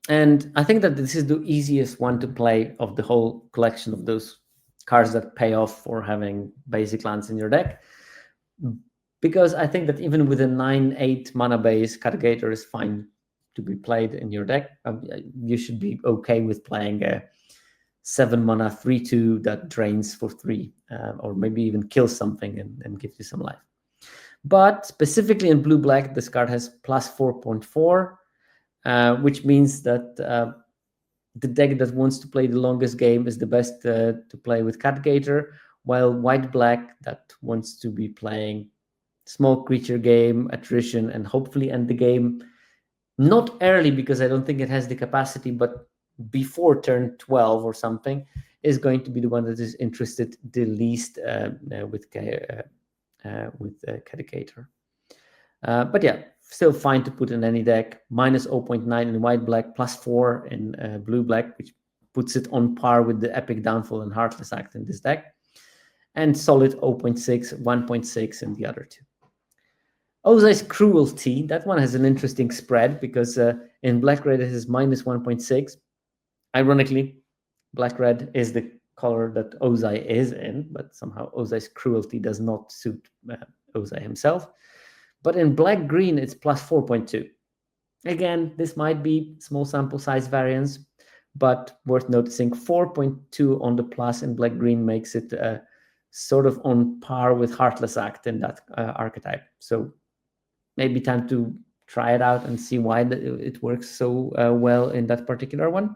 And I think that this is the easiest one to play of the whole collection of those cards that pay off for having basic lands in your deck. Because I think that even with a 9/8 mana base, Catgator is fine to be played in your deck. You should be okay with playing a 7 mana 3/2 that drains for 3, or maybe even kills something and gives you some life. But specifically in blue-black, this card has plus 4.4, which means that the deck that wants to play the longest game is the best to play with Catgator, while white-black that wants to be playing small creature game, attrition, and hopefully end the game, not early because I don't think it has the capacity, but before turn 12 or something, is going to be the one that is interested the least with Catgator. But yeah, still fine to put in any deck. Minus 0.9 in white-black, plus 4 in blue-black, which puts it on par with the Epic Downfall and Heartless Act in this deck. And solid 0.6, 1.6 in the other two. Ozai's Cruelty, that one has an interesting spread because in black-red it is minus 1.6. Ironically, black-red is the color that Ozai is in, but somehow Ozai's Cruelty does not suit Ozai himself. But in black-green, it's plus 4.2. Again, this might be small sample size variance, but worth noticing 4.2 on the plus in black-green makes it sort of on par with Heartless Act in that archetype. So maybe time to try it out and see why it works so well in that particular one.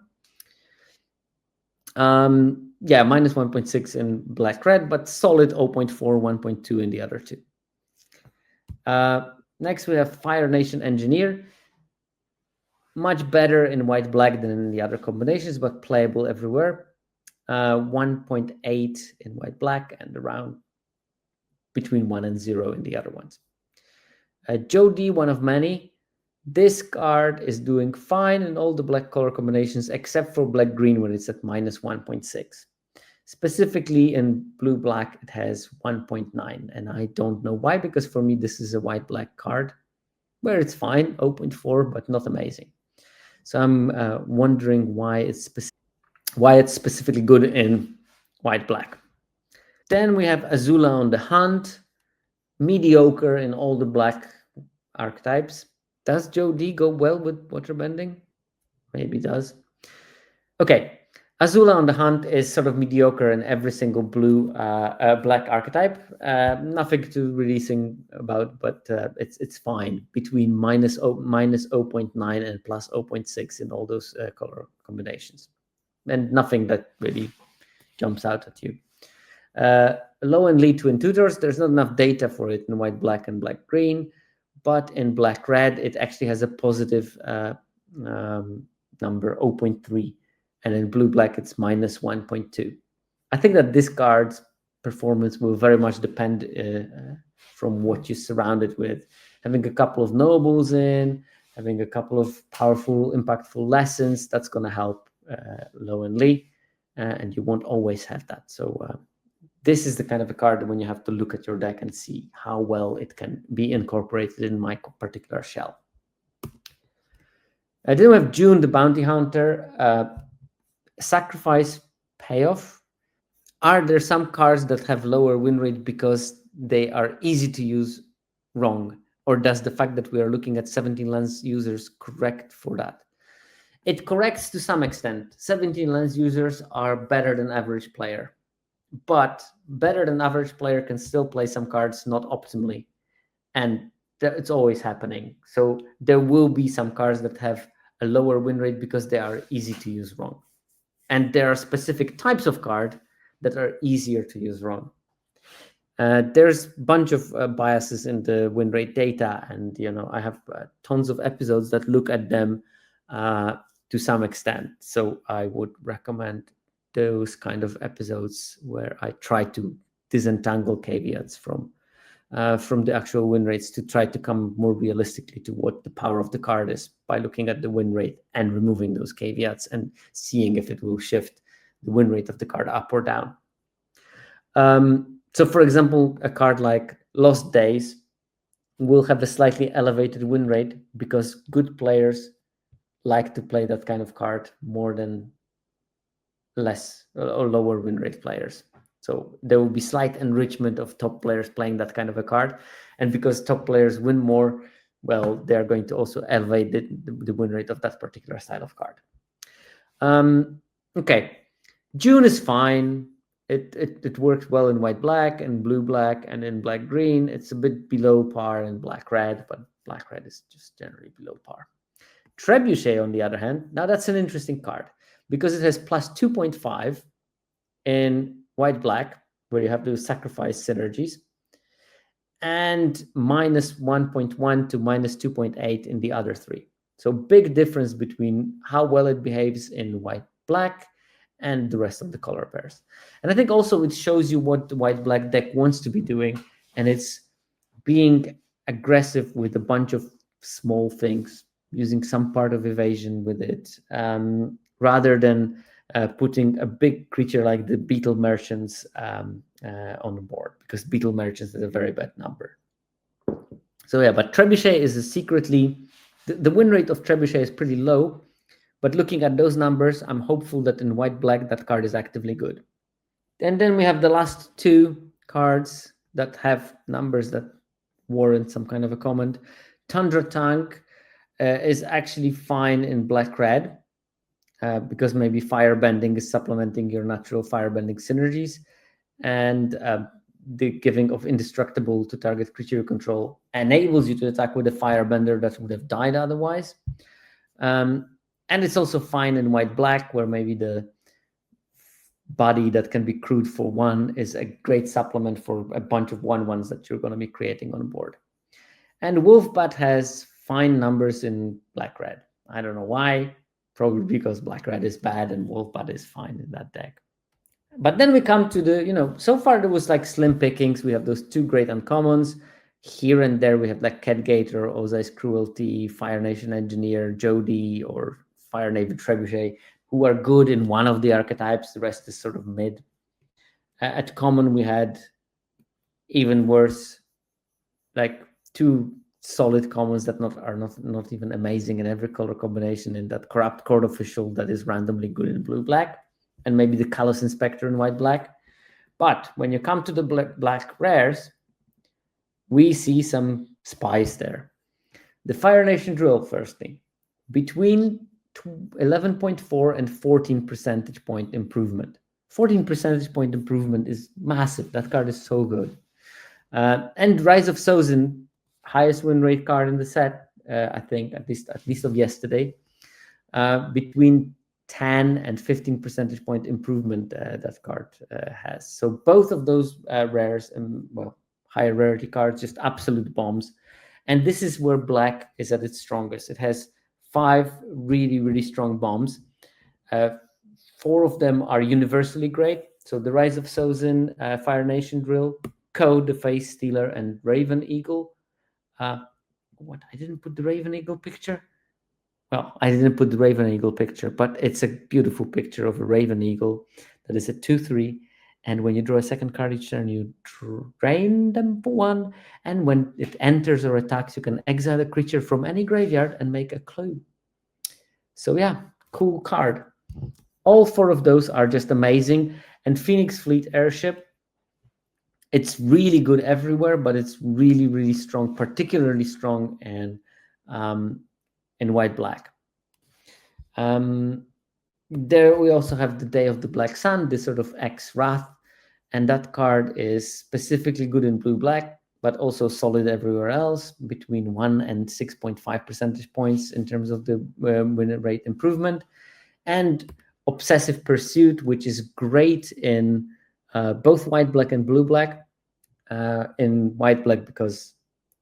Yeah, minus 1.6 in black-red, but solid 0.4, 1.2 in the other two. Next, we have Fire Nation Engineer. Much better in white-black than in the other combinations, but playable everywhere. 1.8 in white-black and around between 1 and 0 in the other ones. Joe D, one of many. This card is doing fine in all the black color combinations except for black-green when it's at minus 1.6. Specifically in blue-black, it has 1.9, and I don't know why, because for me this is a white-black card where it's fine, 0.4, but not amazing. So I'm wondering why it's specifically good in white-black. Then we have Azula on the Hunt, mediocre in all the black archetypes. Does Joe D go well with waterbending? Maybe does. Okay, Azula on the Hunt is sort of mediocre in every single black archetype. Nothing to really sing about, but it's fine between minus 0.9 and plus 0.6 in all those color combinations, and nothing that really jumps out at you. Low and lead Twin Tutors, there's not enough data for it in white-black and black-green, but in black-red, it actually has a positive number, 0.3, and in blue-black, it's minus 1.2. I think that this card's performance will very much depend from what you surround it with. Having a couple of nobles in, having a couple of powerful, impactful lessons, that's going to help low and lead, and you won't always have that. So this is the kind of a card when you have to look at your deck and see how well it can be incorporated in my particular shell. I then have June, the Bounty Hunter. Sacrifice, payoff. Are there some cards that have lower win rate because they are easy to use wrong? Or does the fact that we are looking at 17 lands users correct for that? It corrects to some extent. 17 lens users are better than average player, but better than average player can still play some cards not optimally, and it's always happening. So there will be some cards that have a lower win rate because they are easy to use wrong, and there are specific types of card that are easier to use wrong. There's a bunch of biases in the win rate data, and I have tons of episodes that look at them to some extent. So I would recommend those kind of episodes where I try to disentangle caveats from the actual win rates to try to come more realistically to what the power of the card is by looking at the win rate and removing those caveats and seeing if it will shift the win rate of the card up or down. So for example, a card like Lost Days will have a slightly elevated win rate because good players like to play that kind of card more than less or lower win rate players. So there will be slight enrichment of top players playing that kind of a card. And because top players win more, well, they're going to also elevate the win rate of that particular style of card. Okay, June is fine. It works well in white-black and blue-black, and in black-green. It's a bit below par in black-red, but black-red is just generally below par. Trebuchet, on the other hand, now that's an interesting card because it has plus 2.5 in white-black, where you have to sacrifice synergies, and minus 1.1 to minus 2.8 in the other three. So big difference between how well it behaves in white-black and the rest of the color pairs. And I think also it shows you what the white-black deck wants to be doing, and it's being aggressive with a bunch of small things, using some part of evasion with it, rather than putting a big creature like the Beetle Merchants on the board, because Beetle Merchants is a very bad number. So yeah, but Trebuchet is secretly, the win rate of Trebuchet is pretty low, but looking at those numbers, I'm hopeful that in white-black, that card is actively good. And then we have the last two cards that have numbers that warrant some kind of a comment. Tundra Tank is actually fine in black-red because maybe firebending is supplementing your natural firebending synergies, and the giving of indestructible to target creature you control enables you to attack with a firebender that would have died otherwise. And it's also fine in white-black, where maybe the body that can be crewed for one is a great supplement for a bunch of 1/1s that you're going to be creating on board. And Wolfbat has fine numbers in black-red. I don't know why, probably because black-red is bad and Wolfbat is fine in that deck. But then we come to the, so far there was like slim pickings. We have those two great uncommons. Here and there we have like Catgator, Ozai's Cruelty, Fire Nation Engineer, Jody, or Fire Navy Trebuchet, who are good in one of the archetypes. The rest is sort of mid. At common, we had even worse, like two solid commons that are not even amazing in every color combination, in that Corrupt Court Official that is randomly good in blue-black, and maybe the Callous Inspector in white-black. But when you come to the black rares, we see some spice there. The Fire Nation Drill, firstly, between 11.4 and 14 percentage point improvement. 14 percentage point improvement is massive. That card is so good. And Rise of Sozin, highest win rate card in the set, I think, at least of yesterday. Between 10 and 15 percentage point improvement that card has. So both of those rares, higher rarity cards, just absolute bombs. And this is where black is at its strongest. It has 5 really, really strong bombs. 4 of them are universally great. So the Rise of Sozin, Fire Nation Drill, Code, the Face Stealer, and Raven Eagle. What? I didn't put the Raven Eagle picture? Well, I didn't put the Raven Eagle picture, but it's a beautiful picture of a Raven Eagle that is a 2/3. And when you draw a second card each turn, you drain them for 1. And when it enters or attacks, you can exile a creature from any graveyard and make a clue. So yeah, cool card. All 4 of those are just amazing. And Phoenix Fleet Airship, it's really good everywhere, but it's really, really strong, particularly strong in white-black. There we also have the Day of the Black Sun, this sort of X Wrath, and that card is specifically good in blue-black, but also solid everywhere else, between 1 and 6.5 percentage points in terms of the win rate improvement. And Obsessive Pursuit, which is great in both white-black and blue-black. In white-black because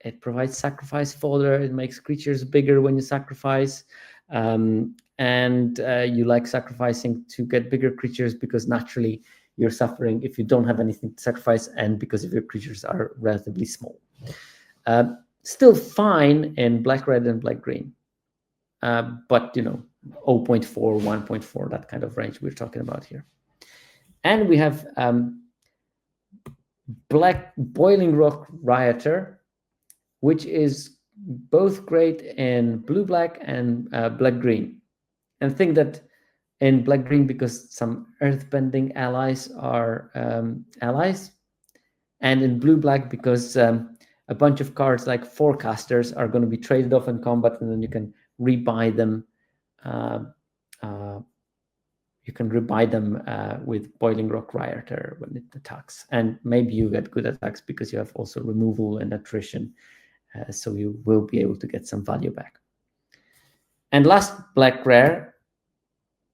it provides sacrifice fodder, it makes creatures bigger when you sacrifice, and you like sacrificing to get bigger creatures because naturally you're suffering if you don't have anything to sacrifice, and because if your creatures are relatively small. Still fine in black-red and black-green, but 0.4, 1.4, that kind of range we're talking about here. And we have Black Boiling Rock Rioter, which is both great in blue-black and black-green. And think that in black-green because some earthbending allies are allies, and in blue-black because a bunch of cards like Forecasters are going to be traded off in combat, and then you can rebuy them. With Boiling Rock Rioter when it attacks. And maybe you get good attacks because you have also removal and attrition. So you will be able to get some value back. And last black rare.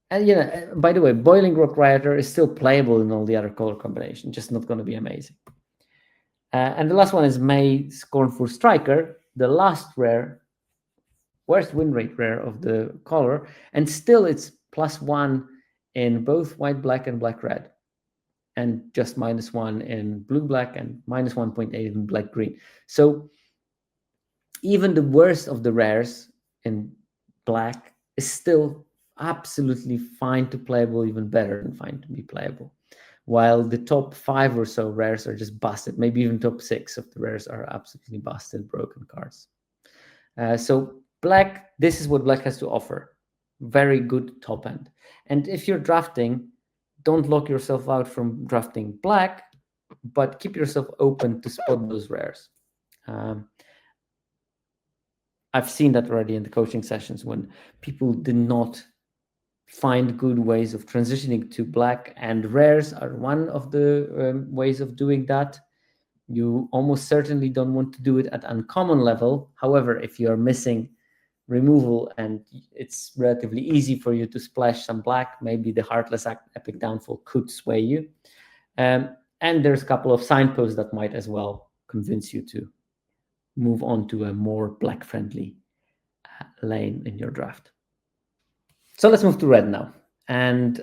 And by the way, Boiling Rock Rioter is still playable in all the other color combinations, just not going to be amazing. And the last one is May Scornful Striker, the last rare, worst win rate rare of the color, and still it's +1 in both white, black, and black, red, and just -1 in blue, black, and -1.8 in black, green. So even the worst of the rares in black is still absolutely fine to playable, even better than fine to be playable. While the top 5 or so rares are just busted, maybe even top 6 of the rares are absolutely busted, broken cards. So black, this is what black has to offer. Very good top end. And if you're drafting, don't lock yourself out from drafting black, but keep yourself open to spot those rares. I've seen that already in the coaching sessions when people did not find good ways of transitioning to black, and rares are one of the ways of doing that. You almost certainly don't want to do it at uncommon level. However, if you're missing removal and it's relatively easy for you to splash some black, maybe the Heartless Epic Downfall could sway you. And there's a couple of signposts that might as well convince you to move on to a more black-friendly lane in your draft. So let's move to red now. And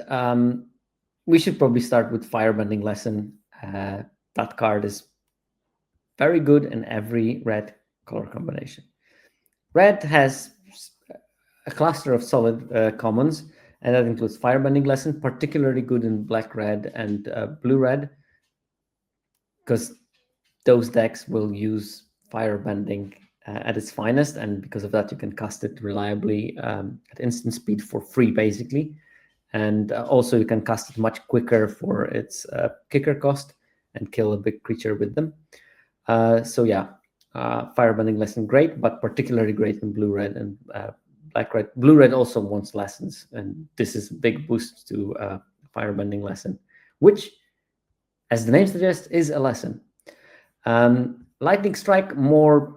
we should probably start with Firebending Lesson. That card is very good in every red color combination. Red has a cluster of solid commons, and that includes Firebending Lesson, particularly good in black-red and blue-red, because those decks will use Firebending at its finest, and because of that you can cast it reliably at instant speed for free, basically. And also you can cast it much quicker for its kicker cost and kill a big creature with them. So yeah, Firebending Lesson great, but particularly great in blue-red and black-red. Blue-red also wants lessons, and this is a big boost to Firebending Lesson, which, as the name suggests, is a lesson. Lightning Strike, more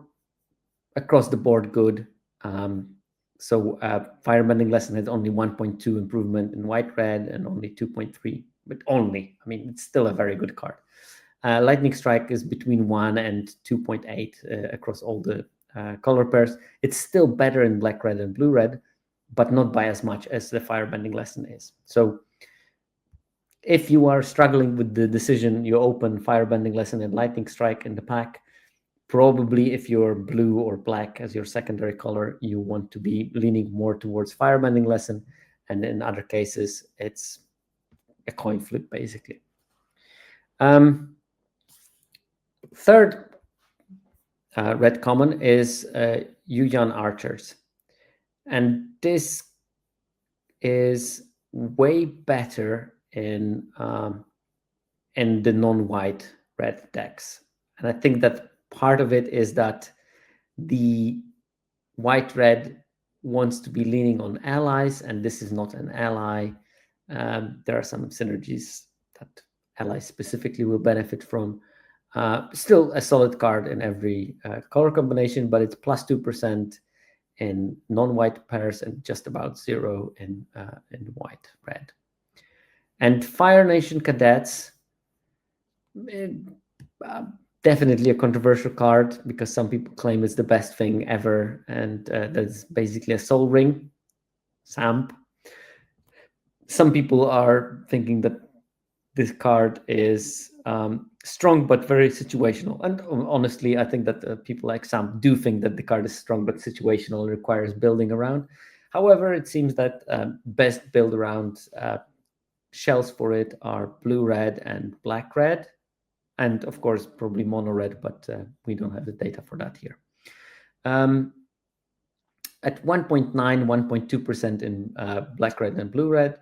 across the board good. So Firebending Lesson has only 1.2 improvement in white-red and only 2.3, but only, I mean, it's still a very good card. Lightning Strike is between 1 and 2.8 across all the color pairs. It's still better in black-red and blue-red, but not by as much as the Firebending Lesson is. So if you are struggling with the decision, you open Firebending Lesson and Lightning Strike in the pack. Probably if you're blue or black as your secondary color, you want to be leaning more towards Firebending Lesson. And in other cases, it's a coin flip, basically. Third red common is Yuyan Archers. And this is way better in the non-white red decks. And I think that part of it is that the white-red wants to be leaning on allies, and this is not an ally. There are some synergies that allies specifically will benefit from. Still a solid card in every color combination, but it's plus 2% in non-white pairs and just about 0 in white red. And Fire Nation Cadets, definitely a controversial card because some people claim it's the best thing ever, and that's basically a soul ring, Samp. Some people are thinking that this card is strong but very situational. And honestly, I think that people like Sam do think that the card is strong but situational and requires building around. However, it seems that best build around shells for it are blue-red and black-red. And of course, probably mono-red, but we don't have the data for that here. At 1.9, 1.2% in black-red and blue-red,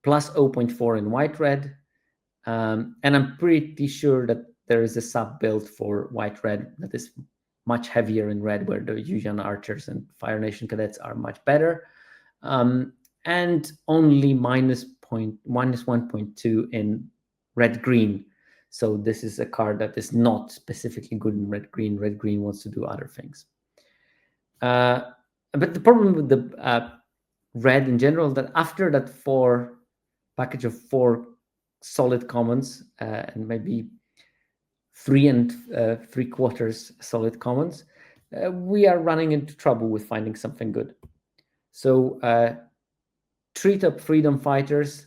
plus 0.4 in white-red. And I'm pretty sure that there is a sub-build for white-red that is much heavier in red, where the Yuuzhan Archers and Fire Nation Cadets are much better. And only minus 1.2 in red-green. So this is a card that is not specifically good in red-green. Red-green wants to do other things. But the problem with the red in general, that after that package of 4 solid commons and maybe 3 3/4 solid commons, we are running into trouble with finding something good. So Treat Up Freedom Fighters,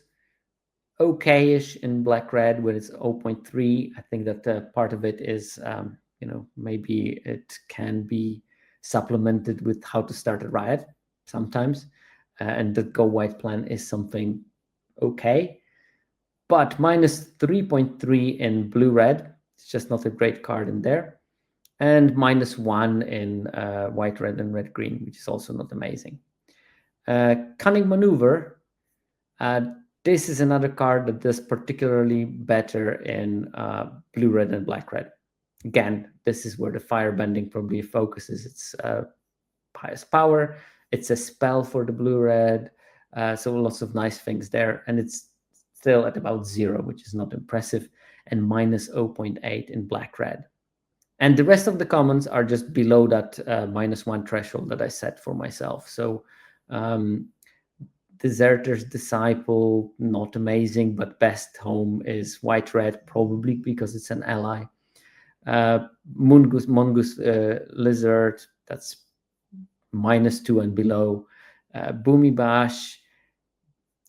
okay-ish in black-red when it's 0.3. I think that part of it is, maybe it can be supplemented with How to Start a Riot sometimes. And the Go White plan is something okay. But minus 3.3 in blue-red, it's just not a great card in there. And minus 1 in white, red, and red, green, which is also not amazing. Cunning Maneuver, this is another card that does particularly better in blue, red, and black, red. Again, this is where the firebending probably focuses its highest power. It's a spell for the blue-red, so lots of nice things there. And it's still at about 0, which is not impressive, and minus 0.8 in black-red. And the rest of the commons are just below that minus 1 threshold that I set for myself. So Deserter's Disciple, not amazing, but best home is white-red, probably because it's an ally. Mongoose Lizard, that's minus 2 and below. Boomy Bash,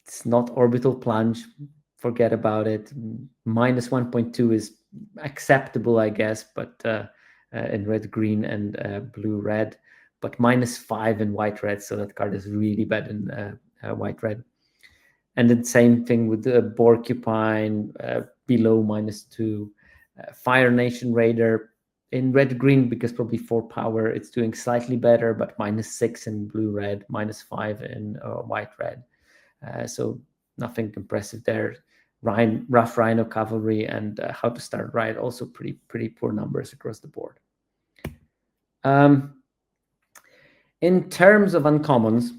it's not Orbital Plunge, forget about it. Minus 1.2 is acceptable, I guess, but in red, green, and blue, red. But minus 5 in white, red, so that card is really bad in white, red. And the same thing with the Porcupine, below minus 2. Fire Nation Raider in red, green, because probably 4 power, it's doing slightly better, but minus 6 in blue, red, minus 5 in white, red. So nothing impressive there. Rough Rhino Cavalry and How to Start Riot, also pretty poor numbers across the board. In terms of uncommons,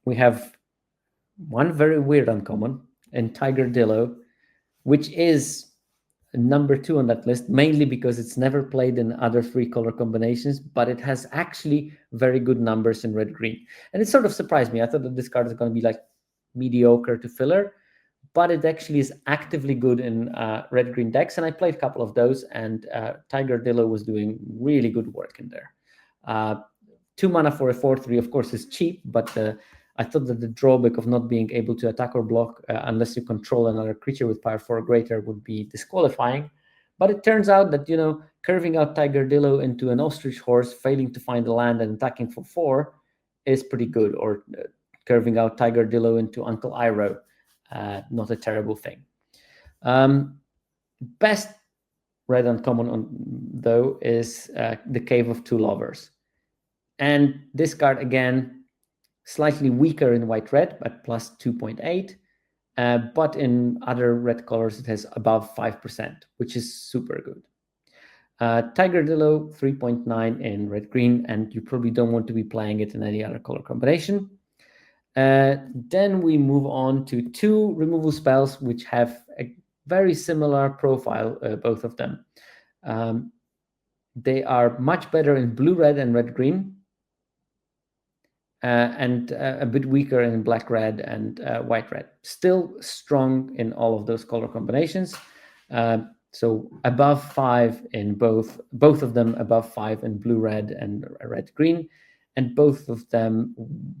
we have one very weird uncommon in Tiger Dillo, which is number 2 on that list, mainly because it's never played in other 3 color combinations, but it has actually very good numbers in red-green. And it sort of surprised me. I thought that this card is going to be like mediocre to filler, but it actually is actively good in red-green decks. And I played a couple of those, and Tiger Dillo was doing really good work in there. 2 mana for a 4/3, of course, is cheap, but I thought that the drawback of not being able to attack or block unless you control another creature with power 4 or greater would be disqualifying. But it turns out that, curving out Tiger Dillo into an ostrich horse, failing to find a land and attacking for 4 is pretty good. Or curving out Tiger Dillo into Uncle Iroh, not a terrible thing. Best red uncommon, though, is the Cave of Two Lovers. And this card, again, slightly weaker in white-red, at plus 2.8. But in other red colors, it has above 5%, which is super good. Tigerdillo 3.9 in red-green, and you probably don't want to be playing it in any other color combination. Then we move on to two removal spells which have a very similar profile, both of them. They are much better in blue-red and red-green, and a bit weaker in black-red and white-red. Still strong in all of those color combinations. So above 5 in both of them above 5 in blue-red and red-green, and both of them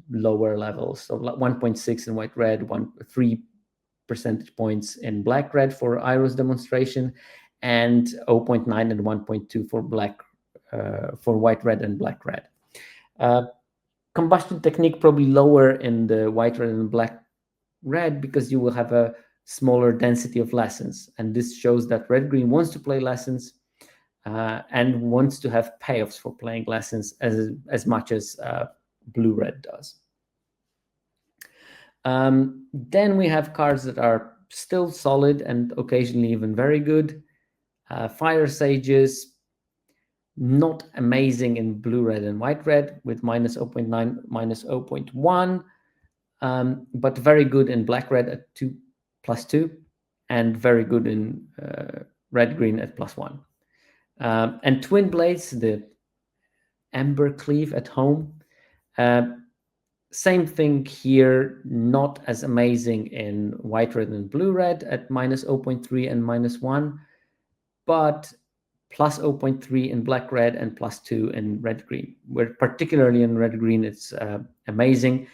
lower levels. So 1.6 in white-red, 3 percentage points in black-red for Iro's demonstration, and 0.9 and 1.2 for white-red and black-red. Combustion technique probably lower in the white-red and black-red because you will have a smaller density of lessons, and this shows that red-green wants to play lessons and wants to have payoffs for playing lessons as much as blue-red does. Then we have cards that are still solid and occasionally even very good. Fire Sages, not amazing in blue-red and white-red with minus 0.9, minus 0.1, but very good in black-red at 2+2, and very good in red-green at +1. And Twin Blades, the Ember Cleave at home, same thing here, not as amazing in white-red and blue-red at minus 0.3 and minus 1, but plus 0.3 in black-red and +2 in red-green. Where particularly in red-green, it's amazing.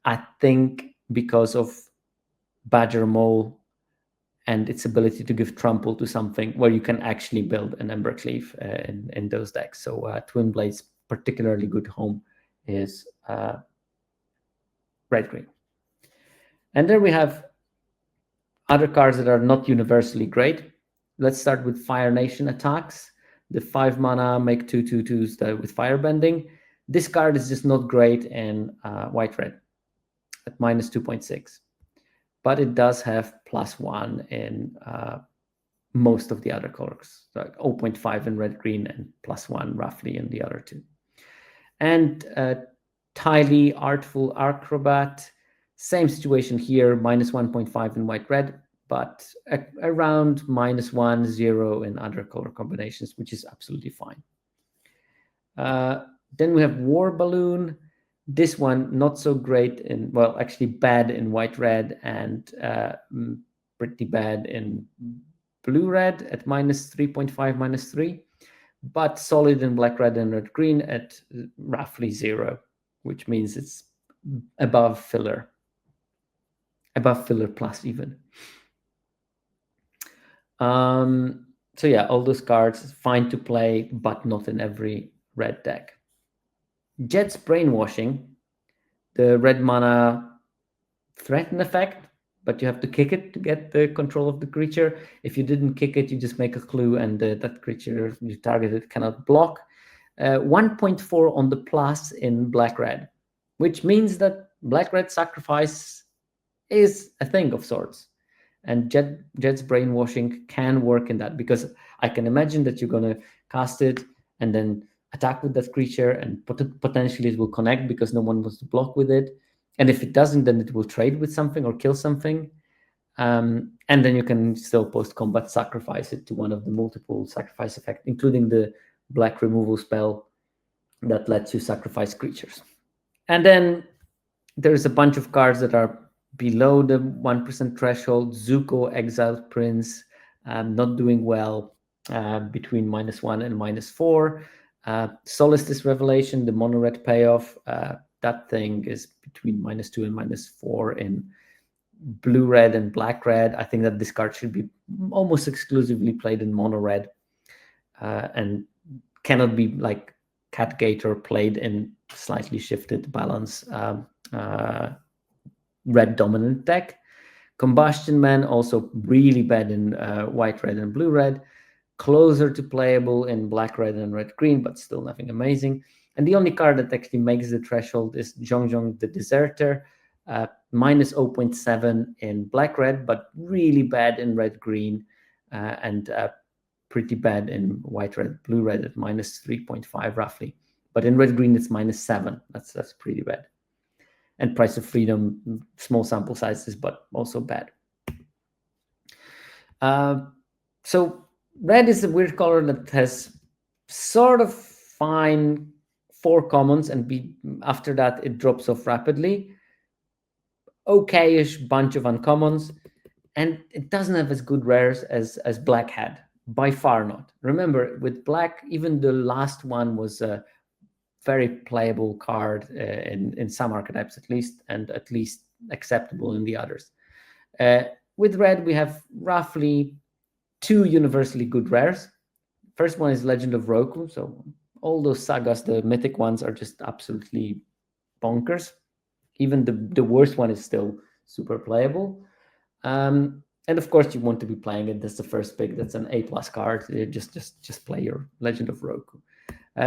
I think because of Badger Mole and its ability to give trample to something where you can actually build an Ember Cleave in those decks. So Twin Blades, particularly good home is red-green. And then we have other cards that are not universally great. Let's start with Fire Nation Attacks. The 5 mana make 2/2/2s with firebending. This card is just not great in white-red at minus 2.6. But it does have +1 in most of the other colors, like 0.5 in red-green and +1 roughly in the other two. And Tylee, Artful Acrobat, same situation here, minus 1.5 in white-red, but around -1, 0 in other color combinations, which is absolutely fine. Then we have War Balloon. This one, not so great in, well, actually bad in white-red and pretty bad in blue-red at minus 3.5, minus 3, but solid in black-red and red-green at roughly 0, which means it's above filler plus even. So yeah, all those cards, fine to play, but not in every red deck. Jet's Brainwashing, the red mana threaten effect, but you have to kick it to get the control of the creature. If you didn't kick it, you just make a clue and that creature you targeted cannot block. 1.4 on the plus in black-red, which means that black-red sacrifice is a thing of sorts. And Jet's Brainwashing can work in that, because I can imagine that you're going to cast it and then attack with that creature, and potentially it will connect because no one wants to block with it. And if it doesn't, then it will trade with something or kill something. And then you can still post-combat sacrifice it to one of the multiple sacrifice effects, including the black removal spell that lets you sacrifice creatures. And then there's a bunch of cards that are below the 1% threshold. Zuko, Exiled Prince, not doing well, between -1 and -4. Solstice Revelation, the mono-red payoff, that thing is between -2 and -4 in blue-red and black-red. I think that this card should be almost exclusively played in mono-red, and cannot be like Cat Gator played in slightly shifted balance red dominant deck. Combustion Man, also really bad in white-red and blue-red. Closer to playable in black-red and red-green, but still nothing amazing. And the only card that actually makes the threshold is Zhong the Deserter, minus 0.7 in black-red, but really bad in red-green, and pretty bad in white, red, blue, red at minus 3.5 roughly. But in red, green, it's minus 7. That's pretty bad. And Price of Freedom, small sample sizes, but also bad. So red is a weird color that has sort of fine 4 commons, and after that it drops off rapidly. Okay-ish bunch of uncommons, and it doesn't have as good rares as black had, by far not. Remember, with black, even the last one was a very playable card in some archetypes at least, and at least acceptable in the others. With red, we have roughly 2 universally good rares. First one is Legend of Roku, so all those sagas, the mythic ones, are just absolutely bonkers. Even the worst one is still super playable. And of course, you want to be playing it. That's the first pick. That's an A+ card. Just play your Legend of Roku.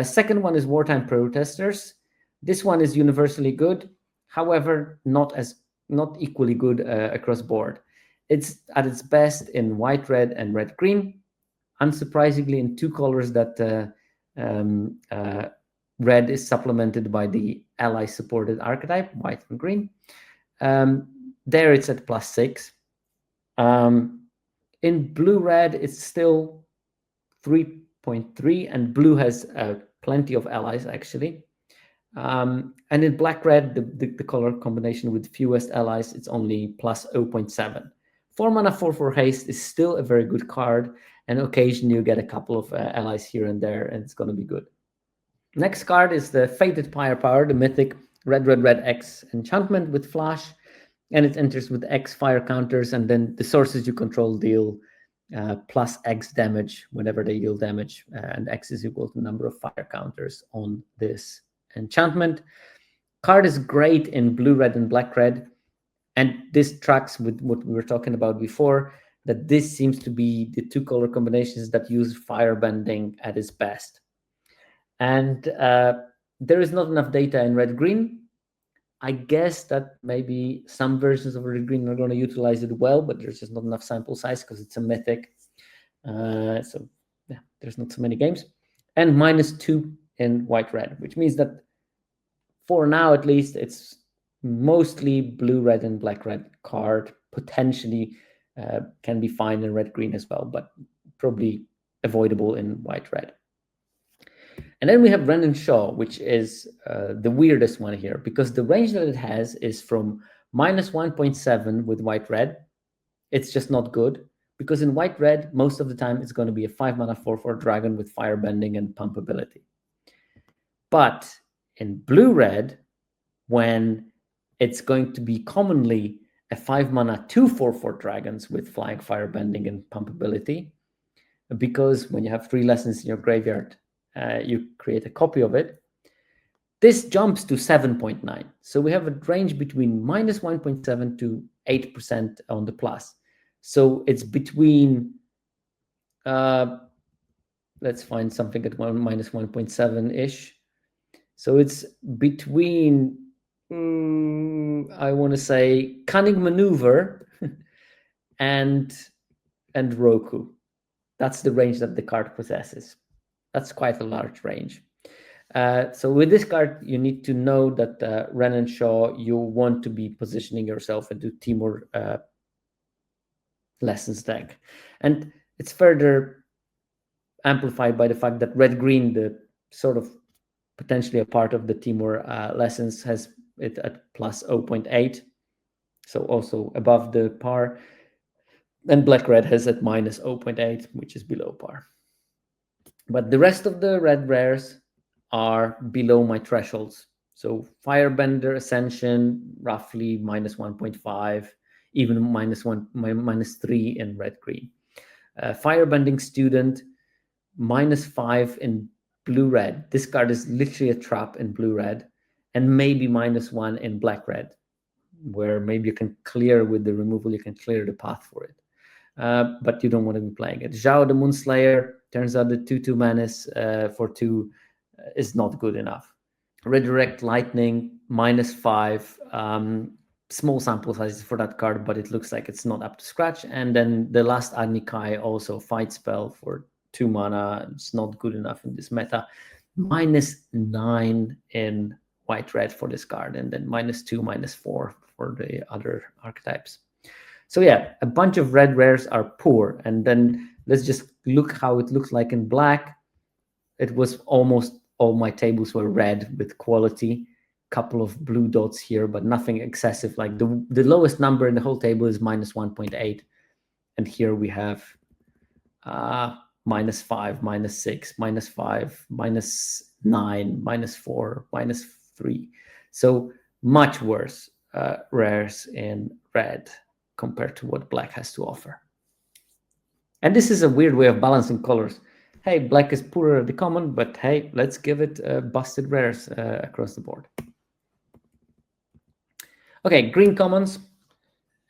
Second one is Wartime Protesters. This one is universally good, however, not equally good across board. It's at its best in white, red, and red, green. Unsurprisingly, in 2 colors that red is supplemented by the ally-supported archetype, white and green. There it's at +6. In blue-red, it's still 3.3, and blue has plenty of allies, actually. And in black-red, the color combination with fewest allies, it's only +0.7. 4 mana 4/4 haste is still a very good card, and occasionally you get a couple of allies here and there, and it's going to be good. Next card is the Fated Firepower, the mythic red X enchantment with flash, and it enters with X fire counters, and then the sources you control deal plus X damage whenever they deal damage, and X is equal to the number of fire counters on this enchantment. Card is great in blue, red, and black, red, and this tracks with what we were talking about before, that this seems to be the 2 color combinations that use firebending at its best. And there is not enough data in red-green. I guess that maybe some versions of red-green are going to utilize it well, but there's just not enough sample size because it's a mythic. So yeah, there's not so many games. And -2 in white-red, which means that for now, at least, it's mostly blue, red, and black, red card. Potentially can be fine in red, green as well, but probably avoidable in white, red. And then we have Renan Shaw, which is the weirdest one here, because the range that it has is from -1.7 with white, red. It's just not good, because in white, red, most of the time it's going to be a 5 mana 4/4 dragon with firebending and pump ability. But in blue, red, when it's going to be commonly a 5 mana 2/4/4 dragons with flying, firebending, and pump ability, because when you have 3 lessons in your graveyard, you create a copy of it. This jumps to 7.9. So we have a range between -1.7 to 8% on the plus. So it's between, let's find something at -1.7-ish. So it's between, I want to say, Cunning Maneuver and Roku. That's the range that the card possesses. That's quite a large range. So with this card, you need to know that Renan Shaw, you want to be positioning yourself into Timur Lessons deck. And it's further amplified by the fact that red-green, the sort of potentially a part of the Timur Lessons, has it at +0.8. So also above the par. And black-red has at -0.8, which is below par. But the rest of the red rares are below my thresholds. So Firebender Ascension, roughly -1.5, even -3 in red-green. Firebending Student, -5 in blue-red. This card is literally a trap in blue-red, and maybe -1 in black-red, where maybe you can clear with the removal, you can clear the path for it. But you don't want to be playing it. Zhao the Moonslayer, turns out the 2/2 menace for 2 is not good enough. Redirect Lightning, -5. Small sample sizes for that card, but it looks like it's not up to scratch. And then the last Agni Kai, also fight spell for 2 mana. It's not good enough in this meta. -9 in white-red for this card, and then -2, -4 for the other archetypes. So yeah, a bunch of red rares are poor. And then let's just look how it looks like in black. It was almost all my tables were red with quality. Couple of blue dots here, but nothing excessive. Like the lowest number in the whole table is -1.8. And here we have -5, -6, -5, -9, -4, -3. So much worse rares in red compared to what black has to offer. And this is a weird way of balancing colors. Hey, black is poorer at the common, but hey, let's give it busted rares across the board. Okay, green commons.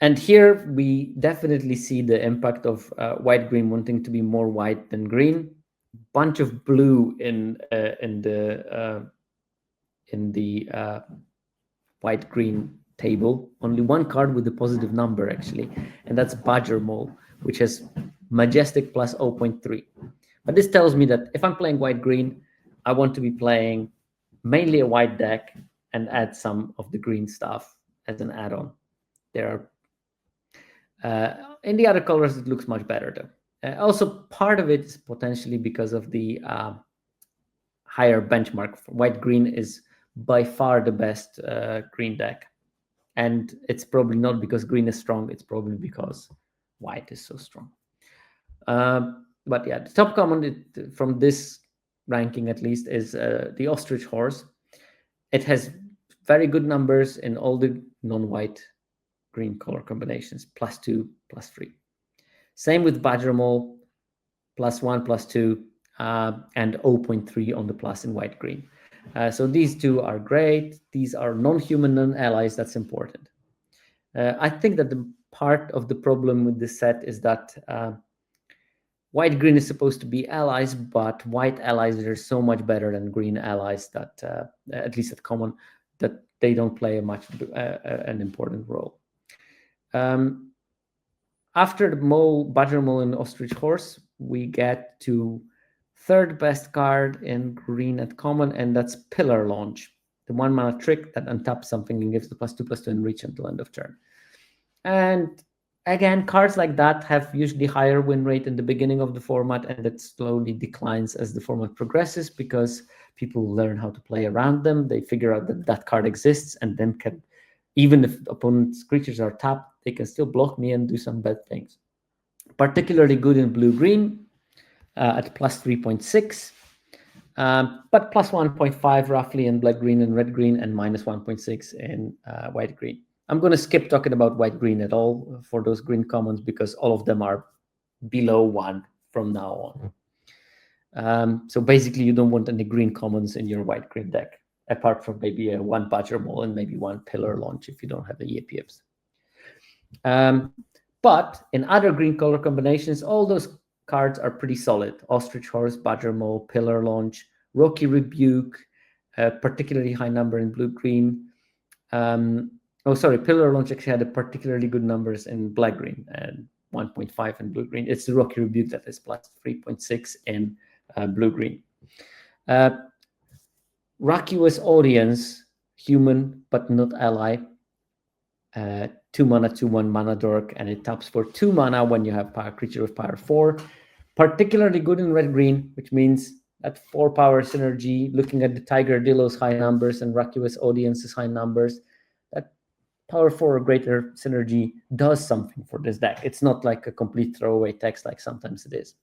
And here we definitely see the impact of white-green wanting to be more white than green. Bunch of blue in the white-green table. Only one card with a positive number, actually, and that's Badger Mole, which has majestic plus 0.3. But this tells me that if I'm playing white-green, I want to be playing mainly a white deck and add some of the green stuff as an add-on. There are in the other colors, it looks much better though. Also, part of it is potentially because of the higher benchmark. White-green is by far the best green deck. And it's probably not because green is strong, it's probably because white is so strong. But yeah, the top common from this ranking at least is the Ostrich Horse. It has very good numbers in all the non-white green color combinations, +2, +3. Same with Badger Mole, +1, +2, and 0.3 on the plus in white-green. So these two are great. These are non-human, non-allies. That's important. I think that the part of the problem with this set is that white-green is supposed to be allies, but white allies are so much better than green allies that, at least at common, that they don't play an important role. After the Badger Mole and Ostrich Horse, we get to third best card in green at common, and that's Pillar Launch, the 1 mana trick that untaps something and gives the +2/+2 and reach until end of turn. And again, cards like that have usually higher win rate in the beginning of the format, and it slowly declines as the format progresses because people learn how to play around them. They figure out that that card exists, and then can, even if opponent's creatures are tapped, they can still block me and do some bad things. Particularly good in blue-green at +3.6, but +1.5 roughly in black-green and red-green, and -1.6 in white-green. I'm going to skip talking about white-green at all for those green commons because all of them are below 1 from now on. So basically, you don't want any green commons in your white-green deck, apart from maybe one Badger Mole and maybe one Pillar Launch if you don't have the EAPFs. But in other green color combinations, all those cards are pretty solid. Ostrich Horse, Badger Mole, Pillar Launch, Rocky Rebuke, particularly high number in blue-green. Pillar Launch actually had a particularly good numbers in black-green and 1.5 in blue-green. It's the Rocky Rebuke that is +3.6 in blue-green. Vacuous Audience, human but not ally. 2 mana, 2/1 mana dork, and it taps for 2 mana when you have power creature with power 4. Particularly good in red-green, which means that 4 power synergy, looking at the Tiger Dillo's high numbers and Vacuous Audience's high numbers, that power 4 or greater synergy does something for this deck. It's not like a complete throwaway text like sometimes it is.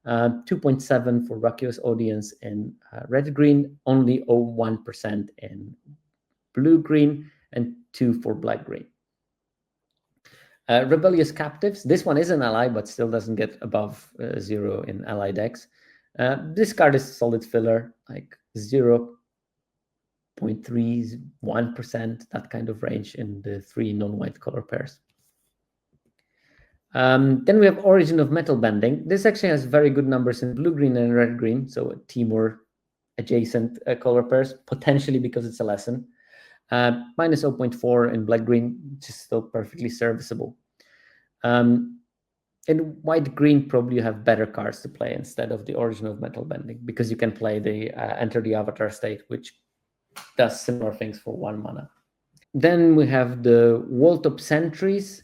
2.7 for Vacuous Audience in red-green, only 0.1% in blue-green, and 2 for black-green. Rebellious Captives. This one is an ally, but still doesn't get above 0 in ally decks. This card is solid filler, like 0.3, 1%, that kind of range in the 3 non-white color pairs. Then we have Origin of Metal Bending. This actually has very good numbers in blue-green and red-green, so Timur adjacent color pairs, potentially because it's a lesson. -0.4 in black-green, which is still perfectly serviceable. in white-green, probably you have better cards to play instead of the Origin of Metal Bending, because you can play the Enter the Avatar state, which does similar things for 1 mana. Then we have the Wall-Top Sentries.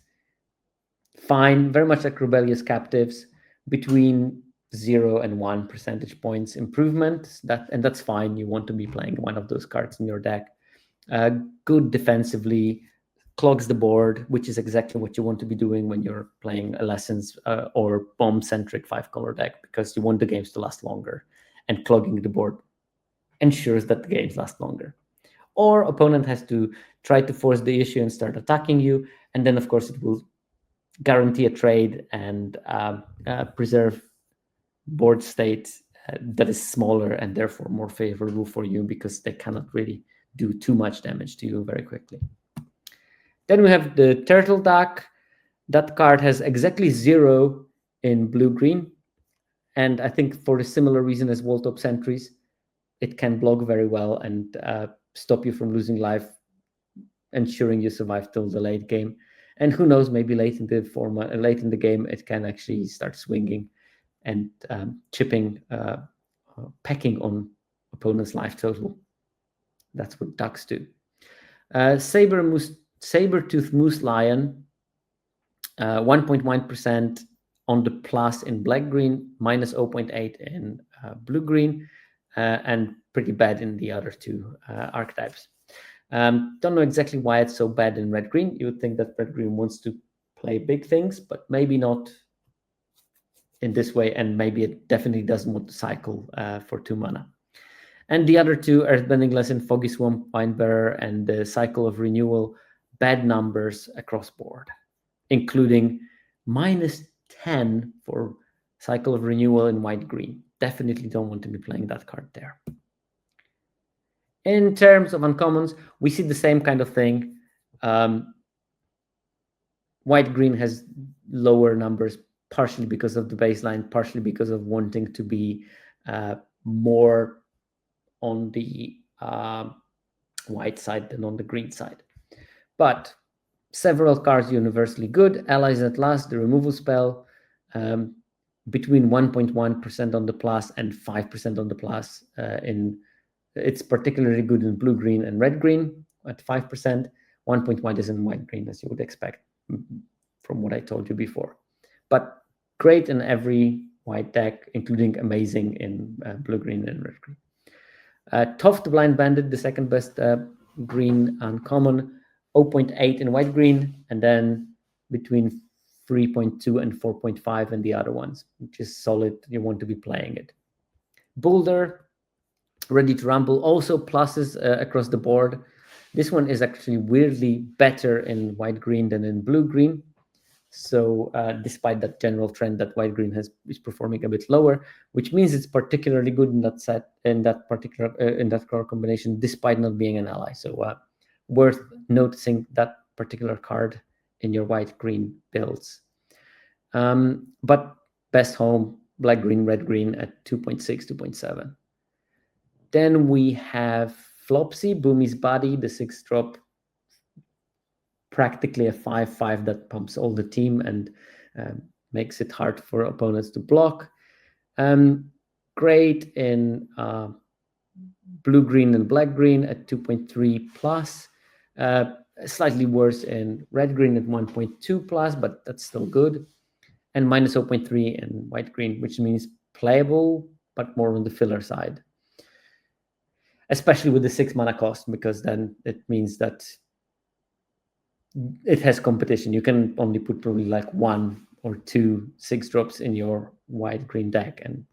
Fine, very much like Rebellious Captives, between 0 and 1 percentage points improvement. That's fine. You want to be playing one of those cards in your deck. Good defensively, clogs the board, which is exactly what you want to be doing when you're playing a Lessons or bomb-centric 5-color deck, because you want the games to last longer, and clogging the board ensures that the games last longer. Or opponent has to try to force the issue and start attacking you, and then of course it will guarantee a trade and preserve board state that is smaller and therefore more favorable for you, because they cannot really do too much damage to you very quickly. Then we have the Turtle Duck. That card has exactly 0 in blue-green, and I think for a similar reason as Wall-Top Sentries, it can block very well and stop you from losing life, ensuring you survive till the late game. And who knows, maybe late in the game, it can actually start swinging and pecking on opponent's life total. That's what ducks do. Saber-tooth Moose Lion, 1.1% on the plus in black-green, minus 0.8 in blue-green, and pretty bad in the other two archetypes. Don't know exactly why it's so bad in red-green. You would think that red-green wants to play big things, but maybe not in this way, and maybe it definitely doesn't want to cycle for 2 mana. And the other two, Earthbending Lesson, Foggy Swamp, Winebearer, and the Cycle of Renewal, bad numbers across board, including minus 10 for Cycle of Renewal in white-green. Definitely don't want to be playing that card there. In terms of uncommons, we see the same kind of thing. White-green has lower numbers, partially because of the baseline, partially because of wanting to be more on the white side than on the green side. But several cards universally good. Allies at Last, the removal spell, between 1.1% on the plus and 5% on the plus. It's particularly good in blue-green and red-green at 5%. 1.1 is in white-green, as you would expect from what I told you before. But great in every white deck, including amazing in blue-green and red-green. Tough Blind Bandit, the second best green uncommon, 0.8 in white-green, and then between 3.2 and 4.5 in the other ones, which is solid. You want to be playing it. Boulder, Ready to Rumble, also pluses across the board. This one is actually weirdly better in white-green than in blue-green. So despite that general trend that white-green is performing a bit lower, which means it's particularly good in that set, in that color combination, despite not being an ally. So worth noticing that particular card in your white-green builds. But best home, black-green, red-green at 2.6, 2.7. Then we have Flopsy, Boomy's Body, the 6-drop, practically a 5/5 that pumps all the team and makes it hard for opponents to block. Great in blue-green and black-green at 2.3 plus. Slightly worse in red-green at 1.2 plus, but that's still good. And minus 0.3 in white-green, which means playable, but more on the filler side. Especially with the 6 mana cost, because then it means that it has competition. You can only put probably like 1 or 2 6-drops in your white-green deck, and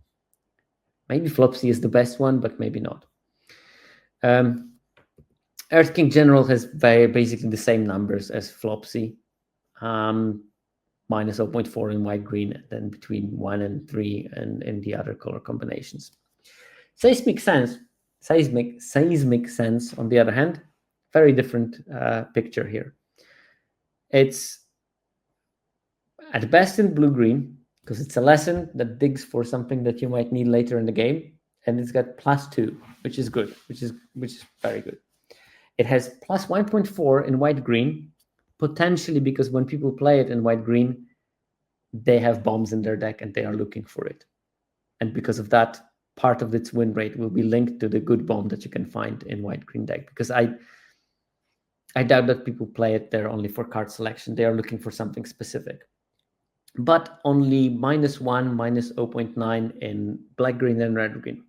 maybe Flopsy is the best one, but maybe not. Earth King General has basically the same numbers as Flopsy, minus 0.4 in white-green, and then between 1 and 3 and in the other color combinations. Seismic Sense, on the other hand, very different picture here. It's at best in blue-green, because it's a lesson that digs for something that you might need later in the game, and it's got +2, which is good, which is very good. It has plus 1.4 in white-green, potentially because when people play it in white-green, they have bombs in their deck and they are looking for it. And because of that, part of its win rate will be linked to the good bomb that you can find in white-green deck. Because I doubt that people play it there only for card selection. They are looking for something specific. But only -1, -0.9 in black-green and red-green.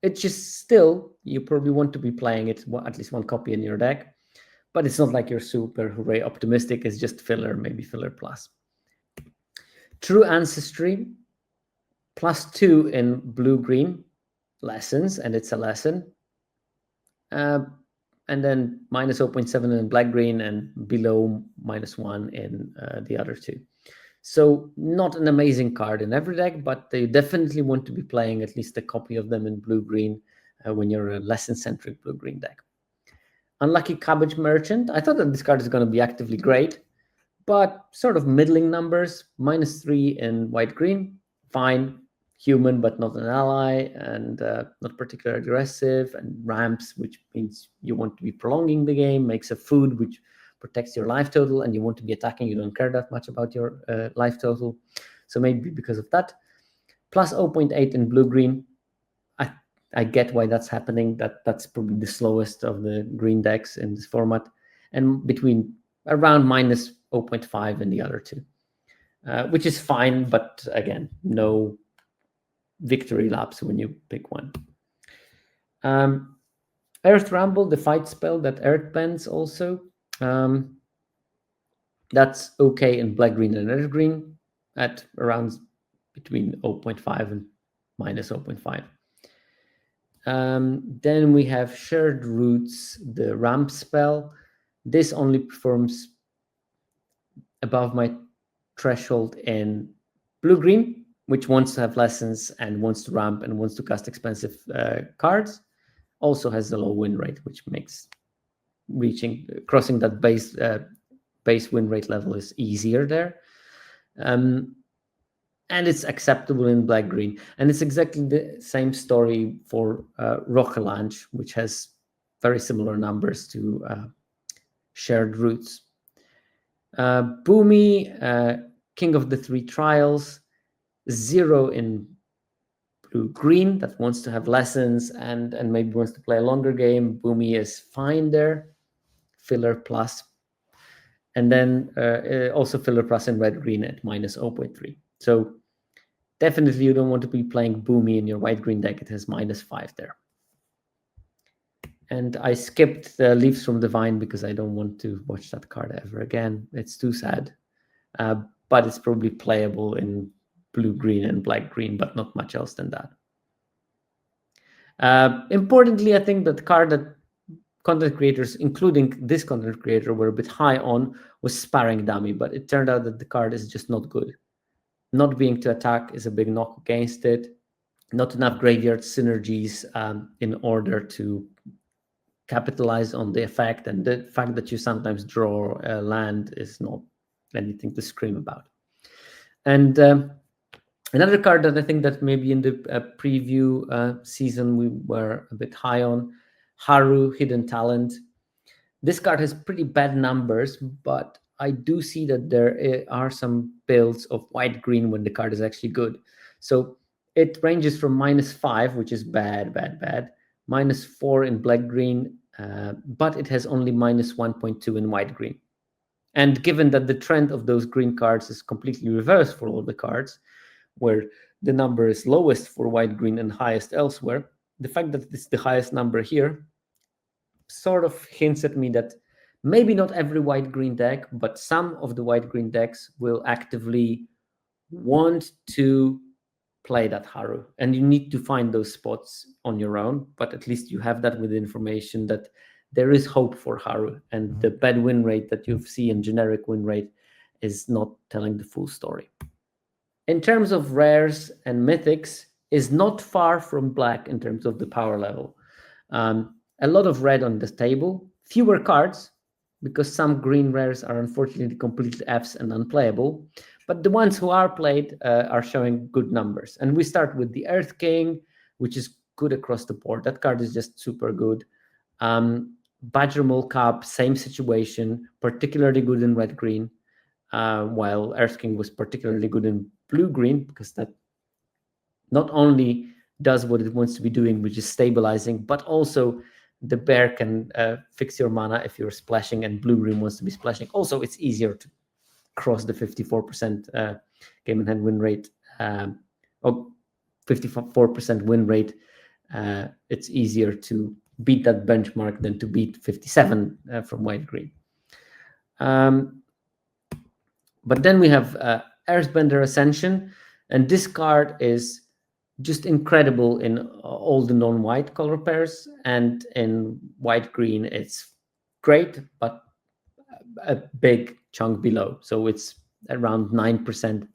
It's just still, you probably want to be playing it, at least one copy in your deck. But it's not like you're super hooray optimistic. It's just filler, maybe filler plus. True Ancestry, +2 in blue-green lessons, and it's a lesson. And then -0.7 in black-green and below -1 in the other two. So not an amazing card in every deck, but they definitely want to be playing at least a copy of them in blue-green when you're a lesson-centric blue-green deck. Unlucky Cabbage Merchant. I thought that this card is going to be actively great, but sort of middling numbers. -3 in white-green, fine. Human, but not an ally, and not particularly aggressive, and ramps, which means you want to be prolonging the game, makes a food, which protects your life total, and you want to be attacking, you don't care that much about your life total. So maybe because of that. Plus 0.8 in blue-green. I get why that's happening. That's probably the slowest of the green decks in this format. And between around -0.5 in the other two, which is fine, but again, no victory laps when you pick one. Earth Ramble, the fight spell that Earth bends also. That's okay in black, green, and red green at around between 0.5 and -0.5. Then we have Shared Roots, the ramp spell. This only performs above my threshold in blue-green, which wants to have lessons and wants to ramp and wants to cast expensive cards. Also has a low win rate, which makes crossing that base win rate level is easier there. And it's acceptable in black-green. And it's exactly the same story for Rochelange, which has very similar numbers to Shared Roots. Boomy, King of the Three Trials, 0 in blue-green, that wants to have lessons and maybe wants to play a longer game. Boomy is fine there, filler plus. And then also filler plus in red-green at -0.3. So definitely you don't want to be playing Boomy in your white-green deck. It has -5 there. And I skipped the Leaves from the Vine because I don't want to watch that card ever again. It's too sad. But it's probably playable in blue-green and black-green, but not much else than that. Importantly, I think that the card that content creators, including this content creator, were a bit high on was Sparring Dummy, but it turned out that the card is just not good. Not being to attack is a big knock against it. Not enough graveyard synergies in order to capitalize on the effect, and the fact that you sometimes draw a land is not anything to scream about. And another card that I think that maybe in the preview season we were a bit high on, Haru, Hidden Talent. This card has pretty bad numbers, but I do see that there are some builds of white-green when the card is actually good. So it ranges from -5, which is bad, -4 in black-green, but it has only -1.2 in white-green. And given that the trend of those green cards is completely reversed for all the cards, where the number is lowest for white-green and highest elsewhere, the fact that it's the highest number here sort of hints at me that maybe not every white-green deck, but some of the white-green decks will actively want to play that Haru. And you need to find those spots on your own, but at least you have that with information that there is hope for Haru, and the bad win rate that you see in generic win rate is not telling the full story. In terms of rares and mythics, is not far from black in terms of the power level. A lot of red on the table, fewer cards, because some green rares are unfortunately completely Fs and unplayable, but the ones who are played are showing good numbers. And we start with the Earth King, which is good across the board. That card is just super good. Badger Mole Cup, same situation, particularly good in red-green. while Earth King was particularly good in blue-green, because that not only does what it wants to be doing, which is stabilizing, but also the bear can fix your mana if you're splashing and blue-green wants to be splashing. Also, it's easier to cross the 54% game in hand win rate, or 54% win rate. It's easier to beat that benchmark than to beat 57 from white-green. But then we have Earthbender Ascension, and this card is just incredible in all the non-white color pairs, and in white-green it's great, but a big chunk below. So it's around 9%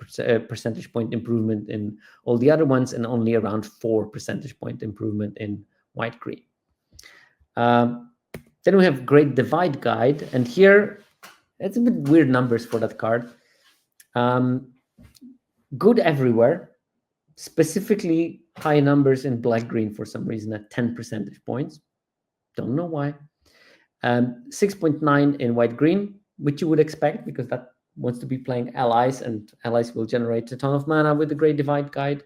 percentage point improvement in all the other ones, and only around 4 percentage point improvement in white-green. Then we have Great Divide Guide, and here it's a bit weird numbers for that card. Good everywhere, specifically high numbers in black-green for some reason at 10 percentage points. Don't know why. 6.9 in white-green, which you would expect because that wants to be playing allies, and allies will generate a ton of mana with the Great Divide Guide.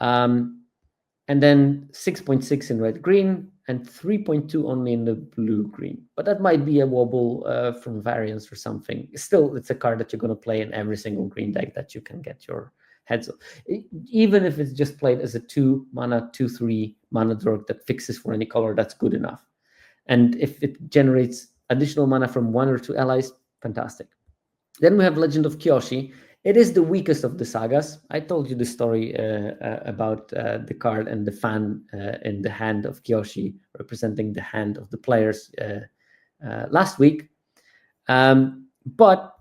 And then 6.6 in red-green, and 3.2 only in the blue-green. But that might be a wobble from variance or something. Still, it's a card that you're going to play in every single green deck that you can get your heads on. Even if it's just played as a 2-mana, 2/3 mana drug that fixes for any color, that's good enough. And if it generates additional mana from 1 or 2 allies, fantastic. Then we have Legend of Kyoshi. It is the weakest of the sagas. I told you the story about the card and the fan in the hand of Kyoshi, representing the hand of the players last week. But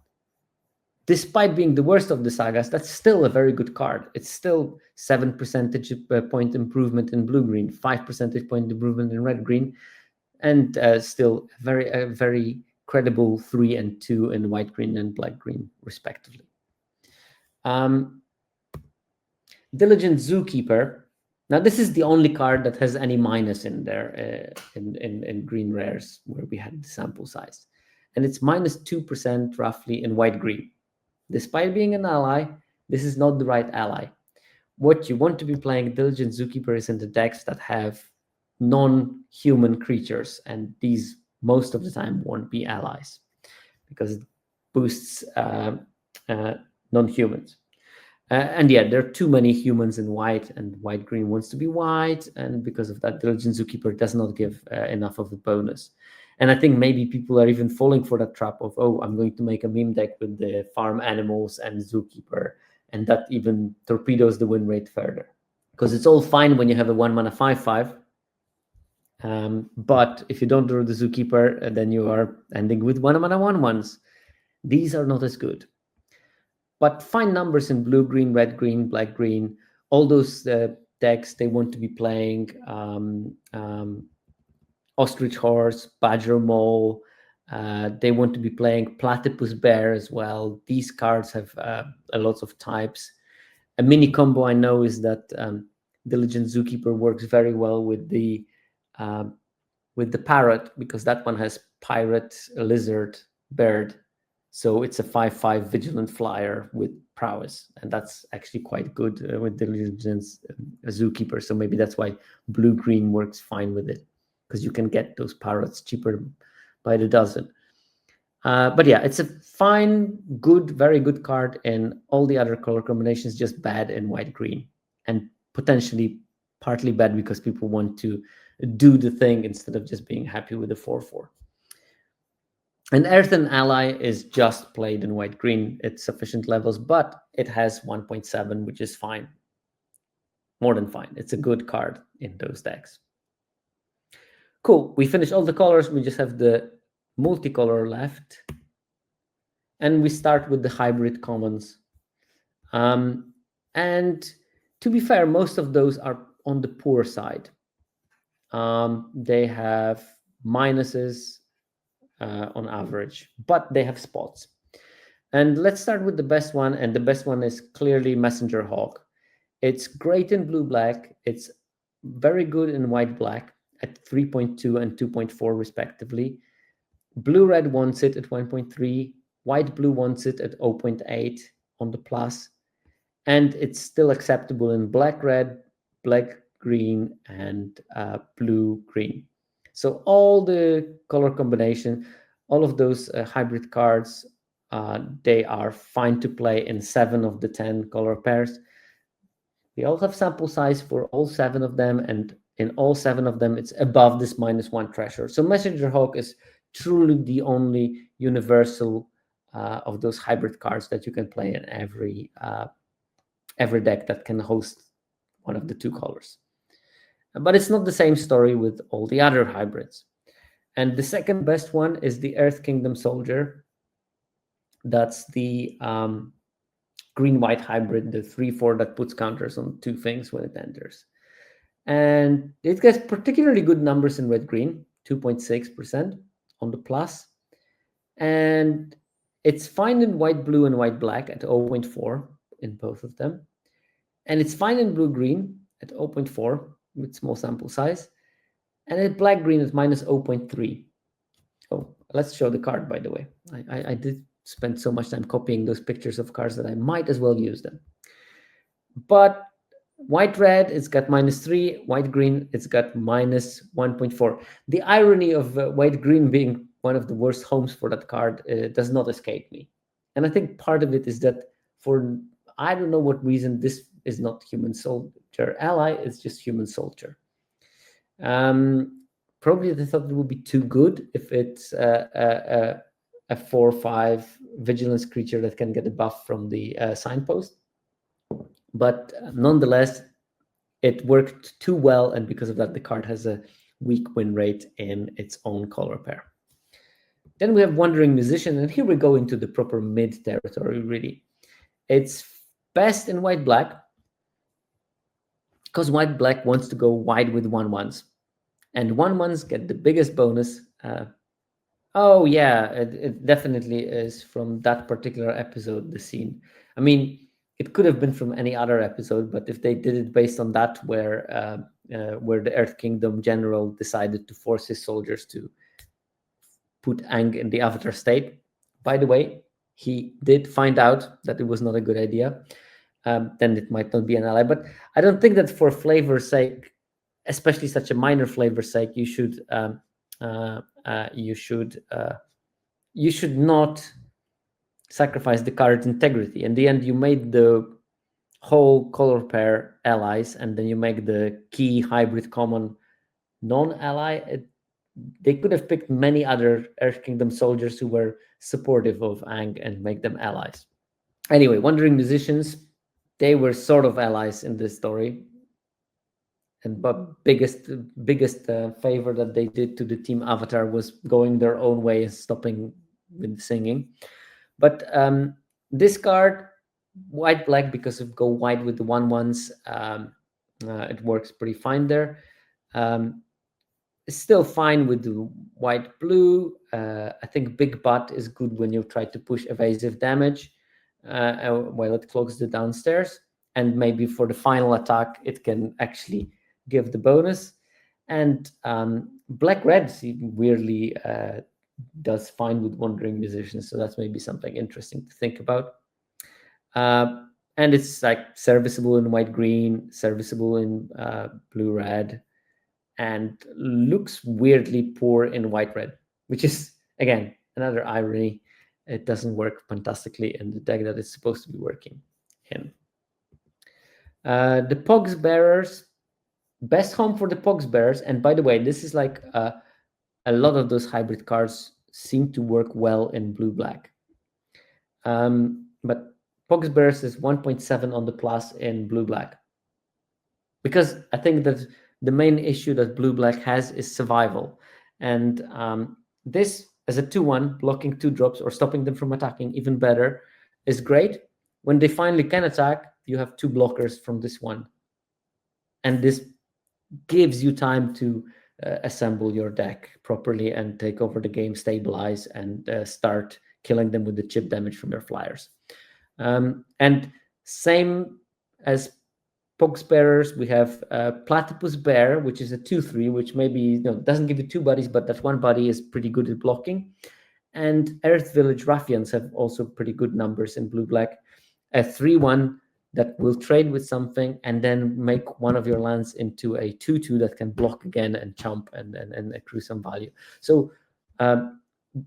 despite being the worst of the sagas, that's still a very good card. It's still 7 percentage point improvement in blue-green, 5 percentage point improvement in red-green, and still a very credible 3 and 2 in white-green and black-green, respectively. Diligent Zookeeper. Now, this is the only card that has any minus in there in green rares where we had the sample size. And it's minus 2% roughly in white-green. Despite being an ally, this is not the right ally. What you want to be playing Diligent Zookeeper is in the decks that have non-human creatures, and these most of the time won't be allies because it boosts non-humans. And yeah, there are too many humans in white, and white-green wants to be white, and because of that, Diligent Zookeeper does not give enough of a bonus. And I think maybe people are even falling for that trap of, oh, I'm going to make a meme deck with the farm animals and Zookeeper, and that even torpedoes the win rate further. Because it's all fine when you have a 1-mana 5/5, but if you don't draw the Zookeeper, then you are ending with 1-mana 1/1s. These are not as good. But fine numbers in blue-green, red-green, black-green. All those decks, they want to be playing Ostrich Horse, Badger Mole. They want to be playing Platypus Bear as well. These cards have lots of types. A mini combo I know is that Diligent Zookeeper works very well with the Parrot, because that one has Pirate, Lizard, Bird. So it's a 5/5 Vigilant Flyer with prowess, and that's actually quite good with Diligent Zookeeper. So maybe that's why blue-green works fine with it, because you can get those parrots cheaper by the dozen. But yeah, it's a fine, good, very good card in all the other color combinations, just bad in white-green, and potentially partly bad because people want to do the thing instead of just being happy with the 4/4. And Earthen Ally is just played in white-green. It's sufficient levels, but it has 1.7, which is fine. More than fine. It's a good card in those decks. Cool. We finished all the colors. We just have the multicolor left. And we start with the hybrid commons. And to be fair, most of those are on the poor side. They have minuses on average, but they have spots. And let's start with the best one, and the best one is clearly Messenger Hawk. It's great in blue-black. It's very good in white-black at 3.2 and 2.4 respectively. Blue-red wants it at 1.3. White-blue wants it at 0.8 on the plus, and it's still acceptable in black-red, black-green, and blue-green. So all the color combination, all of those hybrid cards, they are fine to play in 7 of the 10 color pairs. We all have sample size for all 7 of them, and in all 7 of them, it's above this -1 threshold. So Messenger Hawk is truly the only universal of those hybrid cards that you can play in every deck that can host one of the 2 colors. But it's not the same story with all the other hybrids. And the second best one is the Earth Kingdom Soldier. That's the green-white hybrid, the 3/4 that puts counters on 2 things when it enters. And it gets particularly good numbers in red-green, 2.6% on the plus. And it's fine in white-blue and white-black at 0.4 in both of them. And it's fine in blue-green at 0.4 with small sample size. And in black-green at -0.3. Oh, let's show the card, by the way. I did spend so much time copying those pictures of cards that I might as well use them. But white-red, it's got -3. White-green, it's got -1.4. The irony of white-green being one of the worst homes for that card does not escape me. And I think part of it is that for, I don't know what reason, this is not human soldier ally, it's just human soldier. Probably they thought it would be too good if it's a 4/5 vigilance creature that can get a buff from the signpost. But nonetheless, it worked too well, and because of that, the card has a weak win rate in its own color pair. Then we have Wandering Musician, and here we go into the proper mid territory, really. It's best in white-black, because white-black wants to go wide with 1/1s. And 1/1s get the biggest bonus. Oh, yeah, it definitely is from that particular episode, the scene. I mean, it could have been from any other episode, but if they did it based on that, where the Earth Kingdom general decided to force his soldiers to put Aang in the Avatar state. By the way, he did find out that it was not a good idea. Then it might not be an ally. But I don't think that for flavor's sake, especially such a minor flavor's sake, you should not sacrifice the card's integrity. In the end, you made the whole color pair allies, and then you make the key hybrid common non-ally. They could have picked many other Earth Kingdom soldiers who were supportive of Aang and make them allies. Anyway, Wandering Musicians, they were sort of allies in this story. And but biggest favor that they did to the team Avatar was going their own way and stopping with singing. But this card, white-black, because of go wide with the 1/1s, it works pretty fine there. It's still fine with the white-blue. I think Big Butt is good when you try to push evasive damage while it clogs the downstairs. And maybe for the final attack, it can actually give the bonus. And black-red weirdly does fine with Wandering Musicians, so that's maybe something interesting to think about. And it's like serviceable in white-green, serviceable in blue-red, and looks weirdly poor in white-red, which is, again, another irony. It doesn't work fantastically in the deck that it's supposed to be working in. The Pogs Bearers, best home for the Pogs Bearers. And by the way, this is like a lot of those hybrid cards seem to work well in blue-black. But Pogs Bearers is 1.7 on the plus in blue-black. Because I think that the main issue that blue-black has is survival. And this, as a 2/1, blocking 2 drops or stopping them from attacking, even better, is great. When they finally can attack, you have 2 blockers from this one. And this gives you time to assemble your deck properly and take over the game, stabilize, and start killing them with the chip damage from your flyers. And same as Pogs Bearers, we have Platypus Bear, which is a 2/3, which maybe doesn't give you 2 bodies, but that 1 body is pretty good at blocking. And Earth Village Ruffians have also pretty good numbers in blue-black. A 3/1 that will trade with something and then make one of your lands into a 2/2 that can block again and chump and accrue some value. So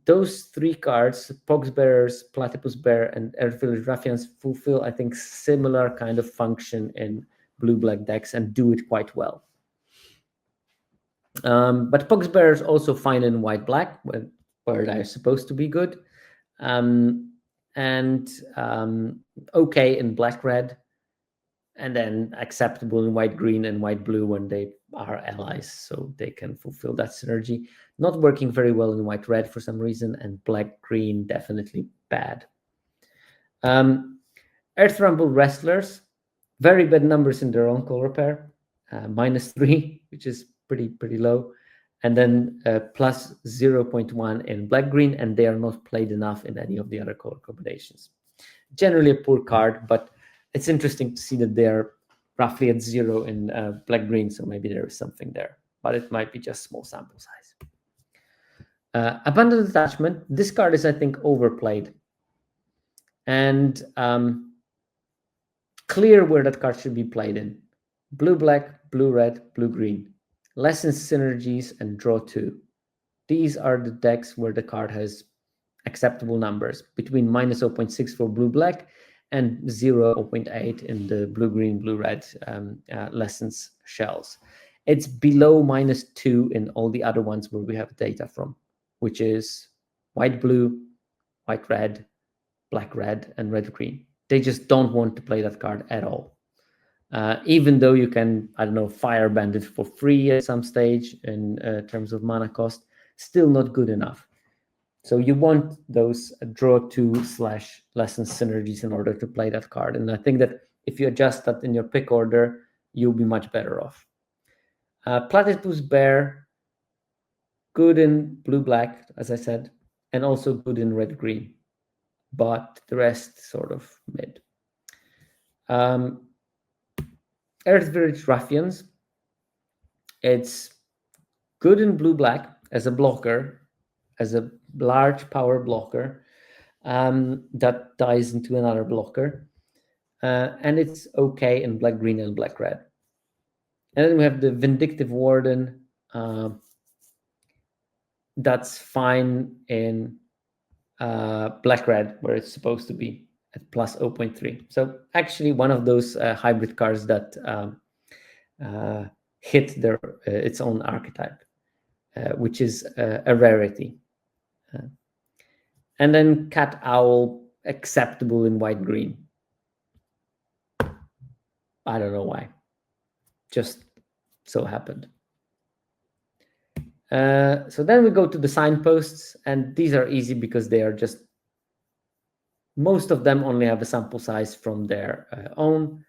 those three cards, Poxbearers, Platypus Bear, and Earth Village Ruffians, fulfill, I think, similar kind of function in blue-black decks and do it quite well. But Poxbearers also fine in white-black, where they're supposed to be good, and okay in black-red, and then acceptable in white-green and white-blue when they are allies, so they can fulfill that synergy. Not working very well in white-red for some reason, and black-green definitely bad. Earth Rumble Wrestlers, very bad numbers in their own color pair, -3, which is pretty low, and then plus 0.1 in black-green, and they are not played enough in any of the other color combinations. Generally a poor card, but it's interesting to see that they're roughly at 0 in black-green, so maybe there is something there, but it might be just small sample size. Abundant Attachment, this card is, I think, overplayed, and clear where that card should be played in. Blue-black, blue-red, blue-green. Lessen synergies and draw 2. These are the decks where the card has acceptable numbers, between -0.6 for blue-black and 0.8 in the blue-green, blue-red lessons shells. It's below -2 in all the other ones where we have data from, which is white-blue, white-red, black-red, and red-green. They just don't want to play that card at all. Even though you can, I don't know, fireband it for free at some stage in terms of mana cost, still not good enough. So you want those draw 2/lesson synergies in order to play that card. And I think that if you adjust that in your pick order, you'll be much better off. Platypus Bear, good in blue-black, as I said, and also good in red-green, but the rest sort of mid. Earth Village Ruffians, it's good in blue-black as a blocker, as a large power blocker that dies into another blocker, and it's okay in black-green and black-red. And then we have the Vindictive Warden, that's fine in black-red, where it's supposed to be at plus 0.3. So actually one of those hybrid cards that hit its own archetype, which is a rarity. And then Cat Owl, acceptable in white-green. I don't know why. Just so happened. So then we go to the signposts, and these are easy because they are just, most of them only have a sample size from their own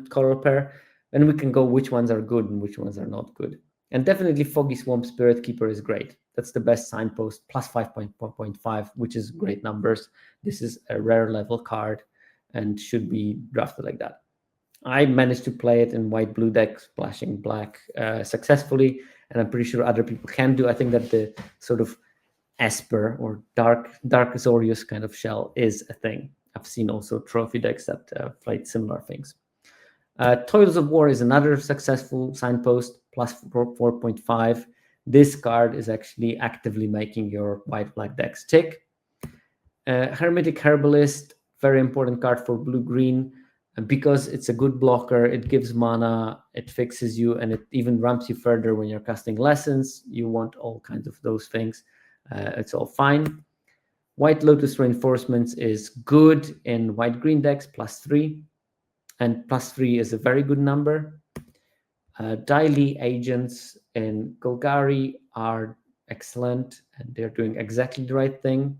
color pair, and we can go which ones are good and which ones are not good. And definitely Foggy Swamp Spirit Keeper is great. That's the best signpost, plus 5.5, which is great numbers. This is a rare level card and should be drafted like that. I managed to play it in white-blue deck, splashing black successfully, and I'm pretty sure other people can do. I think that the sort of Esper or Dark Azorius kind of shell is a thing. I've seen also trophy decks that played similar things. Toils of War is another successful signpost, plus 4.5. This card is actually actively making your white-black decks tick. Hermetic Herbalist, very important card for blue-green. Because it's a good blocker, it gives mana, it fixes you, and it even ramps you further when you're casting lessons. You want all kinds of those things. It's all fine. White Lotus Reinforcements is good in white-green decks, plus 3. And plus 3 is a very good number. Daily Agents in Golgari are excellent, and they're doing exactly the right thing.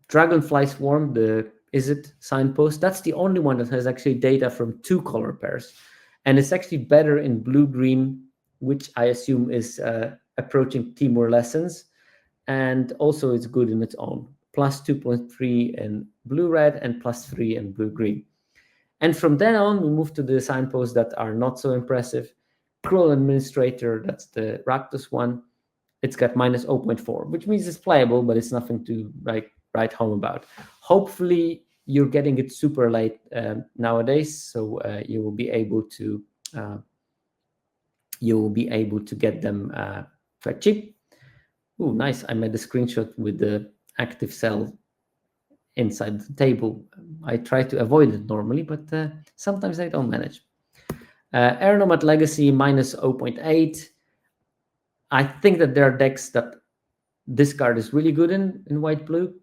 Dragonfly Swarm, the Izzet signpost, that's the only one that has actually data from 2 color pairs. And it's actually better in blue-green, which I assume is approaching Timur Lessons. And also it's good in its own. Plus 2.3 in blue-red and plus 3 in blue-green. And from then on, we move to the signposts that are not so impressive. Cruel Administrator, that's the Rakdos one. it's got minus 0.4, which means it's playable, but it's nothing to write home about. Hopefully, you're getting it super late nowadays, so you will be able to get them quite cheap. Oh, nice! I made a screenshot with the active cell inside the table. I try to avoid it normally, but sometimes I don't manage. Aeronomad Legacy minus 0.8. I think that there are decks that this card is really good in white-blue,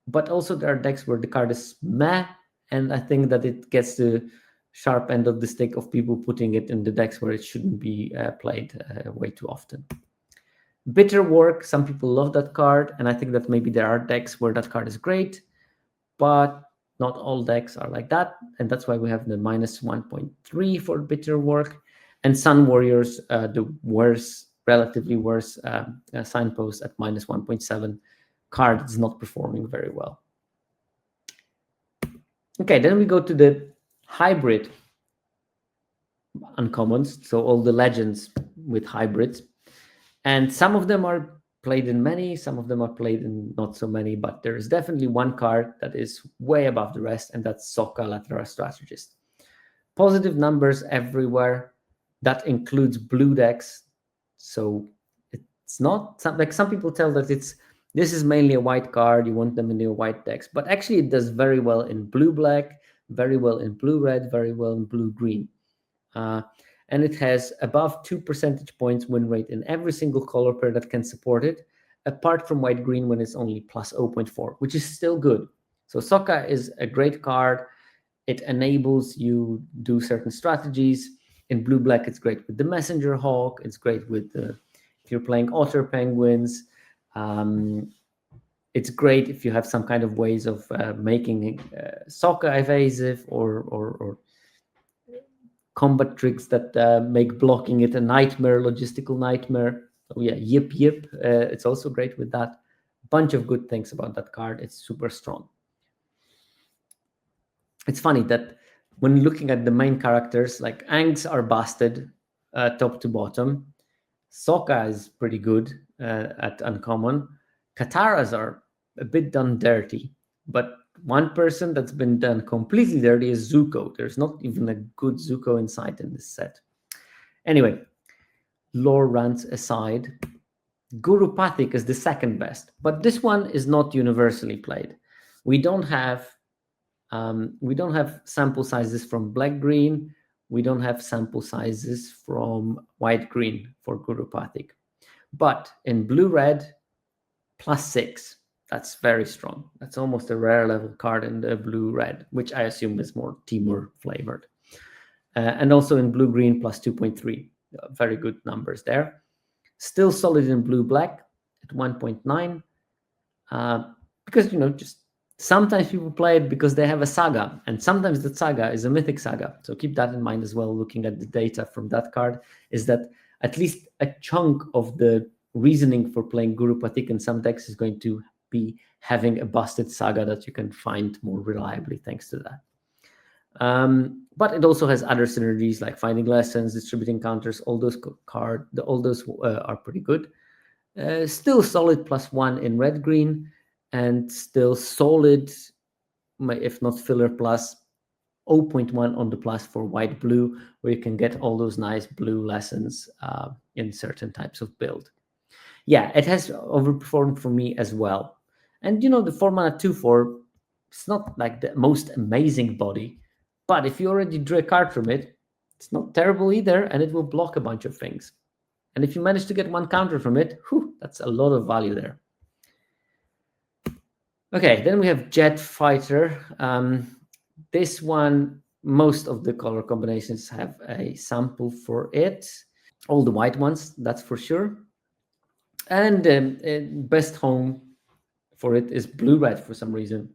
but also there are decks where the card is meh, and I think that it gets the sharp end of the stick of people putting it in the decks where it shouldn't be played way too often. Bitter Work, some people love that card, and I think that maybe there are decks where that card is great, but not all decks are like that, and that's why we have the minus 1.3 for Bitter Work. And Sun Warriors, the relatively worse signpost at minus 1.7. Card is not performing very well. Okay, then we go to the hybrid uncommons, so all the legends with hybrids. And some of them are played in many, some of them are played in not so many, but there is definitely one card that is way above the rest, and that's Sokka Lateral Strategist. Positive numbers everywhere. That includes blue decks. So it's not like some people tell that this is mainly a white card, you want them in your white decks, but actually it does very well in blue-black, very well in blue-red, very well in blue-green. And it has above 2 percentage points win rate in every single color pair that can support it, apart from white-green when it's only plus 0.4, which is still good. So Sokka is a great card. It enables you do certain strategies. In blue-black, it's great with the Messenger Hawk. It's great with if you're playing Otter Penguins. It's great if you have some kind of ways of making Sokka evasive or combat tricks that make blocking it a nightmare, logistical nightmare. Oh yeah, Yip. It's also great with that. Bunch of good things about that card. It's super strong. It's funny that when looking at the main characters, like Angs are busted top to bottom. Sokka is pretty good at uncommon. Kataras are a bit done dirty, but one person that's been done completely dirty is Zuko. There's not even a good Zuko in sight in this set. Anyway, lore rants aside, Guru Pathik is the second best, but this one is not universally played. We don't have sample sizes from black-green. We don't have sample sizes from white-green for Guru Pathik. But in blue-red, +6. That's very strong. That's almost a rare level card in the blue-red, which I assume is more Timur flavored. And also in blue-green, +2.3. Very good numbers there. Still solid in blue-black at 1.9. Because, just sometimes people play it because they have a saga, and sometimes the saga is a mythic saga. So keep that in mind as well, looking at the data from that card, is that at least a chunk of the reasoning for playing Guru Pathik in some decks is going to be having a busted saga that you can find more reliably thanks to that. But it also has other synergies like finding lessons, distributing counters, all those are pretty good. Still solid +1 in red-green, and still solid, if not filler plus, 0.1 on the plus for white-blue, where you can get all those nice blue lessons in certain types of build. Yeah, it has overperformed for me as well. And the 4-mana 2/4, it's not like the most amazing body, but if you already drew a card from it, it's not terrible either, and it will block a bunch of things. And if you manage to get one counter from it, that's a lot of value there. Okay, then we have Jet Fighter. This one, most of the color combinations have a sample for it. All the white ones, that's for sure. And best home for it is blue-red for some reason.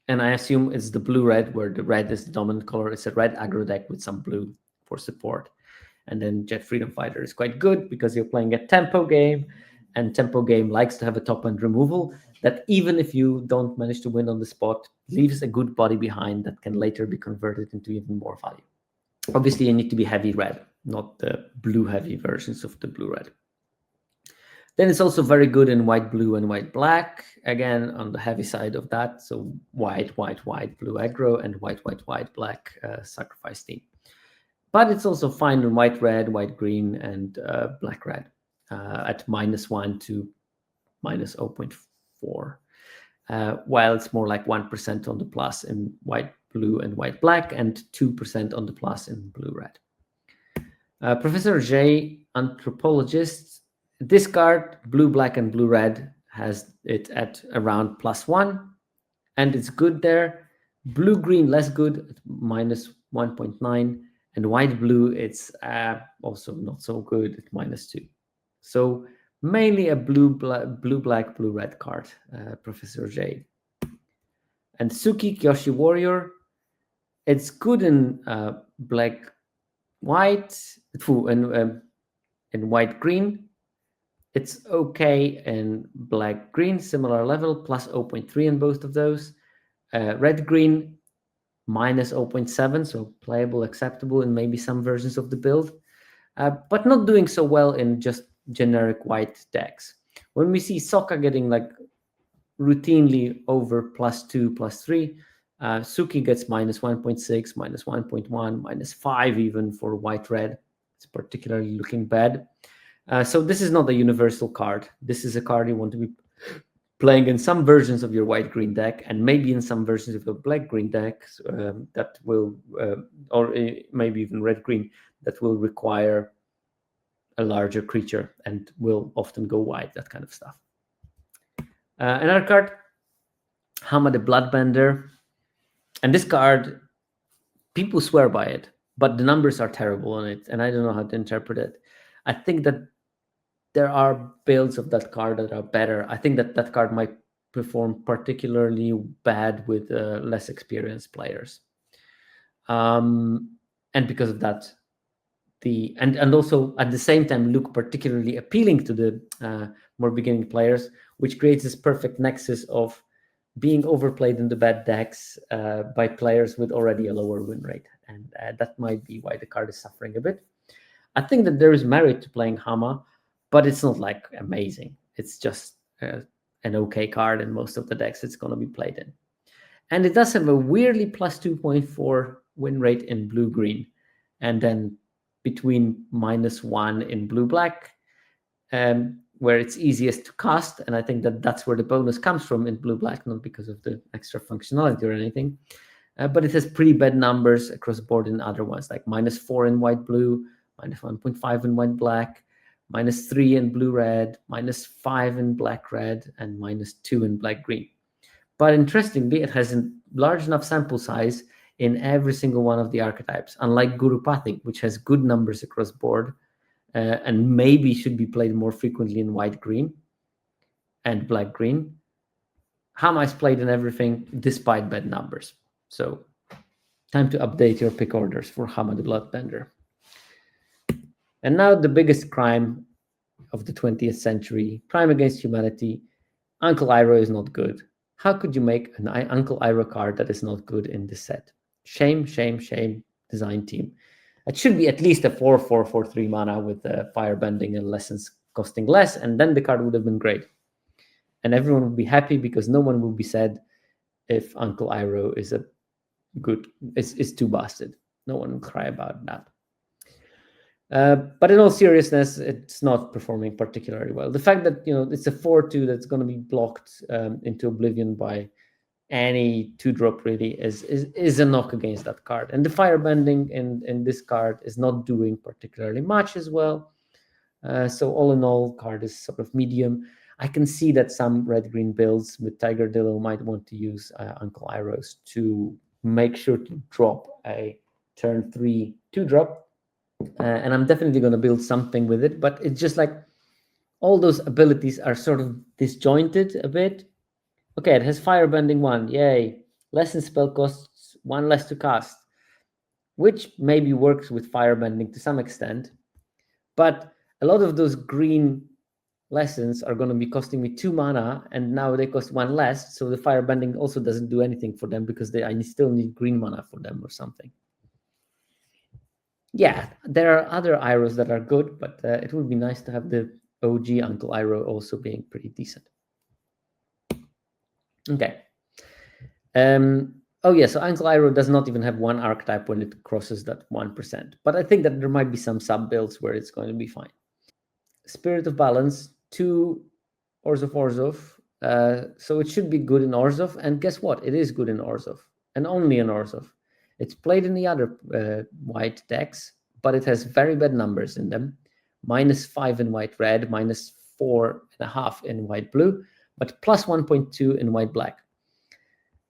And I assume it's the blue-red where the red is the dominant color. It's a red aggro deck with some blue for support. And then Jet Freedom Fighter is quite good because you're playing a tempo game, and tempo game likes to have a top-end removal that even if you don't manage to win on the spot, leaves a good body behind that can later be converted into even more value. Obviously, you need to be heavy red, not the blue-heavy versions of the blue-red. Then it's also very good in white, blue, and white, black. Again, on the heavy side of that. So white, white, white, blue aggro, and white, white, white, black sacrifice team. But it's also fine in white, red, white, green, and black, red at -1 to -0.4. While it's more like 1% on the plus in white, blue, and white, black, and 2% on the plus in blue, red. Professor J, anthropologist, this card, blue, black, and blue, red, has it at around +1, and it's good there. Blue, green, less good at -1.9, and white, blue, it's also not so good at -2. So mainly a blue, black, blue, red card, Professor J. And Suki, Kyoshi Warrior, it's good in black, white, and white, green. It's okay in black, green, similar level, plus 0.3 in both of those. Red, green, minus 0.7, so playable, acceptable in maybe some versions of the build, but not doing so well in just generic white decks. When we see Sokka getting like routinely over +2, +3, Suki gets -1.6, -1.1, -5 even for white, red. It's particularly looking bad. So this is not a universal card. This is a card you want to be playing in some versions of your white-green deck, and maybe in some versions of your black-green deck that will, or maybe even red-green, that will require a larger creature and will often go white, that kind of stuff. Another card, Hama the Bloodbender. And this card, people swear by it, but the numbers are terrible on it, and I don't know how to interpret it. I think that there are builds of that card that are better. I think that that card might perform particularly bad with less experienced players. And because of that, and also at the same time look particularly appealing to the more beginning players, which creates this perfect nexus of being overplayed in the bad decks by players with already a lower win rate. And that might be why the card is suffering a bit. I think that there is merit to playing Hama, but it's not like amazing. It's just an okay card in most of the decks it's going to be played in. And it does have a weirdly +2.4 win rate in blue-green, and then between -1 in blue-black, where it's easiest to cast. And I think that that's where the bonus comes from in blue-black, not because of the extra functionality or anything. But it has pretty bad numbers across the board in other ones, like -4 in white-blue, -1.5 in white-black, -3 in blue-red, -5 in black-red, and -2 in black-green. But interestingly, it has a large enough sample size in every single one of the archetypes, unlike Gurupathic, which has good numbers across board and maybe should be played more frequently in white-green and black-green. Hama is played in everything despite bad numbers. So time to update your pick orders for Hama the Bloodbender. And now the biggest crime of the 20th century, crime against humanity. Uncle Iroh is not good. How could you make an Uncle Iroh card that is not good in this set? Shame, shame, shame, design team. It should be at least a 4/4 for 3 mana with firebending and lessons costing less, and then the card would have been great. And everyone would be happy because no one will be sad if Uncle Iroh is is too busted. No one will cry about that. But in all seriousness, it's not performing particularly well. The fact that it's a 4/2 that's going to be blocked into oblivion by any 2-drop really is a knock against that card. And the firebending in this card is not doing particularly much as well. So all in all, card is sort of medium. I can see that some red-green builds with Tiger Dillo might want to use Uncle Irohs to make sure to drop a turn 3 2-drop. And I'm definitely going to build something with it, but it's just like all those abilities are sort of disjointed a bit. Okay, it has firebending 1, yay. Lesson spell costs 1 less to cast, which maybe works with firebending to some extent, but a lot of those green lessons are going to be costing me 2 mana, and now they cost 1 less, so the firebending also doesn't do anything for them because I still need green mana for them or something. Yeah, there are other Irohs that are good, but it would be nice to have the OG Uncle Iroh also being pretty decent. Okay. Oh yeah, so Uncle Iroh does not even have one archetype when it crosses that 1%. But I think that there might be some sub builds where it's going to be fine. Spirit of Balance, 2 Orzhov. So it should be good in Orzhov. And guess what? It is good in Orzhov. And only in Orzhov. It's played in the other white decks, but it has very bad numbers in them. -5 in white red, -4.5 in white blue, but plus 1.2 in white black.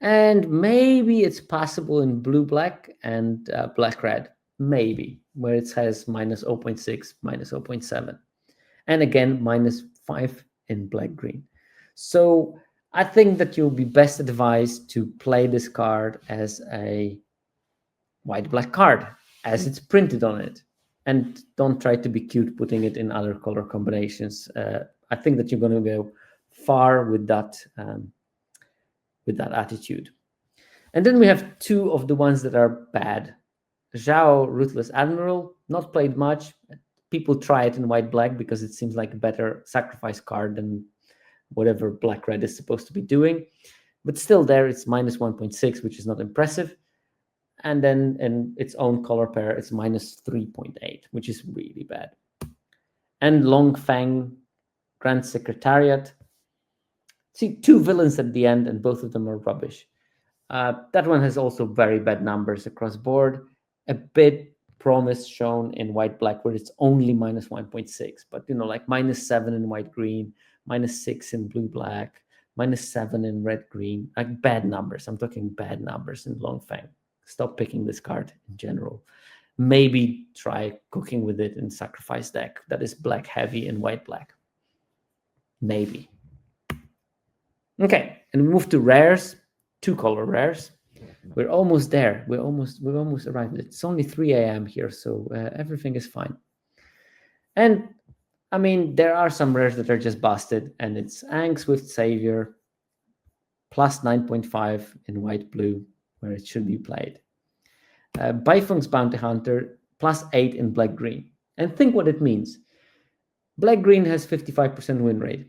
And maybe it's possible in blue black and black red, maybe, where it has -0.6, -0.7. And again, -5 in black green. So I think that you'll be best advised to play this card as a white black card, as it's printed on it. And don't try to be cute putting it in other color combinations. I think that you're going to go far with that attitude. And then we have 2 of the ones that are bad. Zhao, Ruthless Admiral, not played much. People try it in white-black because it seems like a better sacrifice card than whatever black-red is supposed to be doing. But still there, it's -1.6, which is not impressive. And then in its own color pair, it's -3.8, which is really bad. And Long Fang, Grand Secretariat. See, 2 villains at the end, and both of them are rubbish. That one has also very bad numbers across board. A bit promise shown in white black where it's only -1.6, but like -7 in white green, -6 in blue black, -7 in red green, like bad numbers. I'm talking bad numbers in Long Fang. Stop picking this card in general. Maybe try cooking with it in sacrifice deck that is black heavy and white black. Maybe. Okay, and we move to rares. 2 color rares. We're almost there. We're almost arrived. It's only 3 a.m. here, so everything is fine. And I mean, there are some rares that are just busted, and it's Aang Swift Savior, plus 9.5 in white blue, where it should be played. Baifeng's Bounty Hunter, plus 8 in black green. And think what it means. Black green has 55% win rate.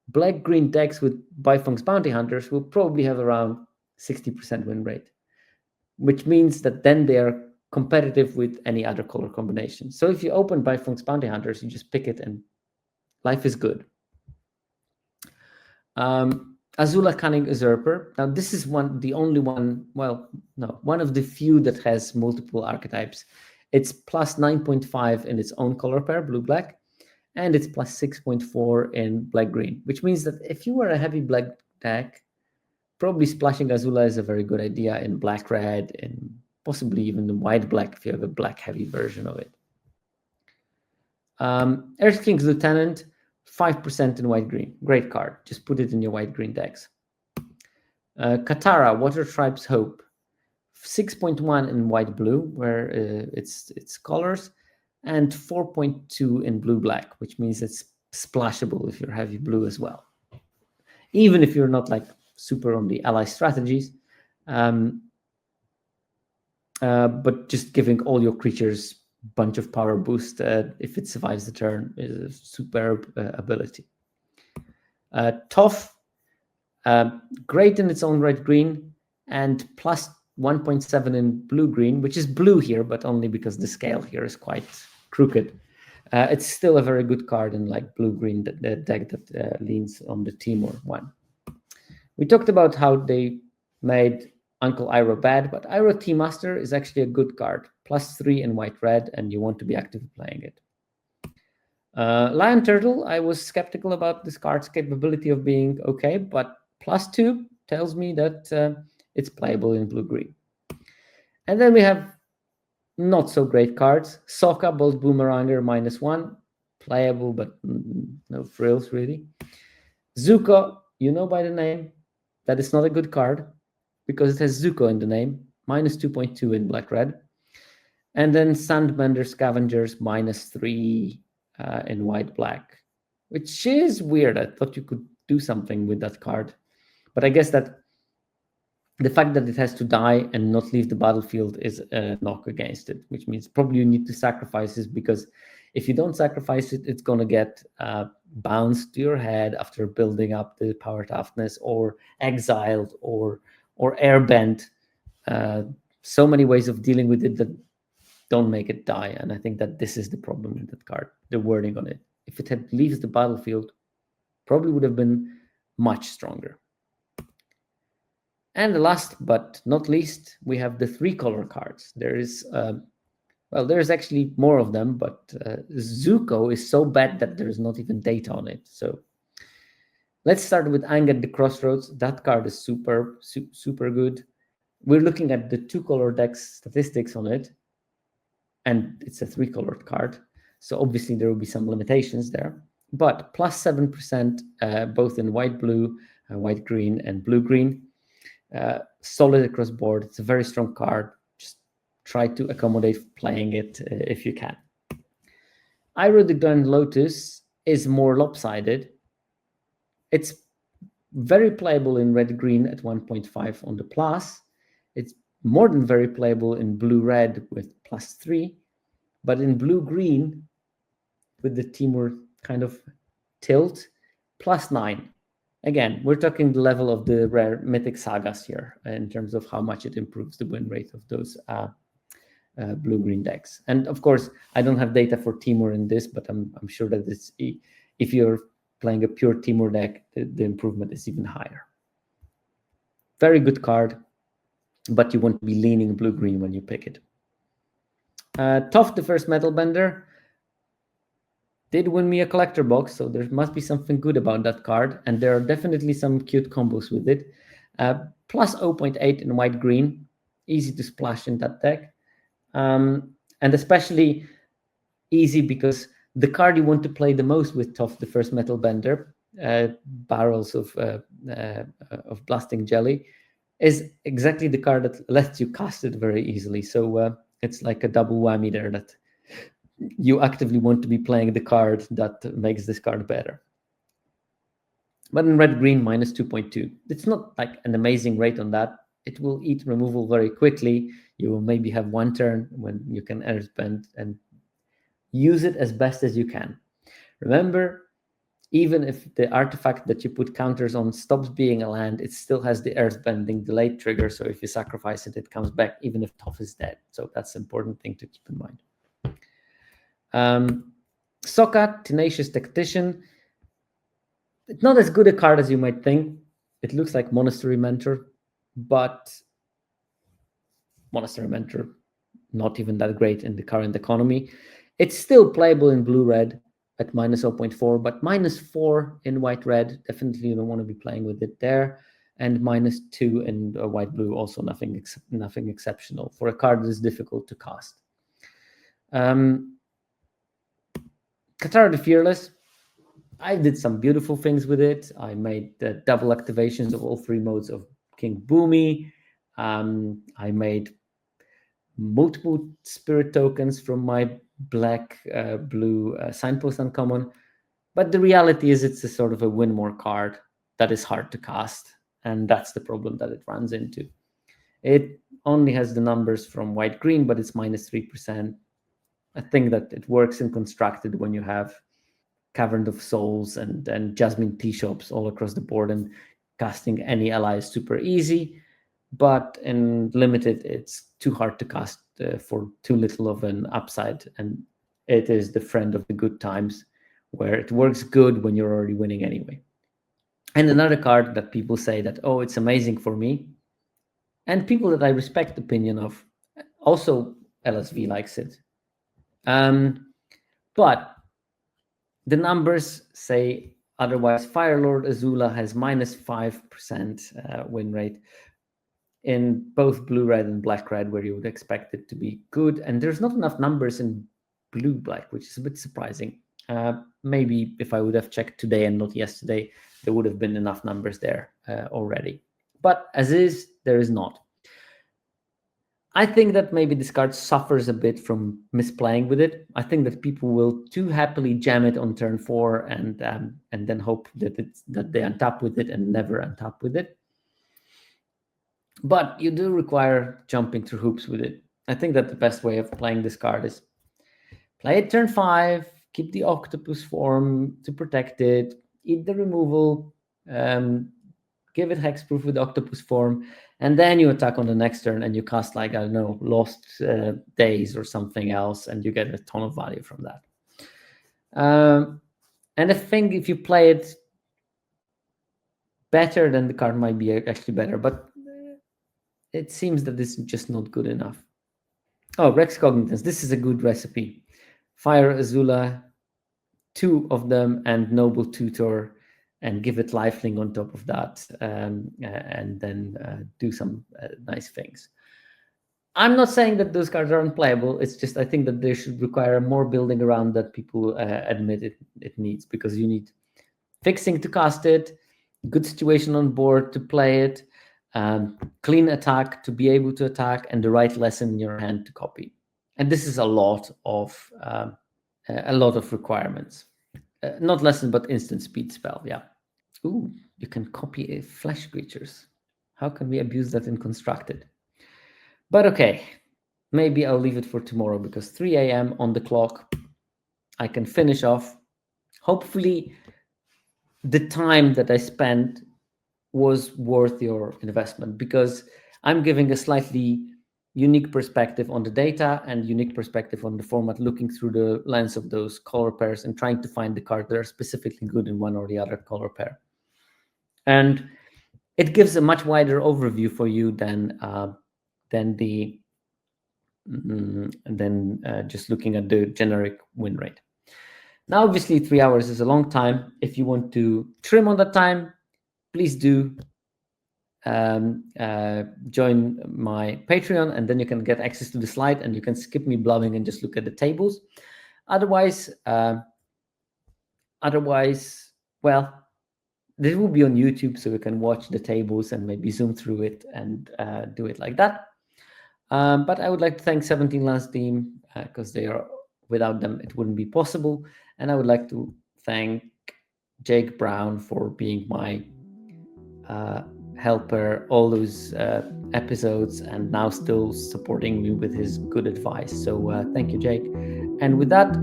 Black green decks with Baifeng's Bounty Hunters will probably have around 60% win rate, which means that then they are competitive with any other color combination. So if you open Baifeng's Bounty Hunters, you just pick it and life is good. Azula Cunning Usurper. Now this is one of the few that has multiple archetypes. It's plus 9.5 in its own color pair, blue-black, and it's plus 6.4 in black-green, which means that if you were a heavy black deck, probably splashing Azula is a very good idea in black-red and possibly even the white-black if you have a black-heavy version of it. Earth King's Lieutenant, 5% in white-green. Great card. Just put it in your white-green decks. Katara, Water Tribe's Hope, 6.1 in white-blue, where it's colors, and 4.2 in blue-black, which means it's splashable if you're heavy blue as well. Even if you're not like super on the ally strategies, but just giving all your creatures bunch of power boost if it survives the turn is a superb ability. Toph, great in its own red-green, and plus 1.7 in blue-green, which is blue here, but only because the scale here is quite crooked. It's still a very good card in like blue-green deck that leans on the Timur one. We talked about how they made Uncle Iroh bad, but Iroh Tea Master is actually a good card. Plus 3 in white-red, and you want to be actively playing it. Lion Turtle, I was skeptical about this card's capability of being okay, but plus 2 tells me that it's playable in blue-green. And then we have not so great cards. Sokka, Bolt Boomeranger, -1. Playable, but no frills, really. Zuko, you know by the name that it's not a good card because it has Zuko in the name, -2.2 in black-red. And then Sandbender Scavengers, -3 in white-black, which is weird. I thought you could do something with that card. But I guess that the fact that it has to die and not leave the battlefield is a knock against it, which means probably you need to sacrifice this because If you don't sacrifice it, it's going to get bounced to your head after building up the power toughness, or exiled, or airbent. So many ways of dealing with it that don't make it die. And I think that this is the problem with that card, the wording on it. If it had leaves the battlefield, probably would have been much stronger. And last but not least, we have the 3-color cards. There is, there's actually more of them, but Zuko is so bad that there's not even data on it. So let's start with Aang at the Crossroads. That card is super good. We're looking at the 2-color deck's statistics on it, and it's a 3-colored card. So obviously there will be some limitations there, but plus 7% both in white-blue, white-green, and blue-green. Solid across board. It's a very strong card. Just try to accommodate playing it if you can. Iroh the Grand Lotus is more lopsided. It's very playable in red-green at 1.5 on the plus. It's more than very playable in blue-red with +3, but in blue-green with the Timur kind of tilt, +9. Again, we're talking the level of the rare mythic sagas here in terms of how much it improves the win rate of those blue-green decks. And of course, I don't have data for Timur in this, but I'm sure that it's, if you're playing a pure Timur deck, the improvement is even higher. Very good card, but you want to be leaning blue-green when you pick it. Toph, the first metal bender, did win me a collector box, so there must be something good about that card, and there are definitely some cute combos with it. Plus 0.8 in white-green, easy to splash in that deck, and especially easy because the card you want to play the most with Toph, the first metal bender, barrels of blasting jelly, is exactly the card that lets you cast it very easily. So it's like a double whammy there, that you actively want to be playing the card that makes this card better. But in red-green, minus 2.2. It's not like an amazing rate on that. It will eat removal very quickly. You will maybe have one turn when you can earthbend and use it as best as you can. Remember, even if the artifact that you put counters on stops being a land, it still has the earthbending delayed trigger. So if you sacrifice it, it comes back even if Toph is dead. So that's an important thing to keep in mind. Sokka, Tenacious Tactician. It's not as good a card as you might think. It looks like Monastery Mentor, but Monastery Mentor, not even that great in the current economy. It's still playable in blue-red at minus 0.4, but minus 4 in white-red. Definitely you don't want to be playing with it there. And minus 2 in white-blue, also nothing exceptional for a card that is difficult to cast. Katara the Fearless, I did some beautiful things with it. I made the double activations of all 3 modes of King Boomy. I made multiple spirit tokens from my black-blue signpost uncommon. But the reality is it's a sort of a win more card that is hard to cast. And that's the problem that it runs into. It only has the numbers from white-green, but it's minus 3%. I think that it works in Constructed when you have Cavern of Souls and Jasmine Tea Shops all across the board, and casting any ally is super easy. But in Limited, it's too hard to cast for too little of an upside. And it is the friend of the good times, where it works good when you're already winning anyway. And another card that people say that, oh, it's amazing for me, and people that I respect the opinion of, also LSV likes it. But the numbers say otherwise. Firelord Azula has minus 5% win rate in both blue-red and black-red, where you would expect it to be good. And there's not enough numbers in blue-black, which is a bit surprising. Maybe if I would have checked today and not yesterday, there would have been enough numbers there already. But as is, there is not. I think that maybe this card suffers a bit from misplaying with it. I think that people will too happily jam it on turn 4 and then hope that they untap with it and never untap with it. But you do require jumping through hoops with it. I think that the best way of playing this card is Play it turn 5, keep the octopus form to protect it, eat the removal, give it hexproof with octopus form, and then you attack on the next turn and you cast, like, I don't know, Lost Days or something else, and you get a ton of value from that. And I think if you play it better, then the card might be actually better, but it seems that this is just not good enough. Oh, Rex Cognitans. This is a good recipe. Fire Azula, 2 of them, and Noble Tutor, and give it lifelink on top of that, and then do some nice things. I'm not saying that those cards are unplayable. It's just I think that they should require more building around that people admit it needs, because you need fixing to cast it, good situation on board to play it, clean attack to be able to attack, and the right lesson in your hand to copy. And this is a lot of requirements. Not lesson, but instant speed spell. Yeah. Ooh, you can copy flesh creatures. How can we abuse that in constructed? But okay, maybe I'll leave it for tomorrow, because 3 a.m. on the clock, I can finish off. Hopefully, the time that I spent was worth your investment, because I'm giving a slightly unique perspective on the data and unique perspective on the format, looking through the lens of those color pairs and trying to find the cards that are specifically good in one or the other color pair. And it gives a much wider overview for you than just looking at the generic win rate. Now, obviously, 3 hours is a long time. If you want to trim on that time, please do join my Patreon, and then you can get access to the slide, and you can skip me blubbing and just look at the tables. Otherwise, well, this will be on YouTube, so you can watch the tables and maybe zoom through it and do it like that. But I would like to thank 17 Lands team, because they are, without them, it wouldn't be possible. And I would like to thank Jake Brown for being my helper all those episodes, and now still supporting me with his good advice. So thank you, Jake. And with that,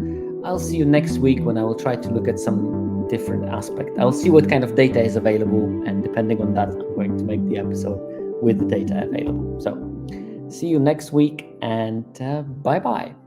I'll see you next week, when I will try to look at some different aspect. I'll see what kind of data is available, and depending on that, I'm going to make the episode with the data available. So see you next week, and bye-bye.